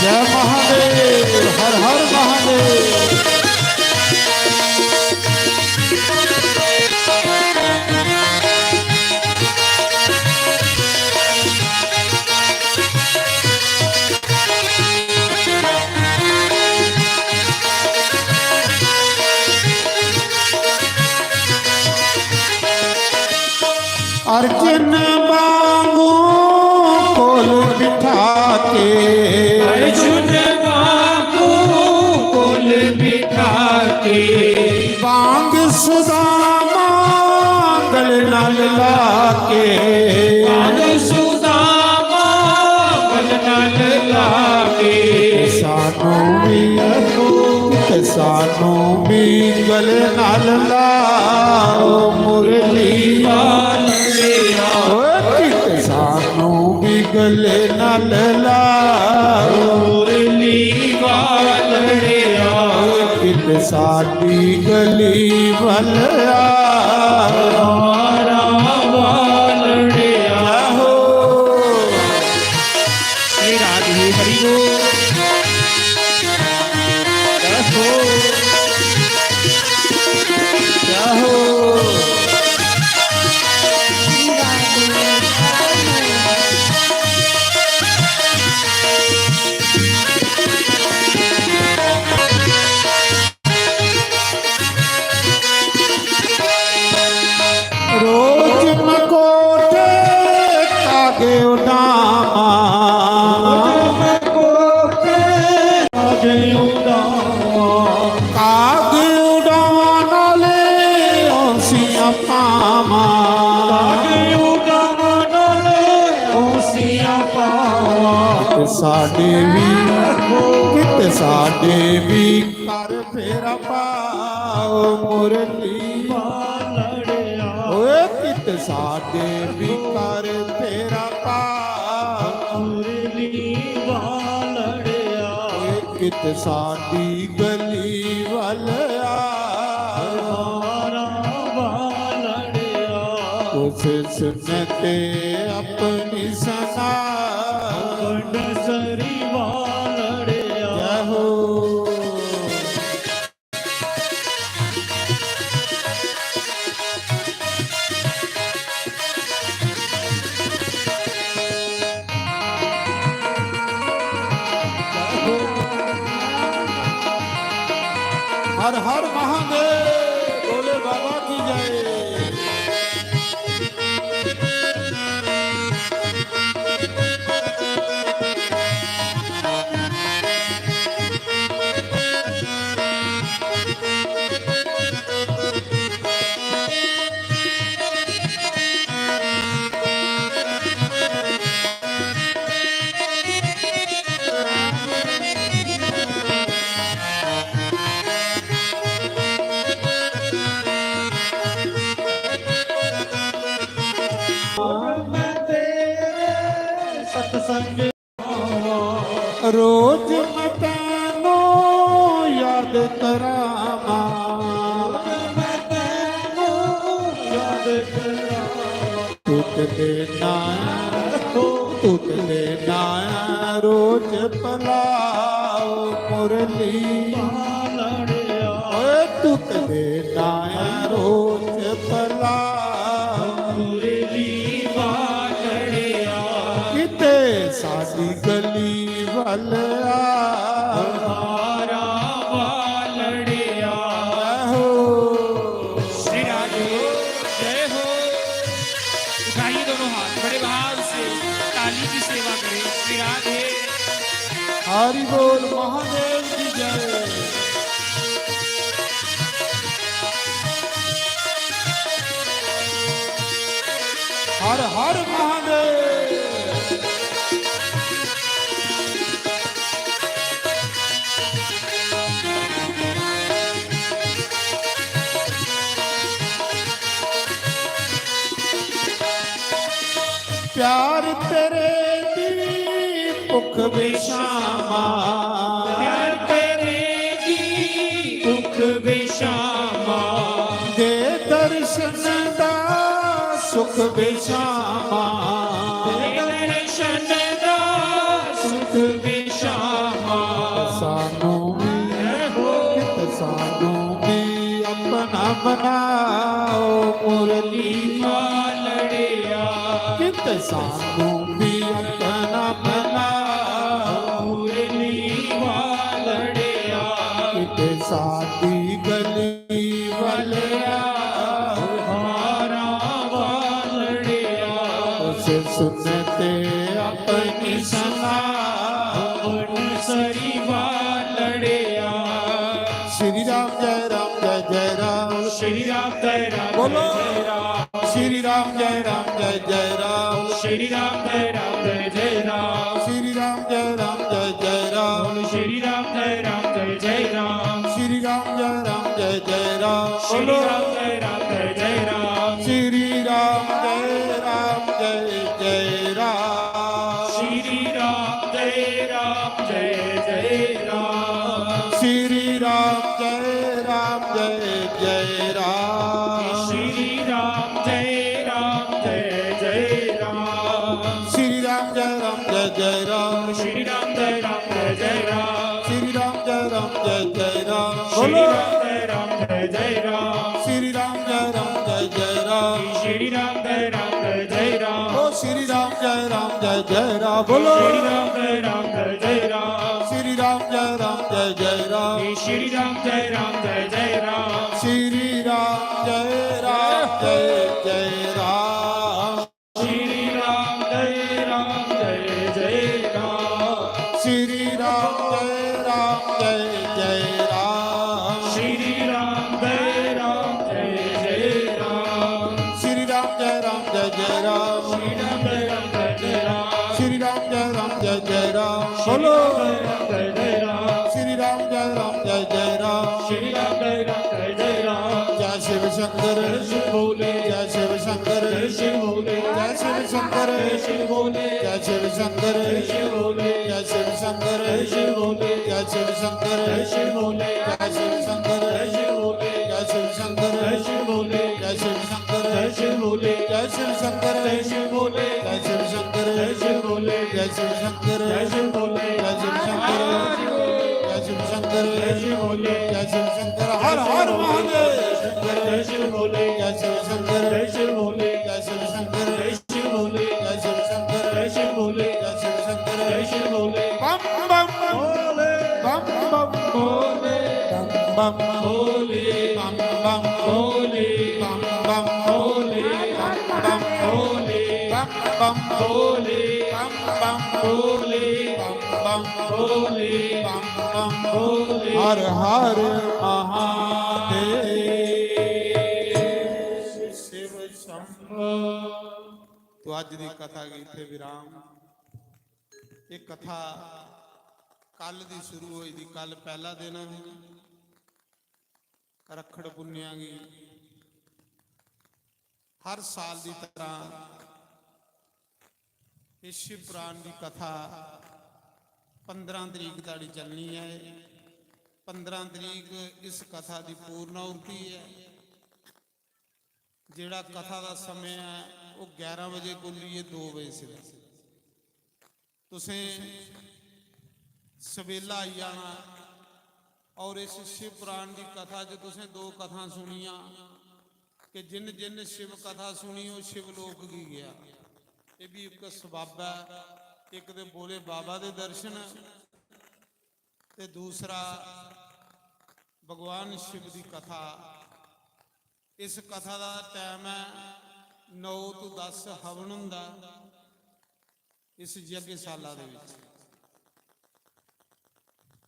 S2: जय महादेव हर हर महादेव।
S3: ਅਰਜਨ ਵਾਂਗੂ ਕੋਲ ਬਿਠਾ ਕੇ
S4: ਅਰਜੁਨ ਵਾਂਗੂ ਕੋਲ ਬਿਠਾ ਕੇ
S3: ਬਾਂਗ ਸੁਦਾਮਾ ਗਲ ਨਾਲ ਲਾ ਕੇ
S4: ਬਾਂਗ ਸੁਦਾਮਾ ਗਲ ਨਾਲ ਲਾ ਕੇ
S3: ਸਾਨੂੰ ਵੀ ਗਲ ਨਾਲ ਲਾਓ ਮੁਰਲੀ
S4: ਵਾਲੜਿਆ
S3: ਓਏ ਕਿਤੇ ਸਾਨੂੰ ਵੀ ਗਲੇ ਨਾਲ ਲਾਓ
S4: ਮੁਰਲੀ ਵਾਲੜਿਆ
S3: ਕਿਤੇ ਸਾਡੀ ਗਲੀ ਵੱਲ ਆਓ
S4: ਮਾਰਾ ਵਾਲੜਿਆ श्री राधे हरि बोल
S3: रोज मकोटे कागे उडामा कागे उडामा ले औसियां पामा किते साडे भी कर फेरा पाओ मुरली ਓਏ ਕਿਤੇ ਸਾਡੇ ਵੀ ਕਰ ਤੇਰਾ ਪਾਓ
S4: ਮੁਰਲੀ ਵਾਲੜਿਆ
S3: ਓਏ ਕਿਤੇ ਸਾਡੀ ਗਲੀ ਵੱਲ ਆਓ
S4: ਮਾਰਾ ਵਾਲੜਿਆ
S3: ਉਸ ਸੁਨਤੇ ਆਪਣੀ ਸਨਾ
S4: ਕੰਡ ਸਰੀ ਵਾਲੜਿਆ
S3: ਜੈ ਹੋ हर हर महादेव बोले बाबा की जय
S4: सत्संग
S3: रोज मैं तैनो याद करावा
S4: मैं तैनू याद करावा
S3: तुत देना रोज पलाओ मुरली
S4: वालड़िया
S3: ओए तुत देना रोज पलाओ
S4: मुरली वालड़िया
S3: किते साडी गली ਵੱਲ ਆ
S4: मारा वालड़िया
S3: हो
S4: श्री राधे जय हो उठाइए दोनों हाथ बड़े भाव से ताली की सेवा करें श्री राधे
S3: हरि बोल महादेव की जय हर हर महादेव प्यार तेरे दी भुख बेशामा
S4: प्यार तेरे की दुख बेशामा
S3: दे दर्शन दा सुख बेशामा
S4: दर्शन दा सुख बेशामा
S3: सानू भी अपना बनाओ मुरली
S4: वालड़िया
S3: कित सानू भी अपना बनाओ
S4: मुरली वालड़िया
S3: किते साडी गली वाले आओ
S4: हारा वालड़िया
S3: सुनते अपनी
S4: सुनावन सरीवा लड़िया।
S3: श्री राम जय राम जय जय राम
S4: श्री राम जय राम
S3: बोलो।
S4: जय राम।
S3: श्री राम जय राम जय जय राम
S4: श्री राम जय राम जय जय राम।
S3: श्री राम जय राम जय जय राम
S4: श्री राम जय राम जय जय राम।
S3: श्री राम जय राम जय जय राम
S4: श्री
S3: बोलो।
S4: राम जय राम जय जय राम।
S3: श्री राम जय राम जय जय राम
S4: श्री राम जय राम जय जय राम।
S3: श्री राम जय राम जय जय राम
S4: श्री राम जय राम जय जय राम।
S3: श्री राम जय राम जय जय राम
S4: श्री राम जय राम जय जय राम।
S3: श्री राम जय राम जय जय राम
S4: श्री
S3: बोलो।
S4: राम जय राम जय जय राम।
S3: श्री राम जय राम जय जय राम
S4: श्री राम जय राम जय जय राम।
S3: ओ श्री राम जय राम जय जय राम बोलो।
S4: श्री राम जय राम जय जय राम।
S3: श्री राम जय राम जय जय राम
S4: श्री राम जय राम जय जय राम।
S3: श्री राम जय राम जय जय राम
S4: श्री राम जय राम जय जय राम।
S3: श्री राम जय राम जय जय राम
S4: श्री राम जय राम जय जय राम।
S3: श्री राम जय राम जय जय राम
S4: श्री राम जय राम जय जय राम।
S3: श्री राम जय राम जय जय राम बोलो।
S4: जय जय राम।
S3: श्री राम जय राम जय जय राम
S4: श्री राम जय राम जय जय राम।
S3: जय शिव शंकर
S4: शिव भोले।
S3: जय शिव शंकर
S4: जय शिव भोले।
S3: जय शिव शंकर
S4: जय शिव भोले।
S3: जय शिव शंकर
S4: जय शिव भोले।
S3: जय शिव शंकर
S4: जय शिव भोले।
S3: जय शिव शंकर
S4: जय शिव भोले।
S3: जय शिव शंकर
S4: जय शिव भोले।
S3: जय शिव शंकर
S4: जय शिव भोले।
S3: जय शिव शंकर
S4: जय शिव भोले।
S3: जय शिव शंकर
S4: जय शिव भोले।
S3: जय शिव शंकर
S4: जय शिव भोले।
S3: जय शिव शंकर
S4: जय शिव भोले।
S3: जय शिव शंकर जय शिव शंकर
S4: जय शिव भोले।
S3: जय शिव शंकर हर हर महादेव
S4: जय शिव भोले।
S3: जय शिव शंकर
S4: जय शिव भोले।
S3: जय शिव शंकर
S4: जय शिव भोले।
S3: जय शिव शंकर
S4: जय शिव भोले।
S3: जय शिव शंकर
S4: जय शिव भोले।
S3: बम बम भोले बम बम
S4: भोले
S3: बम
S4: भोले
S3: बम बम
S4: भोले
S3: बम बम
S4: भोले
S3: बम
S4: भोले
S3: बम बम
S4: भोले
S3: बम बम
S4: भोले
S3: बम बम
S4: भोले
S3: बम बम
S4: भोले।
S3: हर हर महादेव शिव शंभो। तो ਅੱਜ ਦੀ ਕਥਾ ਗਈ ਇੱਥੇ ਵਿਰਾਮ। ਇਹ ਕਥਾ ਕੱਲ ਦੀ ਸ਼ੁਰੂ ਹੋਈ ਦੀ ਕੱਲ ਪਹਿਲਾ ਦਿਨ ਰੱਖੜ ਪੁੰਨਿਆ ਗਈ। ਹਰ ਸਾਲ ਦੀ ਤਰ੍ਹਾਂ ਇਸ ਸ਼ਿਵ ਪੁਰਾਣ ਦੀ ਕਥਾ 15 ਤਰੀਕ ਤੱਕ ਚੱਲਣੀ ਹੈ। 15 ਤਰੀਕ ਇਸ ਕਥਾ ਦੀ ਪੂਰਨਾਹੁਤੀ ਹੈ। ਜਿਹੜਾ ਕਥਾ ਦਾ ਸਮਾਂ ਹੈ ਉਹ 11 ਵਜੇ ਕੋਲੀਏ 2 ਵਜੇ ਸਿਰ ਤੁਸੀਂ ਸਵੇਲਾ ਆਈ ਜਾਣਾ। ਔਰ ਇਸ ਸ਼ਿਵ ਪੁਰਾਣ ਦੀ ਕਥਾ 'ਚ ਤੁਸੀਂ 2 ਕਥਾ ਸੁਣੀਆਂ ਕਿ ਜਿਨ ਜਿਨ ਸ਼ਿਵ ਕਥਾ ਸੁਣੀ ਉਹ ਸ਼ਿਵ ਲੋਕ ਕੀ ਗਿਆ। ਇਹ ਵੀ ਇੱਕ ਸਬੱਬ ਹੈ। ਇੱਕ ਦੇ ਬੋਲੇ ਬਾਬਾ ਦੇ ਦਰਸ਼ਨ ਤੇ ਦੂਸਰਾ ਭਗਵਾਨ ਸ਼ਿਵ ਦੀ ਕਥਾ। ਇਸ ਕਥਾ ਦਾ ਟਾਈਮ ਹੈ 9 ਤੋਂ 10 ਹਵਨ ਹੁੰਦਾ ਇਸ ਯੱਗਸ਼ਾਲਾ ਦੇ ਵਿੱਚ।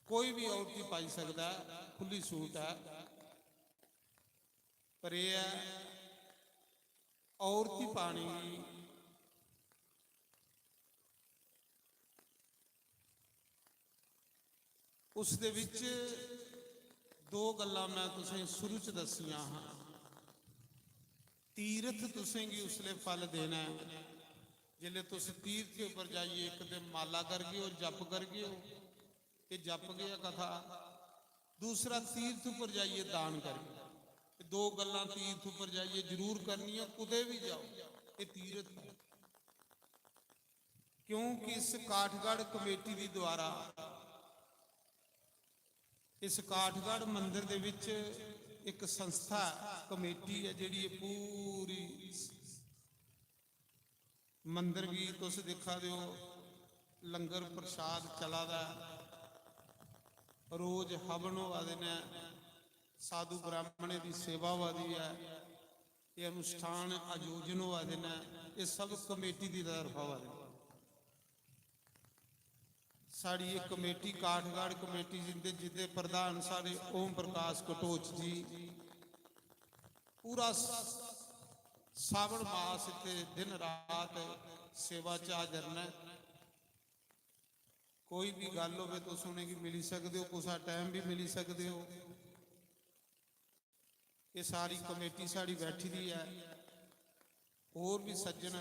S3: ਕੋਈ ਵੀ ਔਰਤ ਹੀ ਪਾਈ ਸਕਦਾ, ਖੁੱਲੀ ਛੂਟ ਹੈ। ਪਰ ਇਹ ਹੈ ਔਰਤ ਹੀ ਪਾਣੀ। ਉਸ ਦੇ ਵਿੱਚ 2 ਗੱਲਾਂ ਮੈਂ ਤੁਸੀਂ ਸ਼ੁਰੂ ਚ ਦਸੀਆਂ ਹਾਂ। ਤੀਰਥ ਤੁਸੀਂ ਕੀ ਉਸਲੇ ਫਲ ਦੇਣਾ ਜਿਲੇ ਤੁਸੀਂ ਤੀਰਥ के ऊपर जाइए। एक तो माला कर गए हो, जप कर गए हो, ये जप गया कथा। दूसरा तीर्थ उपर जाइए दान कर गए। 2 गल्लां तीर्थ उपर जाइए जरूर करनी है। कुदे भी जाओ ये तीर्थ है। क्योंकि इस काठगढ़ कमेटी दी द्वारा इस काठगढ़ मंदिर दे विच एक संस्था कमेटी है जिहड़ी पूरी मंदिर भी तुस दिखा दिओ लंगर प्रसाद चला दा। रोज हवन वादे ने, साधु ब्राह्मणे की सेवा वादी है। ये अनुष्ठान आयोजन वादे ने।
S2: ਇਹ ਸਭ ਕਮੇਟੀ ਦੀ ਤਰਫੋਂ ਆ। ਸਾਡੀ ਇਹ ਕਮੇਟੀ ਕਾਠਗੜ੍ਹ ਕਮੇਟੀ ਜਿਹਦੇ ਪ੍ਰਧਾਨ ਸਾਡੇ ਓਮ ਪ੍ਰਕਾਸ਼ ਕਟੋਚ ਜੀ ਪੂਰਾ ਸਾਵਣ ਮਾਸ ਇੱਥੇ ਦਿਨ ਰਾਤ ਸੇਵਾ 'ਚ ਹਾਜ਼ਰ ਨੇ। ਕੋਈ ਵੀ ਗੱਲ ਹੋਵੇ ਤਾਂ ਸੁਣੇਗੀ ਮਿਲ ਸਕਦੇ ਹੋ, ਕੁਛ ਟਾਈਮ ਵੀ ਮਿਲ ਸਕਦੇ ਹੋ। ਇਹ ਸਾਰੀ ਕਮੇਟੀ ਸਾਡੀ ਬੈਠੀ ਦੀ ਹੈ। ਹੋਰ ਵੀ ਸੱਜਣ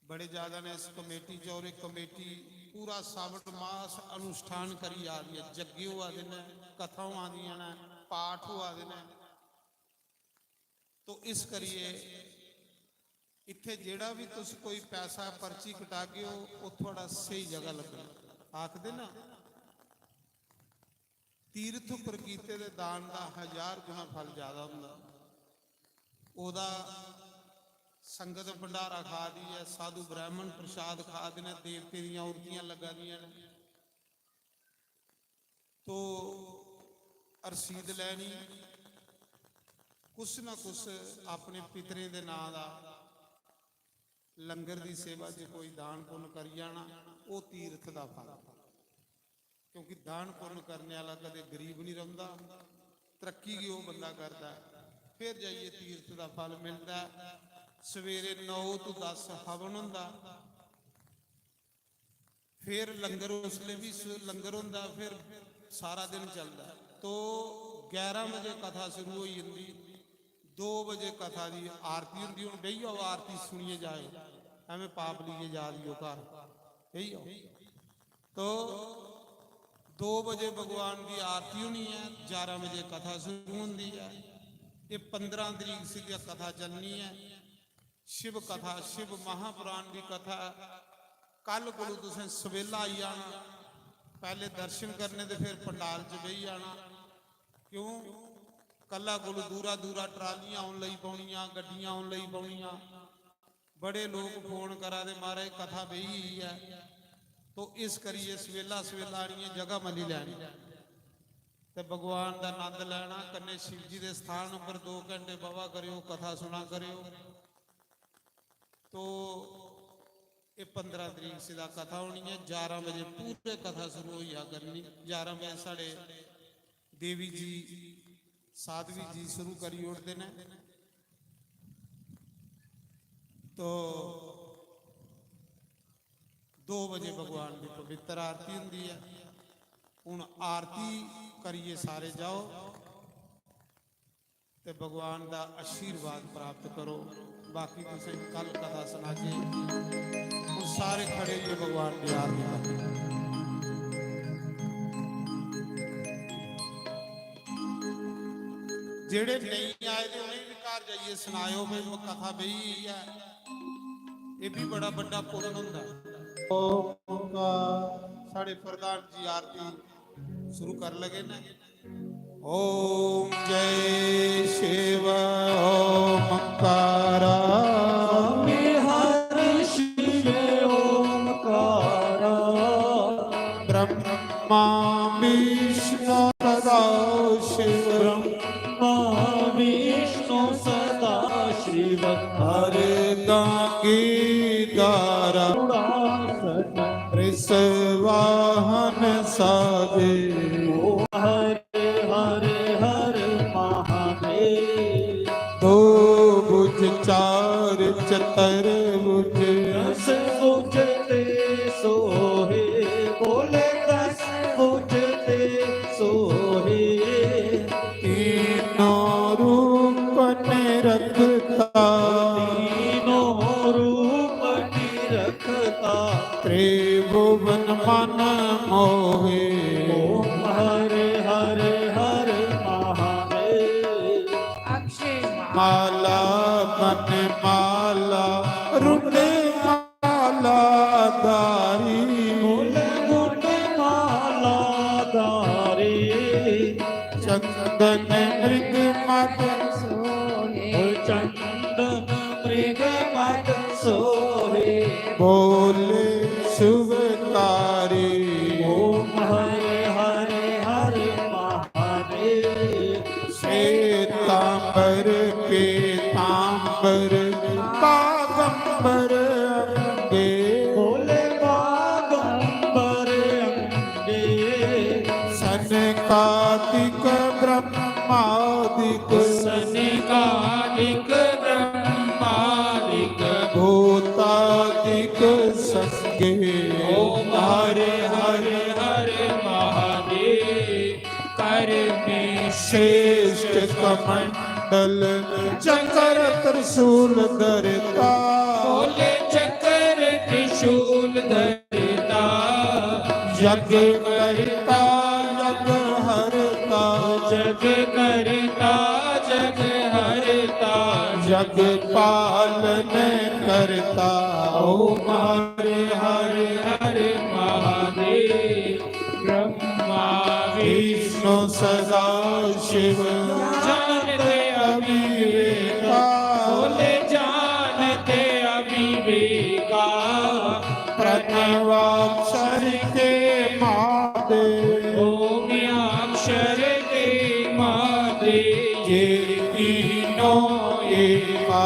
S2: बड़े ज्यादा ने इस कमेटी च, और एक कमेटी पूरा सावण मास अनुष्ठान करी आ रही है। जग्गे आदि ने, कथाओं आदि ने, पाठ आदि ने। तो इस करिए इत्थे जेड़ा भी तुस कोई पैसा पर्ची कटा के हो वो थोड़ा सही जगह लगना। आखदे ना तीर्थ पर कीते दे दान का 1000 गुना फल ज्यादा हुंदा। ओदा संगत भंडारा खा दी है, साधु ब्राह्मण प्रसाद खा दी ने, देवते दियां उर्तियां लगा दियां ने। तो रसीद लैनी, कुछ ना कुछ अपने पितरे दे नां दा लंगर दी सेवा च कोई दान पुण्य करी जाना, वो तीर्थ दा फल। क्योंकि दान पुण्य करने वाला कदे गरीब नहीं रहिंदा, तरक्की की वो बंदा करता है। फिर जाइए तीर्थ दा फल मिलता है। सवेरे 9 तो 10 हवन हुंदा, फिर लंगर उसले भी लंगर हुंदा, फिर सारा दिन चलता। तो 11 बजे कथा शुरू हो जाती, 2 बजे कथा की आरती होंदी। हुण बही आओ आरती सुनिए जाए, एवें पाप लीए जा रही हो घर, बही आओ। तो 2 बजे भगवान की आरती होनी है, 11 बजे कथा शुरू होंदी है। ये 15 तरीक से कथा चलनी है। शिव कथा, शिव महापुराण की कथा। कल को तुसें सवेला आई जाना, पहले दर्शन करने तो फिर पंडाल च बही जाना। क्यों कला को दूरा दूरा ट्रालियां आने लई पौनियां, गड्डियां आने लई पौनियां। बड़े लोग फोन करा दे महाराज कथा बही ही है। तो इस करिए सवेला सवेला आनी जगह मली लैनी ते भगवान का आनंद लैना। कन्ने शिव जी के स्थान पर 2 घंटे बाबा करियो, कथा सुना करियो। तो ये 15 तरीक से कथा होनी है। 11 बजे पूरे कथा शुरू हो जा करनी। 11 बजे साढ़े देवी जी साध्वी जी शुरू करी उठते हैं। तो 2 बजे भगवान की पवित्र आरती होंगी है। हुण आरती करिए सारे जाओ ते भगवान का आशीर्वाद प्राप्त करो। बाकी तुम कल कथा सुना के उन सारे खड़े हुए भगवान की आरती कर। जेड़े नहीं आए थे उन्हें भी घर जाइए सुनाओ भाई वो कथा बही है। ये भी बड़ा बड़ा पुण्य हुंदा। साढ़े प्रधान जी आरती शुरू कर लगे ना। ओम जय शिव ओमकारा
S3: हर शिव ओमकारा
S2: ब्रह्मा विष्णु सदा शिव
S3: ब्रह्मा विष्णु सदा शिव
S2: हरे दांगी दारा वाहन साधे
S3: हरे हरे हरे महादेव।
S2: दो भुज 4 चतर भुज
S3: दस भुज ते सोहे बोले 10 भुज ते सोहे।
S2: तीनों रूप निरखता
S3: तीनों रूप निरखता
S2: त्रिभुवन मन मोहे।
S3: ओम हरे हरे हरे महादेव।
S1: अक्षय
S2: माला बन माला रुने माला दारी
S3: बोले गुण माला दारी
S2: चंदन मृग मद
S1: सोहे
S3: चंदन मृग मद सोहे।
S2: बोले शुभकारी।
S3: ओम हरे हरे हरे महादेव।
S2: श्वेतांबर पीतांबर
S3: सनकादिक ब्रह्मादिक
S4: सनकादिक ब्रह्मादिक
S3: भूतादिक संगे
S4: ओम हरे हरे हरे महादेव कर में
S3: श्रेष्ठ कमंडल चक्र त्रिशूल धरता
S4: बोले चक्र त्रिशूल धरता
S3: जग करता जग हरता
S4: जग करता जग हरता
S3: जग पालन करता
S4: ओम हरे हरे हरे महादेव ब्रह्मा
S3: विष्णु सदा शिव
S4: जानते अविवेका बोले जानते अविवेका
S3: प्रणवाक्षर के महादेव
S4: ओम अक्षर के महादेव
S3: ये तीनों एका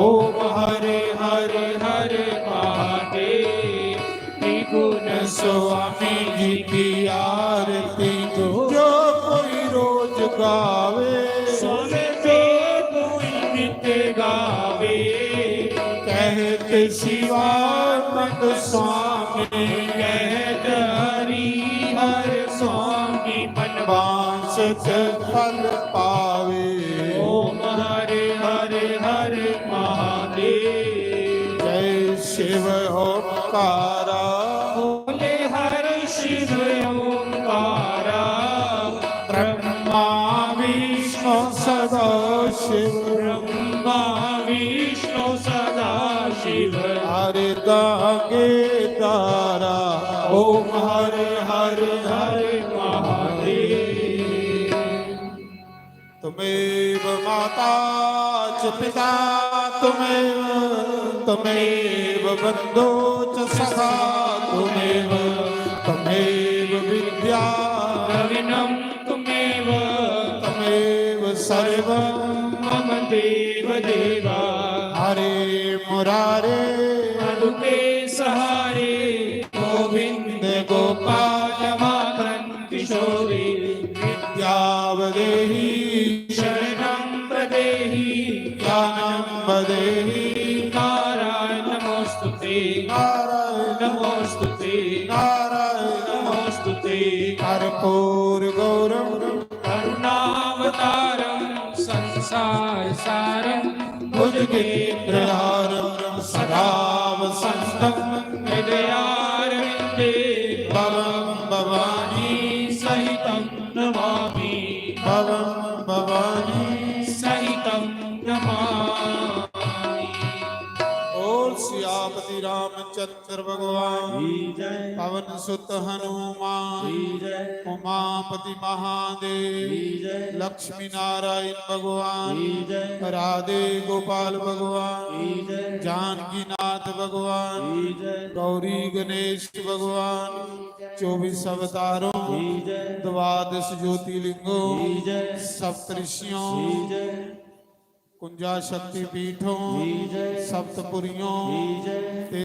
S4: ओम हरे हरे हरे महादेव त्रिगुण
S3: स्वामी जी की आरती जो कोई रोज गावे
S4: सोने पे कोई नित्य गावे
S3: कहते शिवानंद स्वामी
S4: कहत हरि हर स्वामी
S3: वांछित फल पावे
S4: ओम हरे हरे हरे महादेव
S3: जय शिव ओंकारा
S4: बोले हर शिव ओंकारा
S3: ब्रह्मा विष्णु सदा शिव
S4: ब्रह्मा विष्णु सदा शिव
S3: हरे गांगे दारा
S4: ओम हरे हरे हरे महादेव
S3: तुमेव माता च पिता तुमेव बन्धो च सखा तुमेव विद्या
S4: द्रविणं तुमेव
S3: तमेव सर्वं
S4: मम देव देवा
S3: हरे मुरारे
S4: मधुके सहारे गोविंद गोपाल माधव किशोरी
S3: विद्यावदेहि
S4: शरणं प्रदेहि
S3: ज्ञानं वदेहि
S4: नारायण नमोस्तुते
S3: नारायण
S4: नमोस्तुते
S3: नारायण
S4: नमोस्तुते
S3: कर्पूर गौरम
S4: करुणावतारं संसार सारं
S3: भुजगेन्द्रहारं सदा वसन्तं
S4: हृदयारविन्दे
S3: भवं भवानी
S4: सहितं नमामि
S3: भवं भवानी
S4: सहितं नमामि
S3: बोल सियापति रामचंद्र भगवान पवन सुत हनुमान उमापति महादेव लक्ष्मी नारायण भगवान राधे गोपाल भगवान जानकी नाथ भगवान गौरी गणेश भगवान 24 अवतारों द्वादश ज्योतिर्लिंगों सप्तऋषियों कुंजा शक्ति पीठों सप्तपुरियों